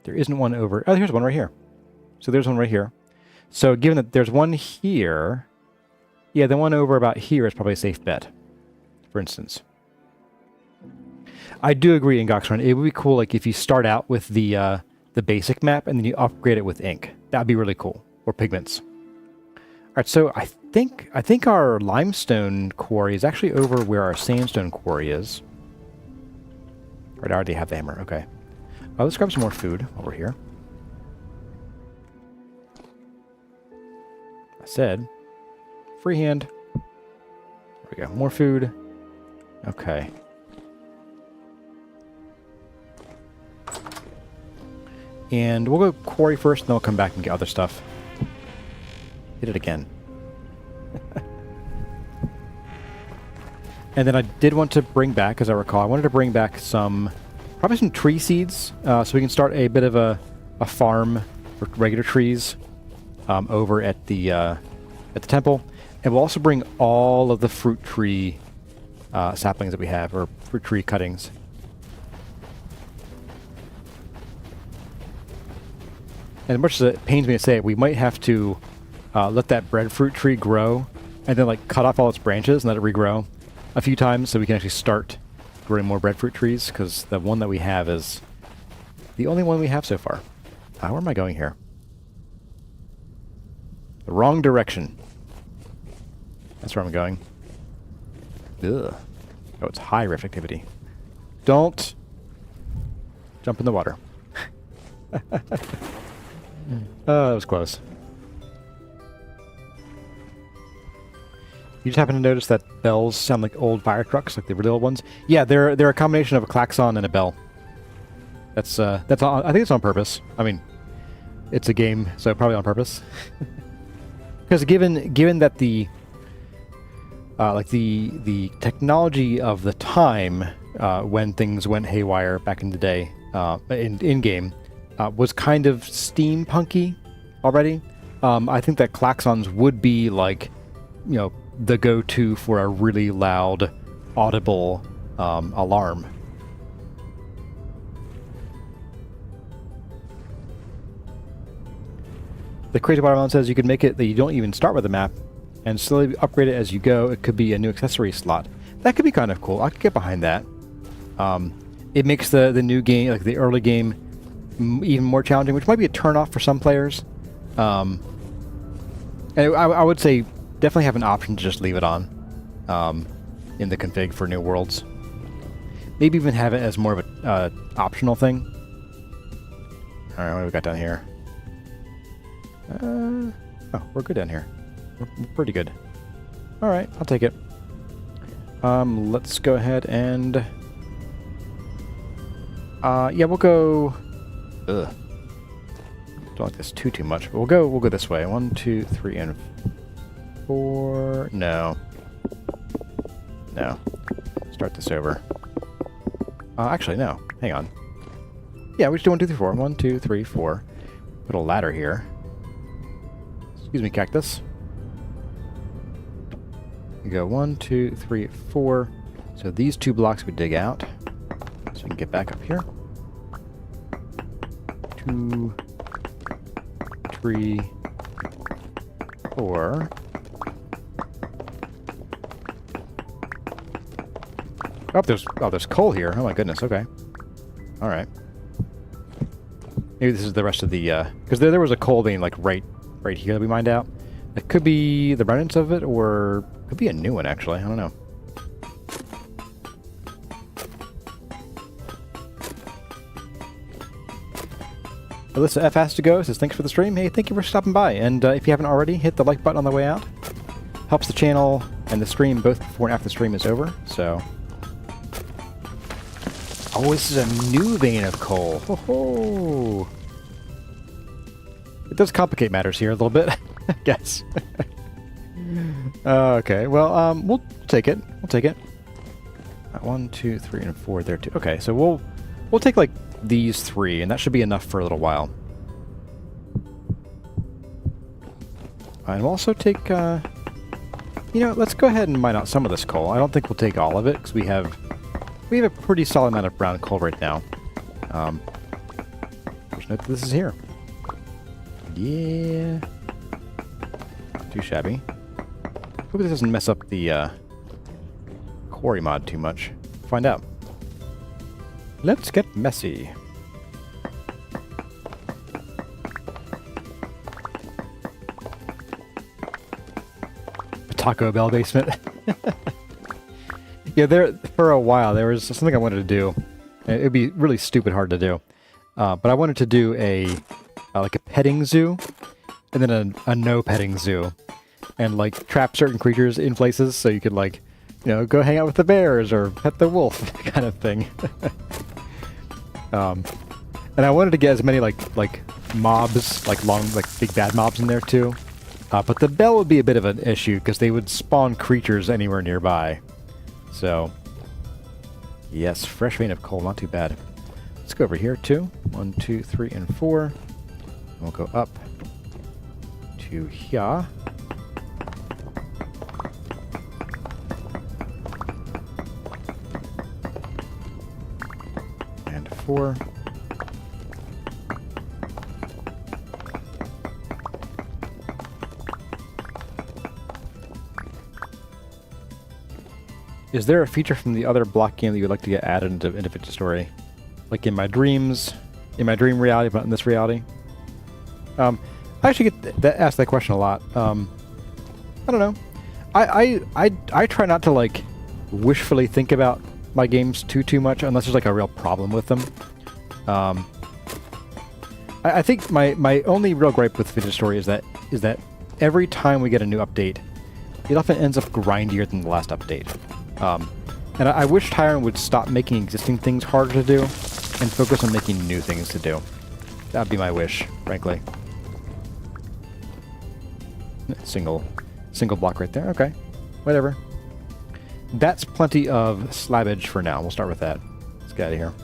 isn't one over... Oh, here's one right here. So there's one right here. So given that there's one here... Yeah, the one over about here is probably a safe bet, for instance. I do agree, Ingoxrun. It would be cool like if you start out with the basic map and then you upgrade it with ink. That would be really cool. Or pigments. Alright, so I think our limestone quarry is actually over where our sandstone quarry is. Right, I already have the hammer. Okay. Let's grab some more food while we're here. I said, freehand. There we go. More food. Okay. And we'll go quarry first, and then we'll come back and get other stuff. Hit it again. And then I did want to bring back, as I recall, I wanted to bring back probably some tree seeds, so we can start a bit of a farm for regular trees over at the temple. And we'll also bring all of the fruit tree saplings that we have, or fruit tree cuttings. And as much as it pains me to say it, we might have to let that breadfruit tree grow and then like cut off all its branches and let it regrow a few times so we can actually start growing more breadfruit trees, because the one that we have is the only one we have so far. Where am I going here? The wrong direction. That's where I'm going. Ugh. Oh, it's high reflectivity. Don't jump in the water. Oh, that was close. You just happen to notice that bells sound like old fire trucks, like the really old ones? Yeah, they're a combination of a klaxon and a bell. That's all, I think it's on purpose. I mean, it's a game, so probably on purpose. Because given that the the technology of the time when things went haywire back in the day in game was kind of steampunky already. I think that klaxons would be like, you know, the go-to for a really loud, audible alarm. The Crazy Watermelon says you could make it that you don't even start with the map and slowly upgrade it as you go. It could be a new accessory slot. That could be kind of cool. I could get behind that. It makes the new game, like the early game, even more challenging, which might be a turn-off for some players. And I would say definitely have an option to just leave it on in the config for new worlds. Maybe even have it as more of a optional thing. Alright, what do we got down here? Oh, we're good down here. We're pretty good. Alright, I'll take it. Let's go ahead and... yeah, we'll go... Ugh. Don't like this too much, but we'll go this way. 1, 2, 3, and 4... No. No. Start this over. Actually, no. Hang on. Yeah, we just do 1, 2, 3, 4. 1, 2, 3, 4. Put a ladder here. Excuse me, cactus. We go 1, 2, 3, 4. So these 2 blocks we dig out. So we can get back up here. 2, 3, 4. Oh, there's coal here. Oh my goodness. Okay. All right. Maybe this is the rest of the because there was a coal vein like right here that we mined out. It could be the remnants of it, or it could be a new one actually. I don't know. Alyssa F has to go. Says thanks for the stream. Hey, thank you for stopping by. And if you haven't already, hit the like button on the way out. Helps the channel and the stream both before and after the stream is over. So. Oh, this is a new vein of coal. Ho ho! It does complicate matters here a little bit, I guess. Okay, well, we'll take it. We'll take it. 1, 2, 3, and 4 there too. Okay, so we'll take like these 3, and that should be enough for a little while. And we'll also take, you know, let's go ahead and mine out some of this coal. I don't think we'll take all of it because we have a pretty solid amount of brown coal right now. Just note that this is here. Yeah. Not too shabby. Hope this doesn't mess up the quarry mod too much. Find out. Let's get messy. A Taco Bell basement. Yeah, there for a while there was something I wanted to do. It would be really stupid hard to do, but I wanted to do a like a petting zoo, and then a no petting zoo, and like trap certain creatures in places so you could like, you know, go hang out with the bears or pet the wolf kind of thing. And I wanted to get as many like mobs, like big bad mobs in there too, but the bell would be a bit of an issue because they would spawn creatures anywhere nearby. So, yes, fresh vein of coal, not too bad. Let's go over here too. 1, 2, 3, and 4. We'll go up to here. And 4. Is there a feature from the other block game that you would like to get added into Individual Story? Like in my dreams, in my dream reality, but in this reality? I actually get asked that question a lot. I don't know. I try not to like wishfully think about my games too much unless there's like a real problem with them. I think my only real gripe with Individual Story is that every time we get a new update, it often ends up grindier than the last update. And I wish Tyron would stop making existing things harder to do and focus on making new things to do. That'd be my wish, frankly. Single block right there. Okay, whatever. That's plenty of slabbage for now. We'll start with that. Let's get out of here.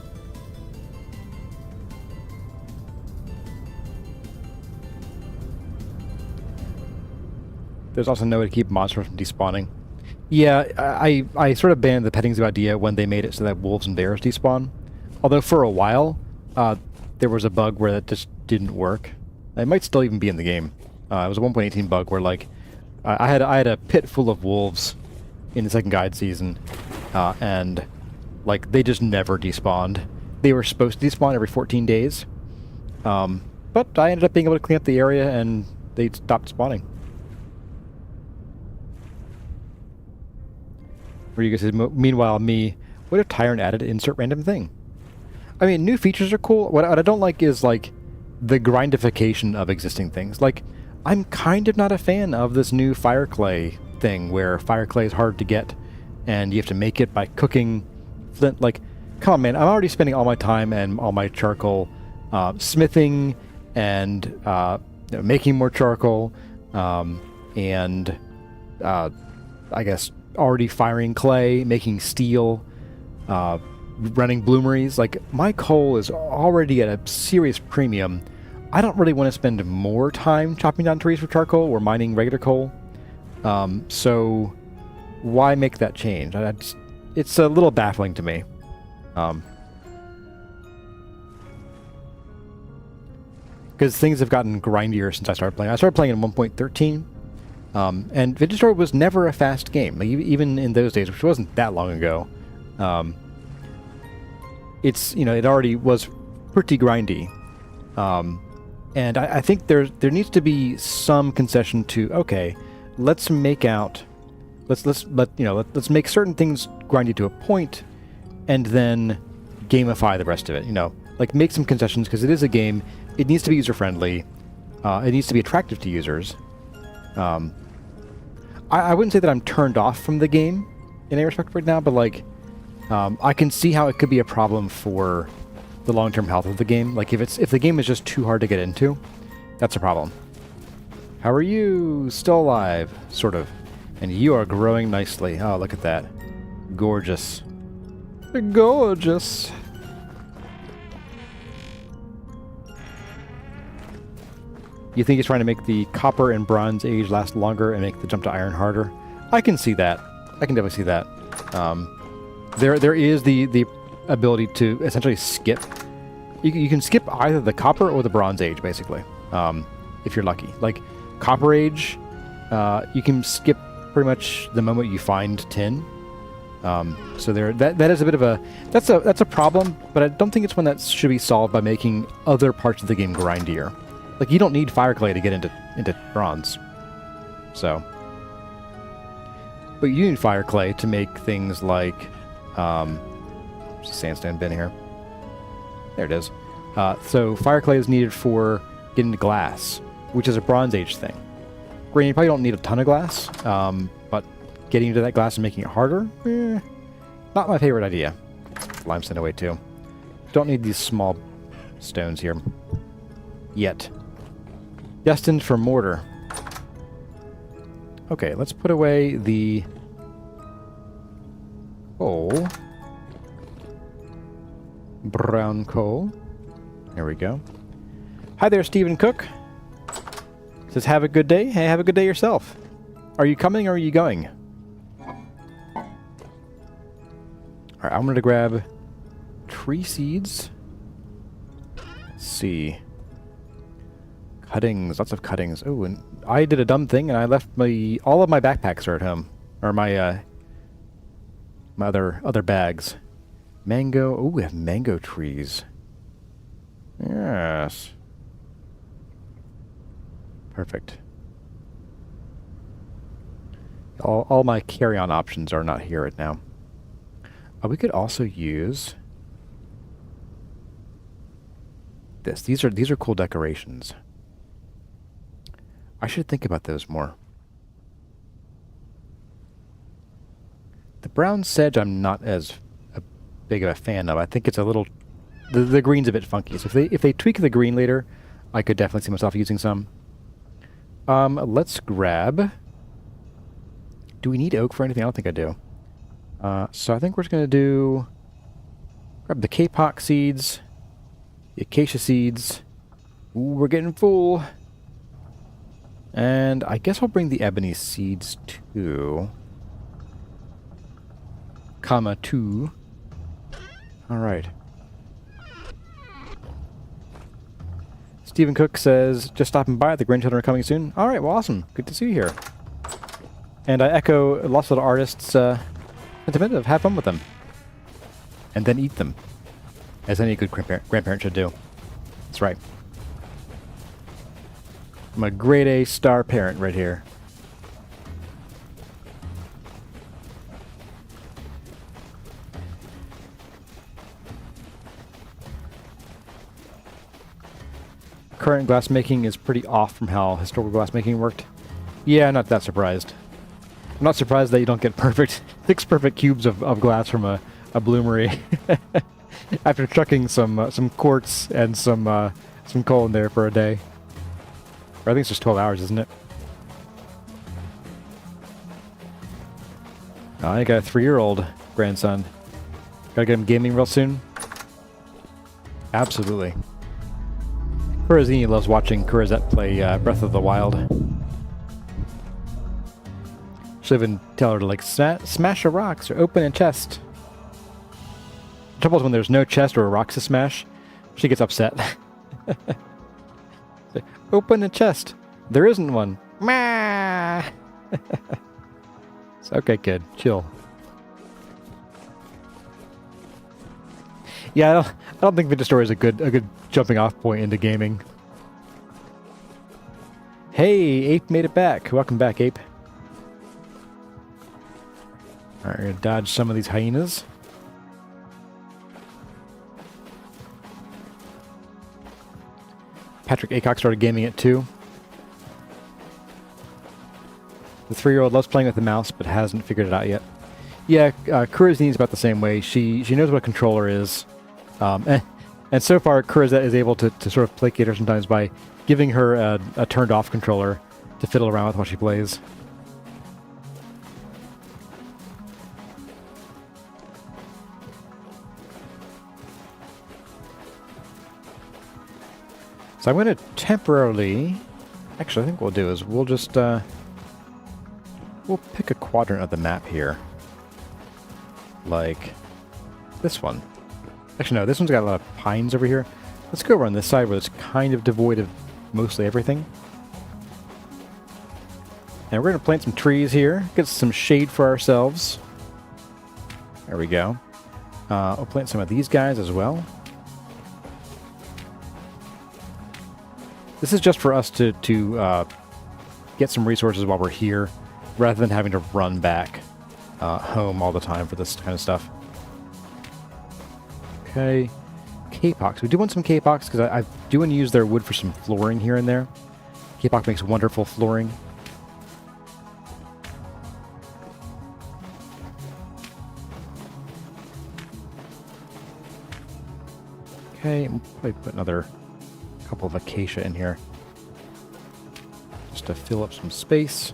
There's also no way to keep monsters from despawning. Yeah, I sort of banned the petting zoo idea when they made it so that wolves and bears despawn. Although for a while, there was a bug where that just didn't work. It might still even be in the game. It was a 1.18 bug where, like, I had a pit full of wolves in the second guide season, and like they just never despawned. They were supposed to despawn every 14 days, but I ended up being able to clean up the area and they stopped spawning. Rodrigo says, meanwhile, what if Tyrant added insert random thing? I mean, new features are cool. What I don't like is, like, the grindification of existing things. Like, I'm kind of not a fan of this new fire clay thing, where fire clay is hard to get, and you have to make it by cooking flint. Like, come on, man, I'm already spending all my time and all my charcoal smithing and making more charcoal, and I guess already firing clay, making steel, running bloomeries. Like, my coal is already at a serious premium. I don't really want to spend more time chopping down trees for charcoal or mining regular coal. So why make that change? It's a little baffling to me. Because things have gotten grindier since I started playing. I started playing in 1.13. And Vintage Story was never a fast game, like, even in those days, which wasn't that long ago. It's, you know, it already was pretty grindy. And I think there needs to be some concession to, okay, let's make certain things grindy to a point, and then gamify the rest of it. You know, like, make some concessions, because it is a game. It needs to be user friendly. It needs to be attractive to users. I wouldn't say that I'm turned off from the game in any respect right now, but, like, I can see how it could be a problem for the long-term health of the game. Like, if the game is just too hard to get into, that's a problem. How are you? Still alive, sort of. And you are growing nicely. Oh, look at that. Gorgeous. Gorgeous. You think he's trying to make the Copper and Bronze Age last longer and make the jump to Iron harder? I can see that. I can definitely see that. There is the ability to essentially skip. You can skip either the Copper or the Bronze Age, basically, if you're lucky. Like, Copper Age, you can skip pretty much the moment you find tin. So that is a bit of a that's a problem, but I don't think it's one that should be solved by making other parts of the game grindier. Like, you don't need fire clay to get into bronze. So, but you need fire clay to make things like there's a sandstone bin here. There it is. So fire clay is needed for getting to glass, which is a Bronze Age thing. Granted, you probably don't need a ton of glass, but getting into that glass and making it harder, not my favorite idea. Limestone away too. Don't need these small stones here yet. Destined for mortar. Okay, let's put away the coal. Brown coal. There we go. Hi there, Stephen Cook. Says, have a good day. Hey, have a good day yourself. Are you coming or are you going? Alright, I'm going to grab tree seeds. Let's see. Cuttings, lots of cuttings. Oh, and I did a dumb thing, and I left all of my backpacks are at home, or my other bags. Mango. Oh, we have mango trees. Yes. Perfect. All my CarryOn options are not here right now. We could also use this. These are cool decorations. I should think about those more. The brown sedge I'm not as big of a fan of. I think it's a little... The green's a bit funky. So if they tweak the green later, I could definitely see myself using some. Let's grab... Do we need oak for anything? I don't think I do. So I think we're just going to do... Grab the kapok seeds. The acacia seeds. Ooh, we're getting full. And I guess I'll bring the ebony seeds too. Comma 2. Alright. Stephen Cook says, just stopping by. The grandchildren are coming soon. Alright, well, awesome. Good to see you here. And I echo lots of the artists' sentiment of have fun with them. And then eat them. As any good grandparent should do. That's right. I'm a grade A star parent right here. Current glassmaking is pretty off from how historical glassmaking worked. Yeah, not that surprised. I'm not surprised that you don't get perfect, 6 perfect cubes of glass from a bloomery. After chucking some quartz and some coal in there for a day. Or I think it's just 12 hours, isn't it? I got a 3-year-old grandson. Gotta get him gaming real soon. Absolutely. Kurazini loves watching Kurazette play Breath of the Wild. Should even tell her to like smash the rocks or open a chest. The trouble is when there's no chest or a rock to smash, she gets upset. Open a chest. There isn't one. Mah! It's okay, kid. Chill. Yeah, I don't think Vintage Story is a good jumping off point into gaming. Hey, Ape made it back. Welcome back, Ape. Alright, we're gonna dodge some of these hyenas. Patrick Acock started gaming it too. The 3-year-old loves playing with the mouse, but hasn't figured it out yet. Yeah, Kurazini is about the same way. She knows what a controller is. And so far, Kurazette is able to sort of placate her sometimes by giving her a turned-off controller to fiddle around with while she plays. So I'm going to temporarily... Actually, I think what we'll do is we'll just... we'll pick a quadrant of the map here. Like this one. Actually, no, this one's got a lot of pines over here. Let's go around this side where it's kind of devoid of mostly everything. And we're going to plant some trees here. Get some shade for ourselves. There we go. We'll plant some of these guys as well. This is just for us to get some resources while we're here, rather than having to run back home all the time for this kind of stuff. Okay. Capox. We do want some capox because I do want to use their wood for some flooring here and there. Capox makes wonderful flooring. Okay, we'll probably put another couple of acacia in here just to fill up some space.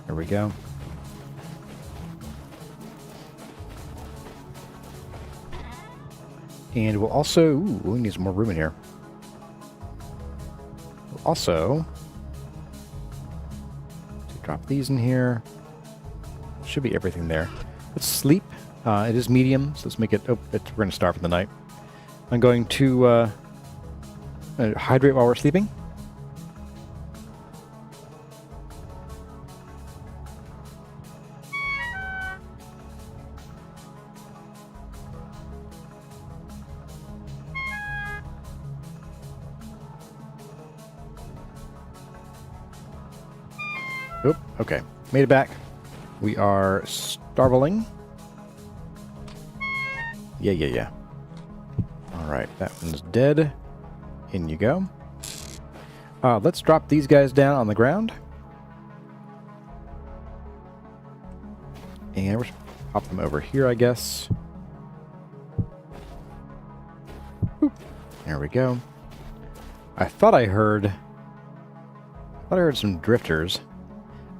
There we go. And we'll also... Ooh, we need some more room in here. We'll also... drop these in here. Should be everything there. Let's sleep. It is medium, so let's make it... Oh, we're going to start for the night. I'm going to hydrate while we're sleeping. Oop, okay. Made it back. We are starveling. Yeah. Alright, that one's dead. In you go. Let's drop these guys down on the ground. And we'll pop them over here, I guess. Boop. There we go. I thought I heard some drifters.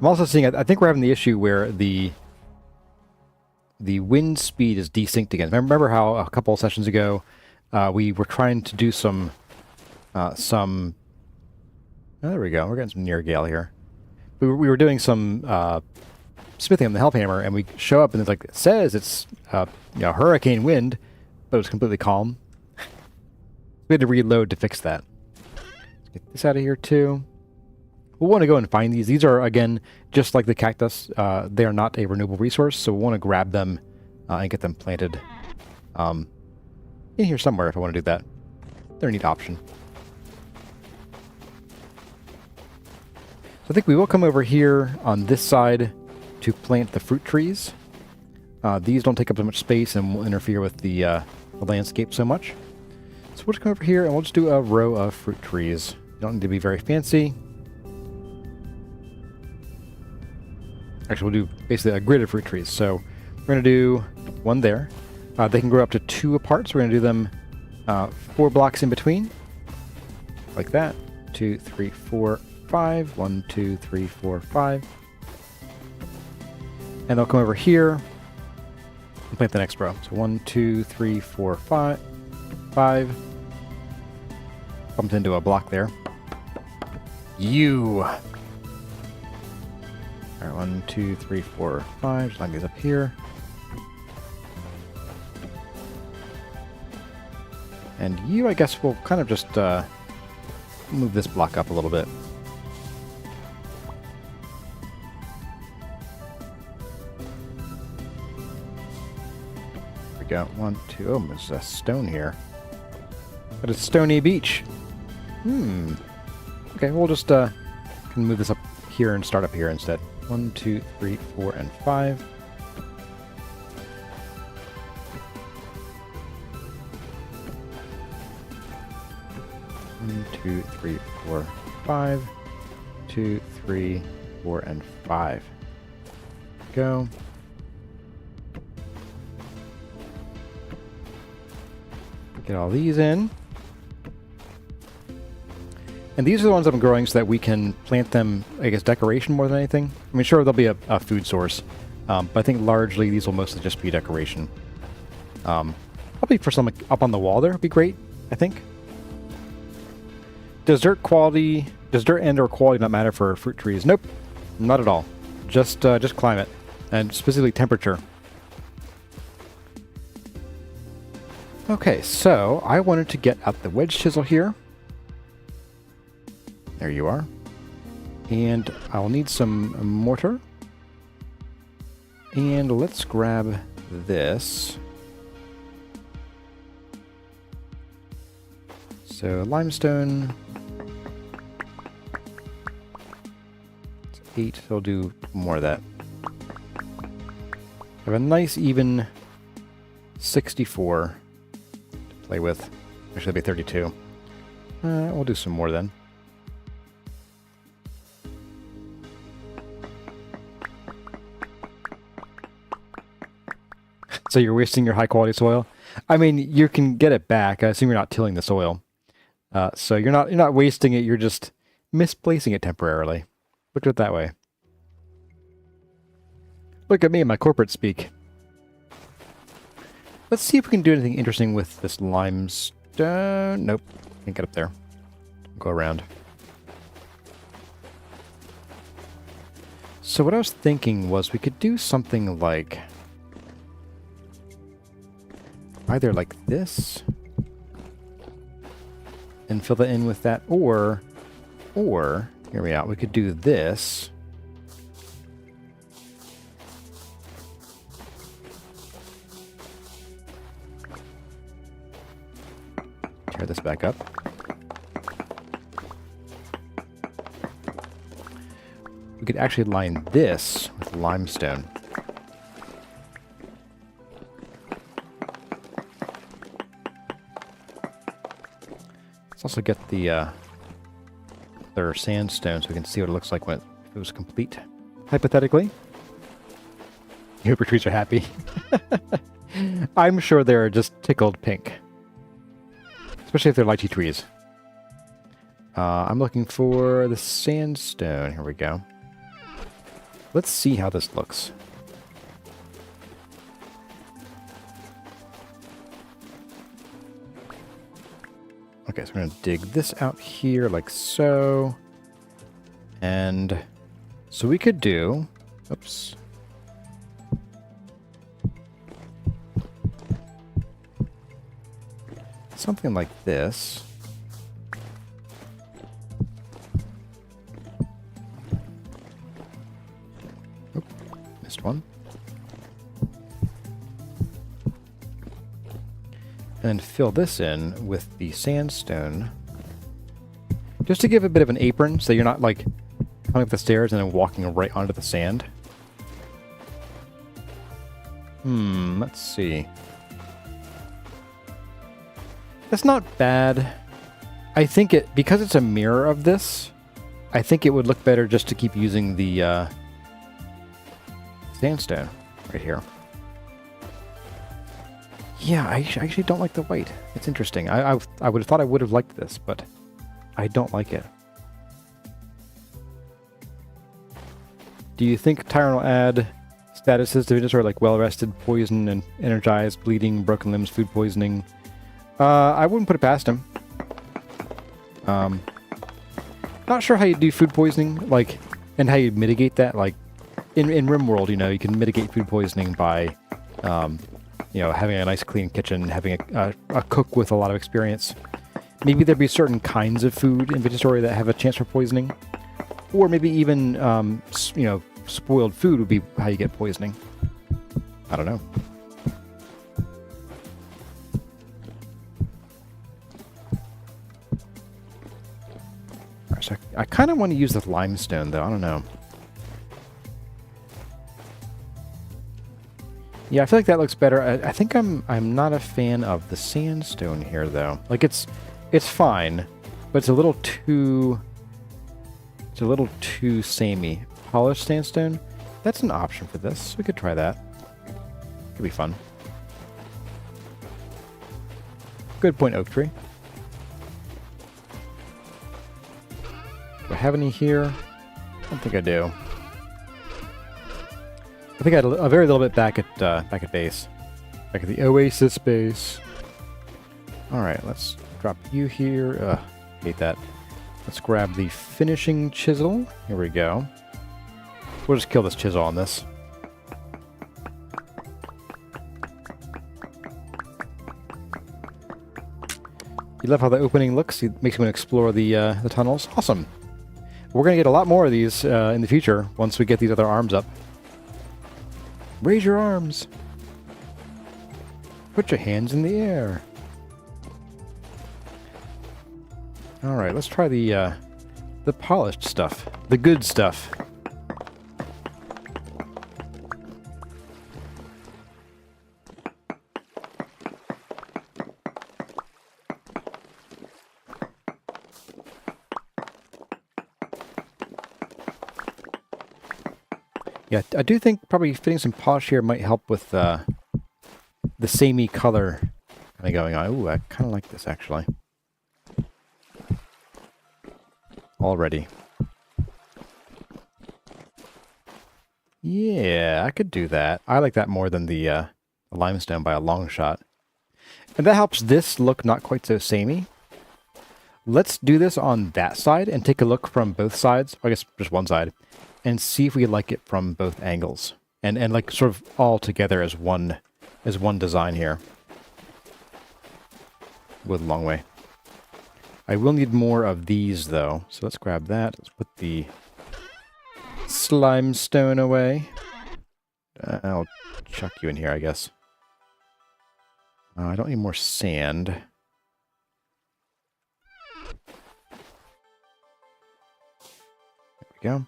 I'm also seeing, I think we're having the issue where the wind speed is desynced again. Remember how a couple of sessions ago we were trying to do some Oh, there we go. We're getting some near gale here. We were doing some smithing on the Hellhammer, and we show up and it's like, it says it's hurricane wind, but it was completely calm. We had to reload to fix that. Let's get this out of here too. We'll want to go and find these. These are, again, just like the cactus. They are not a renewable resource, so we'll want to grab them and get them planted in here somewhere if I want to do that. They're a neat option. So I think we will come over here on this side to plant the fruit trees. These don't take up as much space and will interfere with the landscape so much. So we'll just come over here and we'll just do a row of fruit trees. You don't need to be very fancy. Actually, we'll do basically a grid of fruit trees. So we're going to do one there. They can grow up to 2 apart, so we're going to do them 4 blocks in between. Like that. 2, 3, 4, 5. 1, 2, 3, 4, 5. And they'll come over here and plant the next row. So 1, 2, 3, 4, 5. 5. Bumped into a block there. You. All right, 1, 2, 3, 4, 5. Just line these up here. And you, I guess, will kind of just move this block up a little bit. There we go. 1, 2. Oh, there's a stone here. But it's Stony Beach. Okay, we'll just can move this up here and start up here instead. 1, 2, 3, 4, and 5. 1, 2, 3, 4, 5. 2, 3, 4, and 5. Go. Get all these in. And these are the ones I'm growing so that we can plant them, I guess, decoration more than anything. I mean, sure, they'll be a food source, but I think largely these will mostly just be decoration. Probably for some up on the wall there would be great, I think. Does dirt and or quality not matter for fruit trees? Nope, not at all. Just climate, and specifically temperature. Okay, so I wanted to get out the wedge chisel here. There you are. And I'll need some mortar. And let's grab this. So limestone. It's 8, so I'll do more of that. I have a nice even 64 to play with. Actually, that'll be 32. We'll do some more then. So you're wasting your high quality soil. I mean, you can get it back. I assume you're not tilling the soil. So you're not wasting it, you're just misplacing it temporarily. Look at it that way. Look at me and my corporate speak. Let's see if we can do anything interesting with this limestone. Nope, can't get up there. Go around. So what I was thinking was we could do something like either like this and fill that in with that, or hear me out, we could do this. Tear this back up. We could actually line this with limestone. Also get the their sandstone so we can see what it looks like when it was complete. Hypothetically. Hooper trees are happy. I'm sure they're just tickled pink. Especially if they're lychee trees. I'm looking for the sandstone. Here we go. Let's see how this looks. Okay, so we're going to dig this out here like so. And so we could do, oops. Something like this. Oop, missed one. And fill this in with the sandstone. Just to give a bit of an apron, so you're not like coming up the stairs and then walking right onto the sand. Let's see. That's not bad. I think it, because it's a mirror of this, I think it would look better just to keep using the sandstone right here. Yeah, I actually don't like the white. It's interesting. I would have thought I would have liked this, but I don't like it. Do you think Tyron will add statuses to Venusaur like well-rested, poison, and energized, bleeding, broken limbs, food poisoning? I wouldn't put it past him. Not sure how you do food poisoning, like, and how you mitigate that. Like, in RimWorld, you know, you can mitigate food poisoning by, you know, having a nice clean kitchen, having a cook with a lot of experience. Maybe there'd be certain kinds of food in Venusaur that have a chance for poisoning. Or maybe even, you know, spoiled food would be how you get poisoning. I don't know. So I kind of want to use the limestone, though. I don't know. Yeah, I feel like that looks better. I think I'm not a fan of the sandstone here, though. Like it's fine, but it's a little too samey. Polished sandstone. That's an option for this. We could try that. Could be fun. Good point, Oak Tree. Do I have any here? I don't think I do. I think I had a very little bit back at base. Back at the Oasis base. Alright, let's drop you here. Hate that. Let's grab the finishing chisel. Here we go. We'll just kill this chisel on this. You love how the opening looks? It makes me want to explore the tunnels. Awesome. We're going to get a lot more of these in the future once we get these other arms up. Raise your arms. Put your hands in the air. All right, let's try the polished stuff, the good stuff. Yeah, I do think probably fitting some polish here might help with the samey color kind of going on. Ooh, I kind of like this actually. Already. Yeah, I could do that. I like that more than the limestone by a long shot. And that helps this look not quite so samey. Let's do this on that side and take a look from both sides. I guess just one side. And see if we like it from both angles. And like sort of all together as one design here. With a long way. I will need more of these though. So let's grab that. Let's put the slime stone away. I'll chuck you in here, I guess. I don't need more sand. There we go.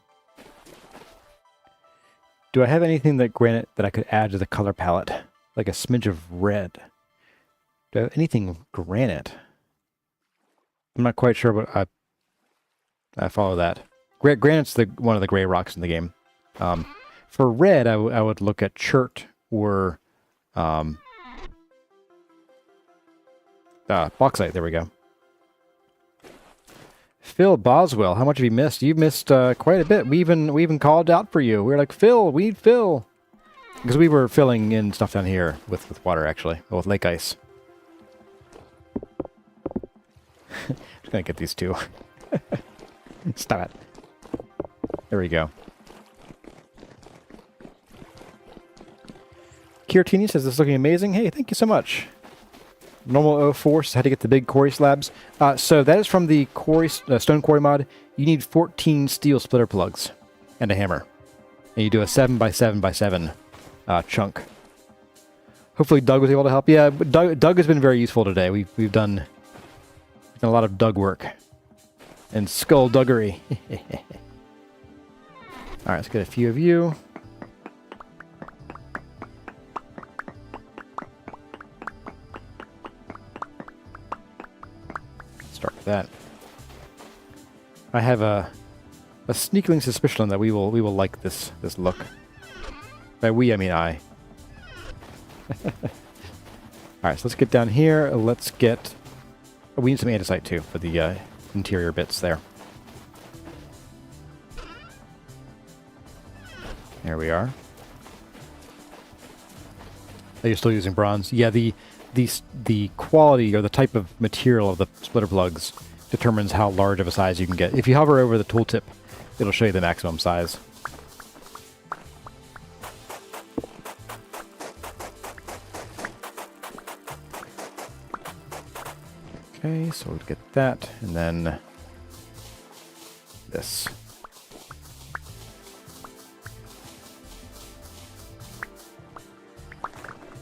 Do I have anything that granite that I could add to the color palette? Like a smidge of red. Do I have anything granite? I'm not quite sure, but I follow that. Granite's one of the gray rocks in the game. For red, I would look at chert or bauxite. There we go. Phil Boswell, how much have you missed? You've missed quite a bit. We even called out for you. We were like, Phil, we need Phil. Because we were filling in stuff down here with water, actually. Well, with lake ice. Just gonna get these two. Stop it. There we go. Kiratini says this is looking amazing. Hey, thank you so much. Normal 04 says how to get the big quarry slabs. So that is from the quarry, stone quarry mod. You need 14 steel splitter plugs and a hammer. And you do a 7x7x7 chunk. Hopefully Doug was able to help. Yeah, Doug has been very useful today. We've done a lot of Doug work. And skullduggery. Alright, let's get a few of you. Start with that. I have a sneaking suspicion that we will like this look. By we, I mean I. Alright, so let's get down here. Let's get... Oh, we need some andesite too for the interior bits there. There we are. Are you still using bronze? Yeah, the quality or the type of material of the splitter plugs determines how large of a size you can get. If you hover over the tooltip, it'll show you the maximum size. Okay, so we'll get that, and then this.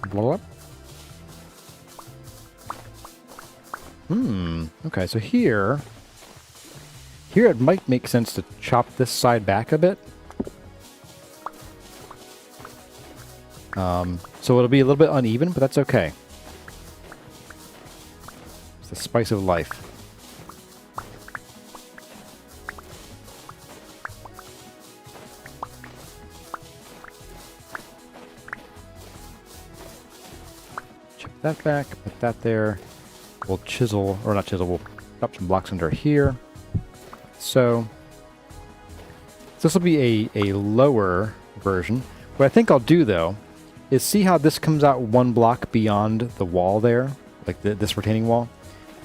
Blow up. Okay, so here it might make sense to chop this side back a bit. So it'll be a little bit uneven, but that's okay. It's the spice of life. Chip that back, put that there. We'll chisel, or not chisel, we'll drop some blocks under here. So this will be a lower version. What I think I'll do, though, is see how this comes out one block beyond the wall there, like this retaining wall.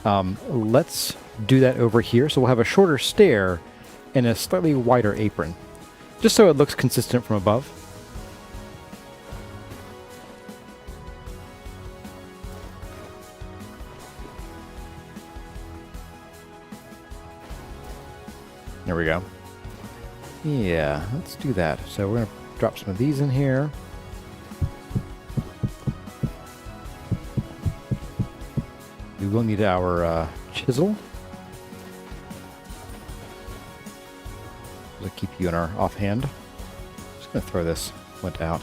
Let's do that over here. So we'll have a shorter stair and a slightly wider apron, just so it looks consistent from above. There we go. Yeah, let's do that. So we're going to drop some of these in here. We will need our chisel. We'll keep you in our offhand. Just going to throw this flint out.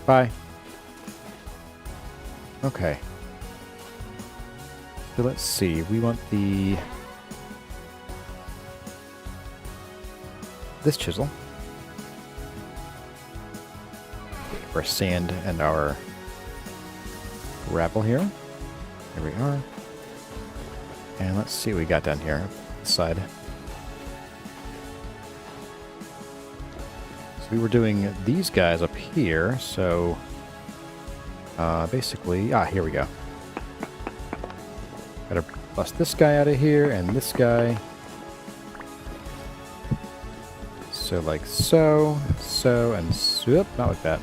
Bye. Okay. So let's see. We want this chisel for sand and our gravel here. There we are. And let's see what we got down here, this side. So we were doing these guys up here, so basically, here we go. Gotta bust this guy out of here and this guy. So like so, and so, not like that.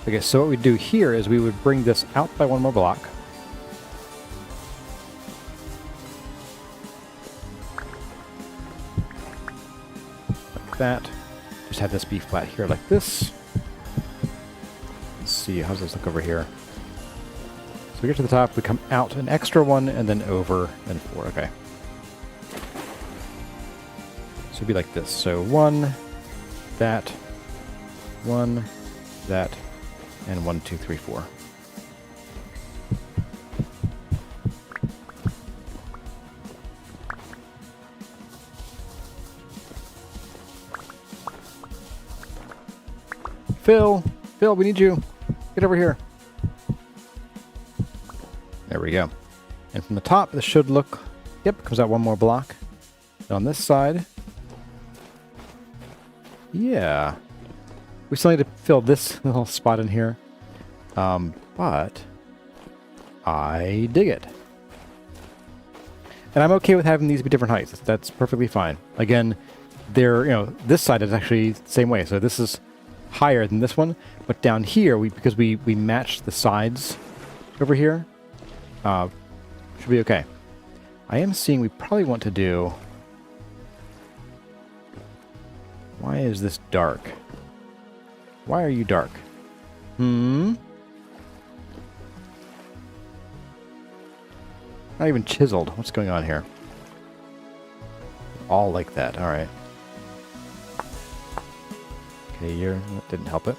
Okay, so what we do here is we would bring this out by one more block. Like that. Just have this be flat here like this. Let's see, how does this look over here? So we get to the top, we come out an extra one, and then over, and 4. Okay. So it'd be like this. So 1, that, 1, that, and 1, 2, 3, 4. Phil, we need you. Get over here. There we go. And from the top, this should look, yep, comes out one more block. And on this side, yeah. We still need to fill this little spot in here. But I dig it. And I'm okay with having these be different heights. That's perfectly fine. Again, they're, this side is actually the same way. So this is higher than this one, but down here, because we matched the sides over here, should be okay. I am seeing we probably want to do... Why is this dark? Why are you dark? Not even chiseled. What's going on here? All like that. All right. Okay, that didn't help it.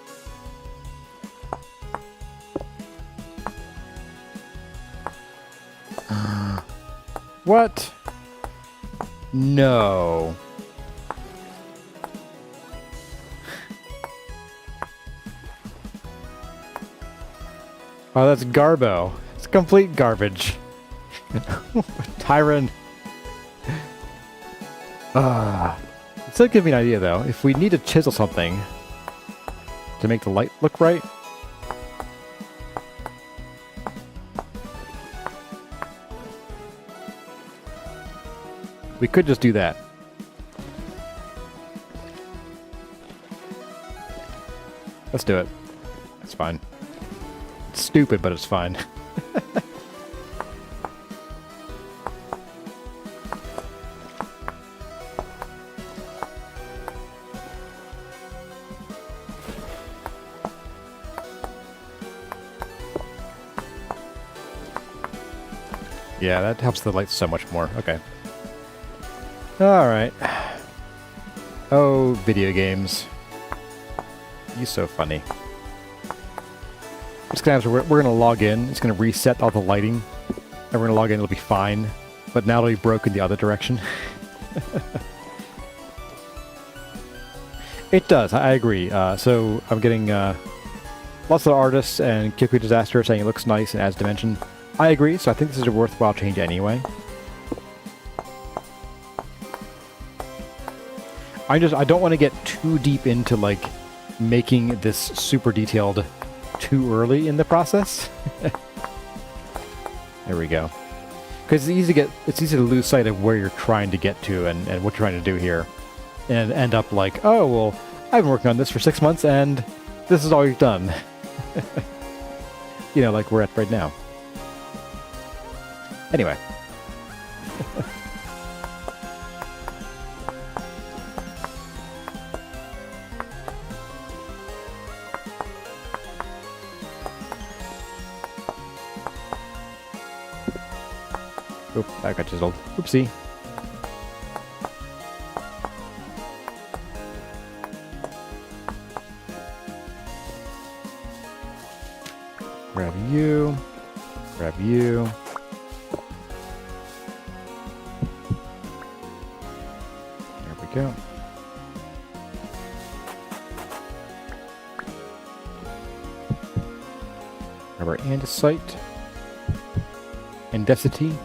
What? No. Oh, that's garbo. It's complete garbage. Tyron. It's still give me an idea, though. If we need to chisel something to make the light look right, we could just do that. Let's do it. That's fine. It's stupid, but it's fine. Yeah, that helps the light so much more. Okay. Alright. Oh, video games. You're so funny. It's gonna have to, we're gonna log in. It's gonna reset all the lighting. And we're gonna log in, it'll be fine. But now it'll be broken the other direction. It does, I agree. So I'm getting lots of artists and Kyoku Disaster saying it looks nice and adds dimension. I agree, so I think this is a worthwhile change anyway. I don't want to get too deep into, like, making this super detailed too early in the process. There we go. Because it's easy to lose sight of where you're trying to get to and what you're trying to do here. And end up like, oh, well, I've been working on this for 6 months and this is all you've done. Like we're at right now. Anyway. Oop, that got chiseled. Oopsie. Grab you. Grab you. There we go. Grab our andesite. Andesity.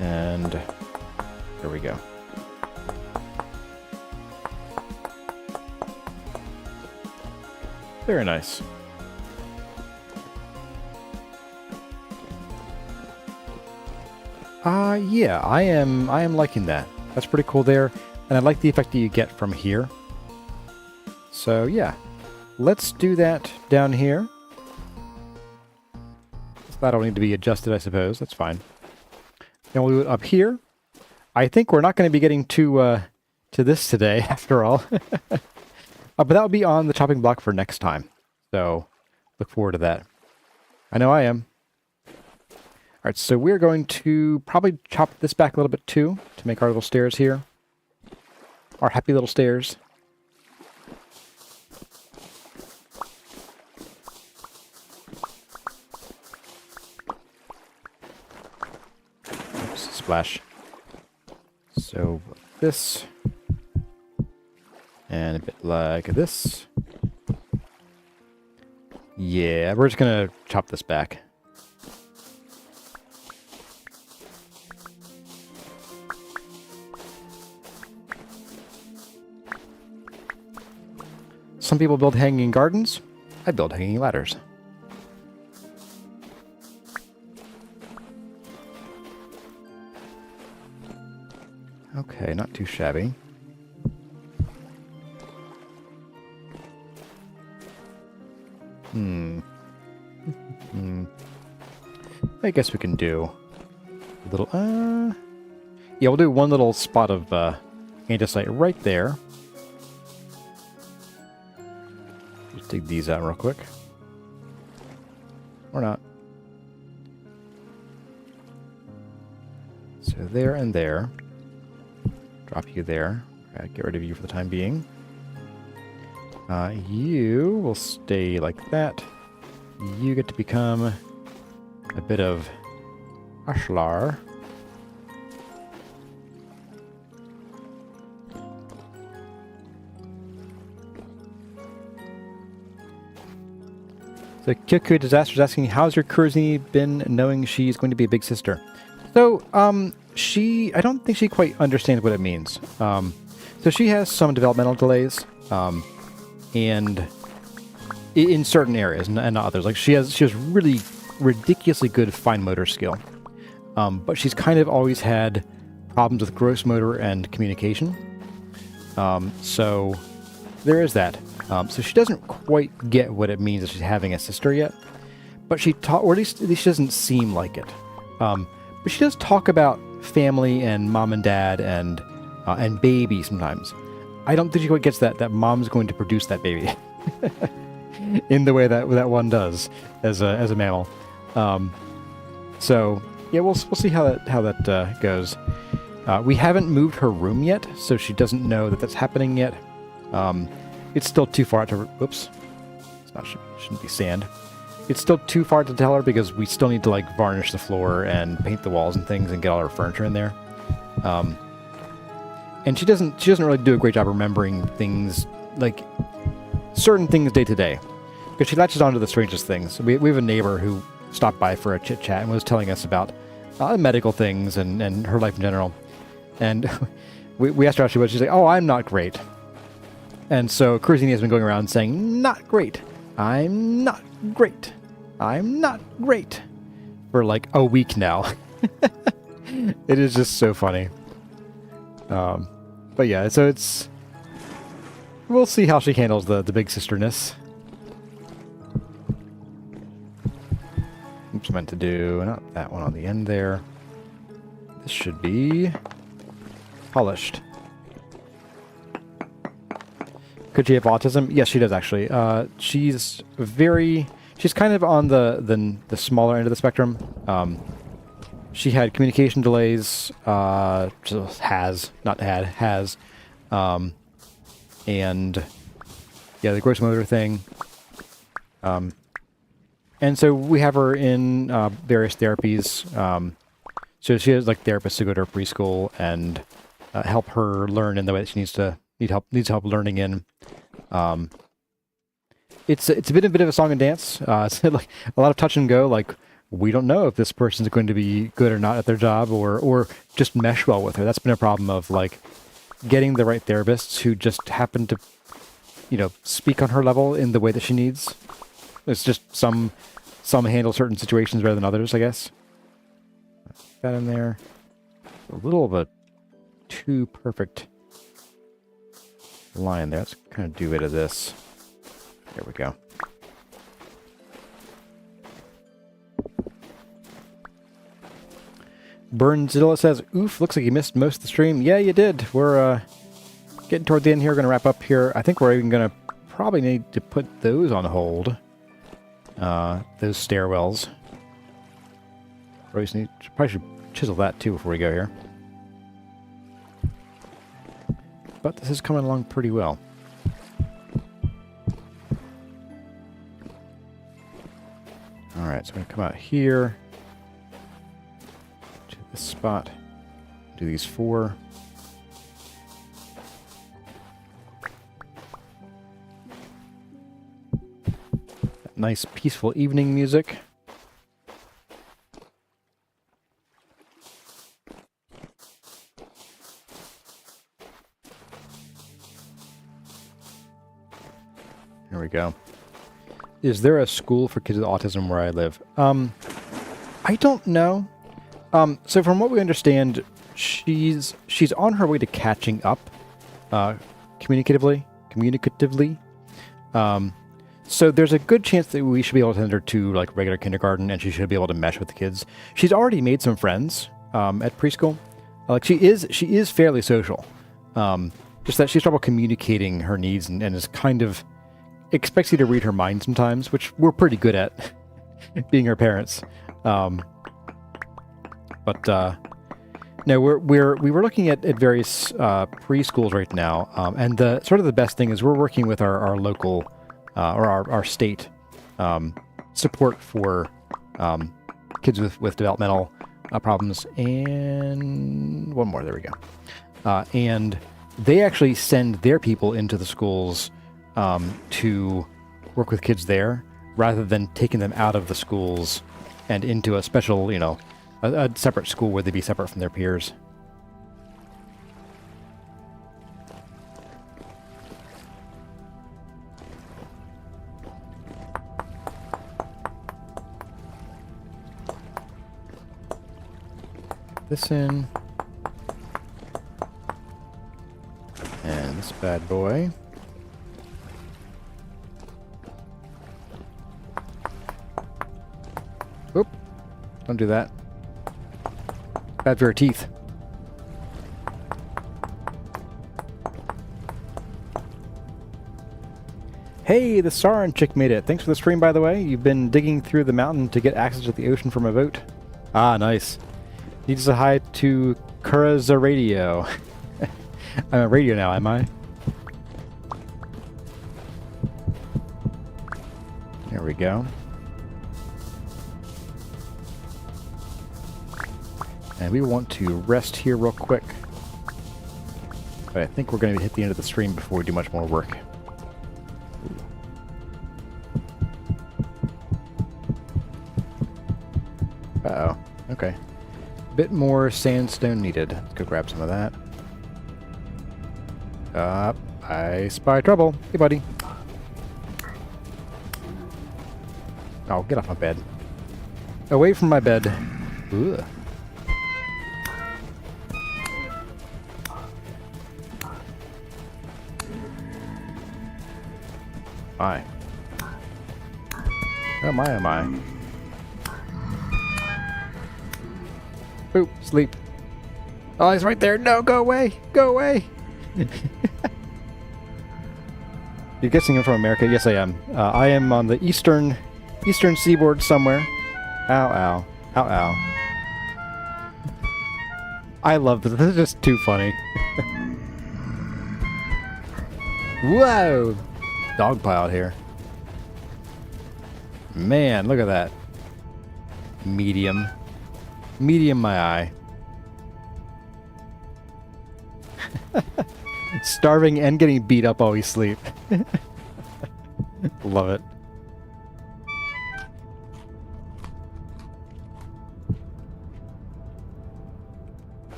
And there we go. Very nice. Yeah, I am liking that. That's pretty cool there. And I like the effect that you get from here. So yeah. Let's do that down here. That'll need to be adjusted, I suppose. That's fine. Then we'll do it up here. I think we're not going to be getting to this today, after all. But that'll be on the chopping block for next time. So, look forward to that. I know I am. Alright, so we're going to probably chop this back a little bit too, to make our little stairs here. Our happy little stairs. Oops, splash. So, this. And a bit like this. Yeah, we're just gonna chop this back. Some people build hanging gardens. I build hanging ladders. Okay, not too shabby. I guess we can do a little, yeah, we'll do one little spot of andesite right there. Just dig these out real quick. Or not. So there and there. Drop you there. Get rid of you for the time being. You will stay like that. You get to become a bit of ashlar. So Kyoku Disaster is asking, how's your Kurzini been knowing she's going to be a big sister? So, I don't think she quite understands what it means. So she has some developmental delays, and in certain areas, and not others. Like she has really ridiculously good fine motor skill, but she's kind of always had problems with gross motor and communication. So there is that. So she doesn't quite get what it means that she's having a sister yet, but or at least she doesn't seem like it. But she does talk about family and mom and dad and baby sometimes. I don't think she quite gets that mom's going to produce that baby in the way that one does as a mammal. So yeah, we'll see how that goes. We haven't moved her room yet, so she doesn't know that that's happening yet. It's still too far to... Whoops. Shouldn't be sand. It's still too far to tell her because we still need to like varnish the floor and paint the walls and things and get all our furniture in there. And she doesn't really do a great job remembering things, like certain things day to day, because she latches onto the strangest things. We have a neighbor who stopped by for a chit chat and was telling us about medical things and her life in general. And we asked her how she was. She's like, "Oh, I'm not great." And so Kurzini has been going around saying, "Not great. I'm not great. I'm not great," for like a week now. It is just so funny. But yeah, so we'll see how she handles the big sisterness. Oops, I meant to do not that one on the end there. This should be polished. Could she have autism? Yes, she does actually. She's kind of on the smaller end of the spectrum. She had communication delays, has, and yeah, the gross motor thing. And so we have her in various therapies. So she has like therapists to go to her preschool and help her learn in the way that she needs help learning in. It's a bit of a song and dance. It's like a lot of touch and go. Like, we don't know if this person's going to be good or not at their job, or just mesh well with her. That's been a problem of like getting the right therapists who just happen to, speak on her level in the way that she needs. It's just some handle certain situations better than others, I guess. That in there. A little of a too perfect line there. Let's kind of do it of this. There we go. Burnzilla says, "Oof, looks like you missed most of the stream." Yeah, you did. We're getting toward the end here. We're going to wrap up here. I think we're even going to probably need to put those on hold. Those stairwells. Probably should chisel that too before we go here. But this is coming along pretty well. Alright, so I'm going to come out here to this spot. Do these 4. Nice peaceful evening music. Here we go. Is there a school for kids with autism where I live? I don't know. So from what we understand, she's she's on her way to catching up communicatively. So there's a good chance that we should be able to send her to like regular kindergarten, and she should be able to mesh with the kids. She's already made some friends at preschool. Like she is fairly social. Just that she's trouble communicating her needs and is kind of expects you to read her mind sometimes, which we're pretty good at being her parents. No, we were looking at various preschools right now, and the sort of the best thing is we're working with our local or our state support for kids with developmental problems, and one more. There we go. And they actually send their people into the schools to work with kids there, rather than taking them out of the schools and into a special, a separate school where they'd be separate from their peers. This in. And this bad boy. Oop. Don't do that. Bad for your teeth. Hey, the Sarin chick made it. Thanks for the stream, by the way. You've been digging through the mountain to get access to the ocean from a boat. Ah, nice. Needs a hi to Kura's radio. I'm a radio now, am I? There we go. And we want to rest here real quick. But I think we're going to hit the end of the stream before we do much more work. Uh-oh. Okay. A bit more sandstone needed. Let's go grab some of that. I spy trouble. Hey, buddy. Oh, get off my bed. Away from my bed. Ugh. My. Oh my, oh my. Boop, sleep. Oh, he's right there. No, go away. Go away. You're guessing I'm from America? Yes, I am. I am on the eastern seaboard somewhere. Ow, ow. Ow, ow. I love this. This is just too funny. Whoa! Dog pile here. Man, look at that. Medium. Medium my eye. Starving and getting beat up while we sleep. Love it.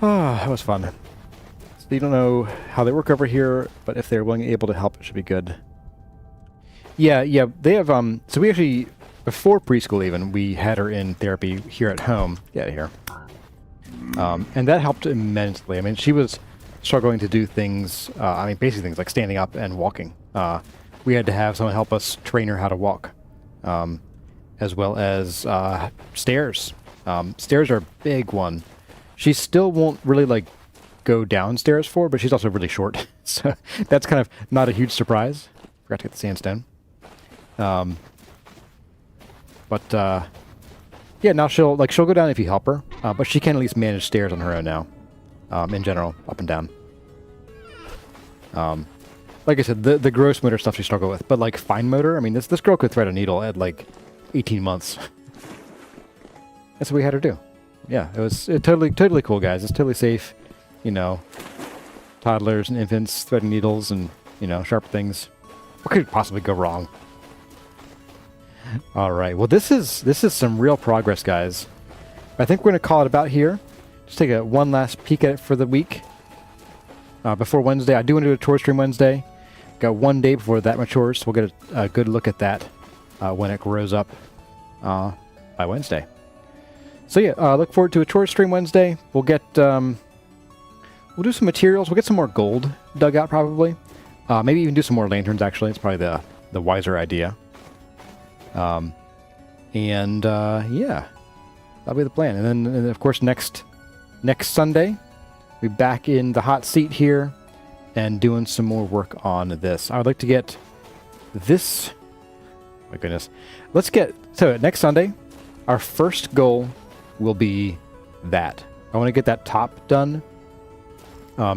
Ah, that was fun. So you don't know how they work over here, but if they're willing and able to help, it should be good. Yeah, they have, so we actually, before preschool even, we had her in therapy here at home. Get out of here. And that helped immensely. I mean, she was struggling to do things, basic things like standing up and walking. We had to have someone help us train her how to walk, as well as stairs. Stairs are a big one. She still won't really, go downstairs but she's also really short. So that's kind of not a huge surprise. Forgot to get the sandstone. Yeah, now she'll go down if you help her, but she can at least manage stairs on her own now, in general, up and down. Like I said, the gross motor stuff she struggled with, but fine motor, I mean, this girl could thread a needle at 18 months. That's what we had her do. Yeah, it was totally cool, guys. It's totally safe, toddlers and infants threading needles and, sharp things. What could possibly go wrong? All right. Well, this is some real progress, guys. I think we're going to call it about here. Just take one last peek at it for the week. Before Wednesday. I do want to do a tour stream Wednesday. Got one day before that matures, so we'll get a good look at that when it grows up by Wednesday. So yeah, look forward to a chore stream Wednesday. We'll get, we'll do some materials. We'll get some more gold dug out probably. Maybe even do some more lanterns actually. It's probably the wiser idea. Yeah, that'll be the plan. And then of course next Sunday, we'll be back in the hot seat here and doing some more work on this. I would like to get this. My goodness. So next Sunday, our first goal will be that. I want to get that top done.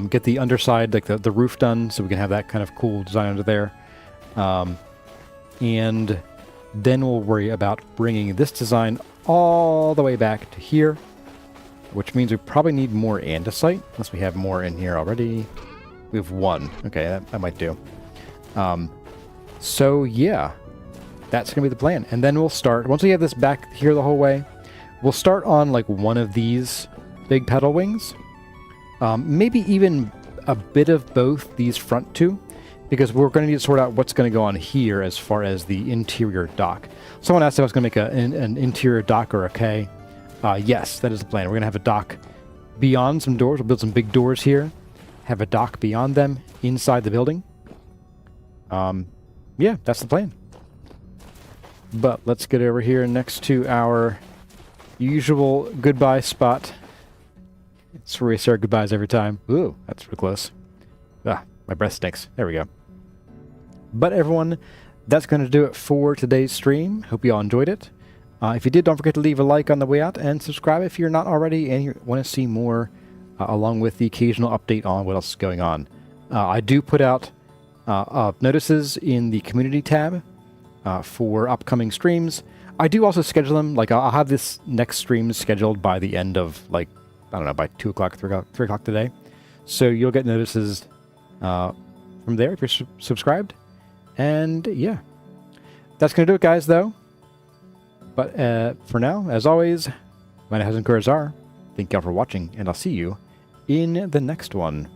Get the underside, like the roof done, so we can have that kind of cool design under there. And then we'll worry about bringing this design all the way back to here, which means we probably need more andesite, unless we have more in here already. We have 1. Okay, that might do. So yeah, that's going to be the plan. And then we'll start, once we have this back here the whole way, we'll start on like one of these big petal wings. Maybe even a bit of both these front two, because we're going to need to sort out what's going to go on here as far as the interior dock. Someone asked if I was going to make an interior dock or a K. Yes, that is the plan. We're going to have a dock beyond some doors. We'll build some big doors here, have a dock beyond them inside the building. Yeah, that's the plan. But let's get over here next to our usual goodbye spot. It's where we say our goodbyes every time. Ooh, that's real close. Ah, my breath stinks. There we go. But everyone, that's going to do it for today's stream. Hope you all enjoyed it. If you did, don't forget to leave a like on the way out and subscribe if you're not already and you want to see more, along with the occasional update on what else is going on. I do put out notices in the community tab for upcoming streams. I do also schedule them. Like I'll have this next stream scheduled by the end of like, I don't know, by 2 o'clock, 3 o'clock today. So you'll get notices from there if you're subscribed. And yeah, that's going to do it, guys, though. But for now, as always, my name is Curazar. Thank y'all for watching, and I'll see you in the next one.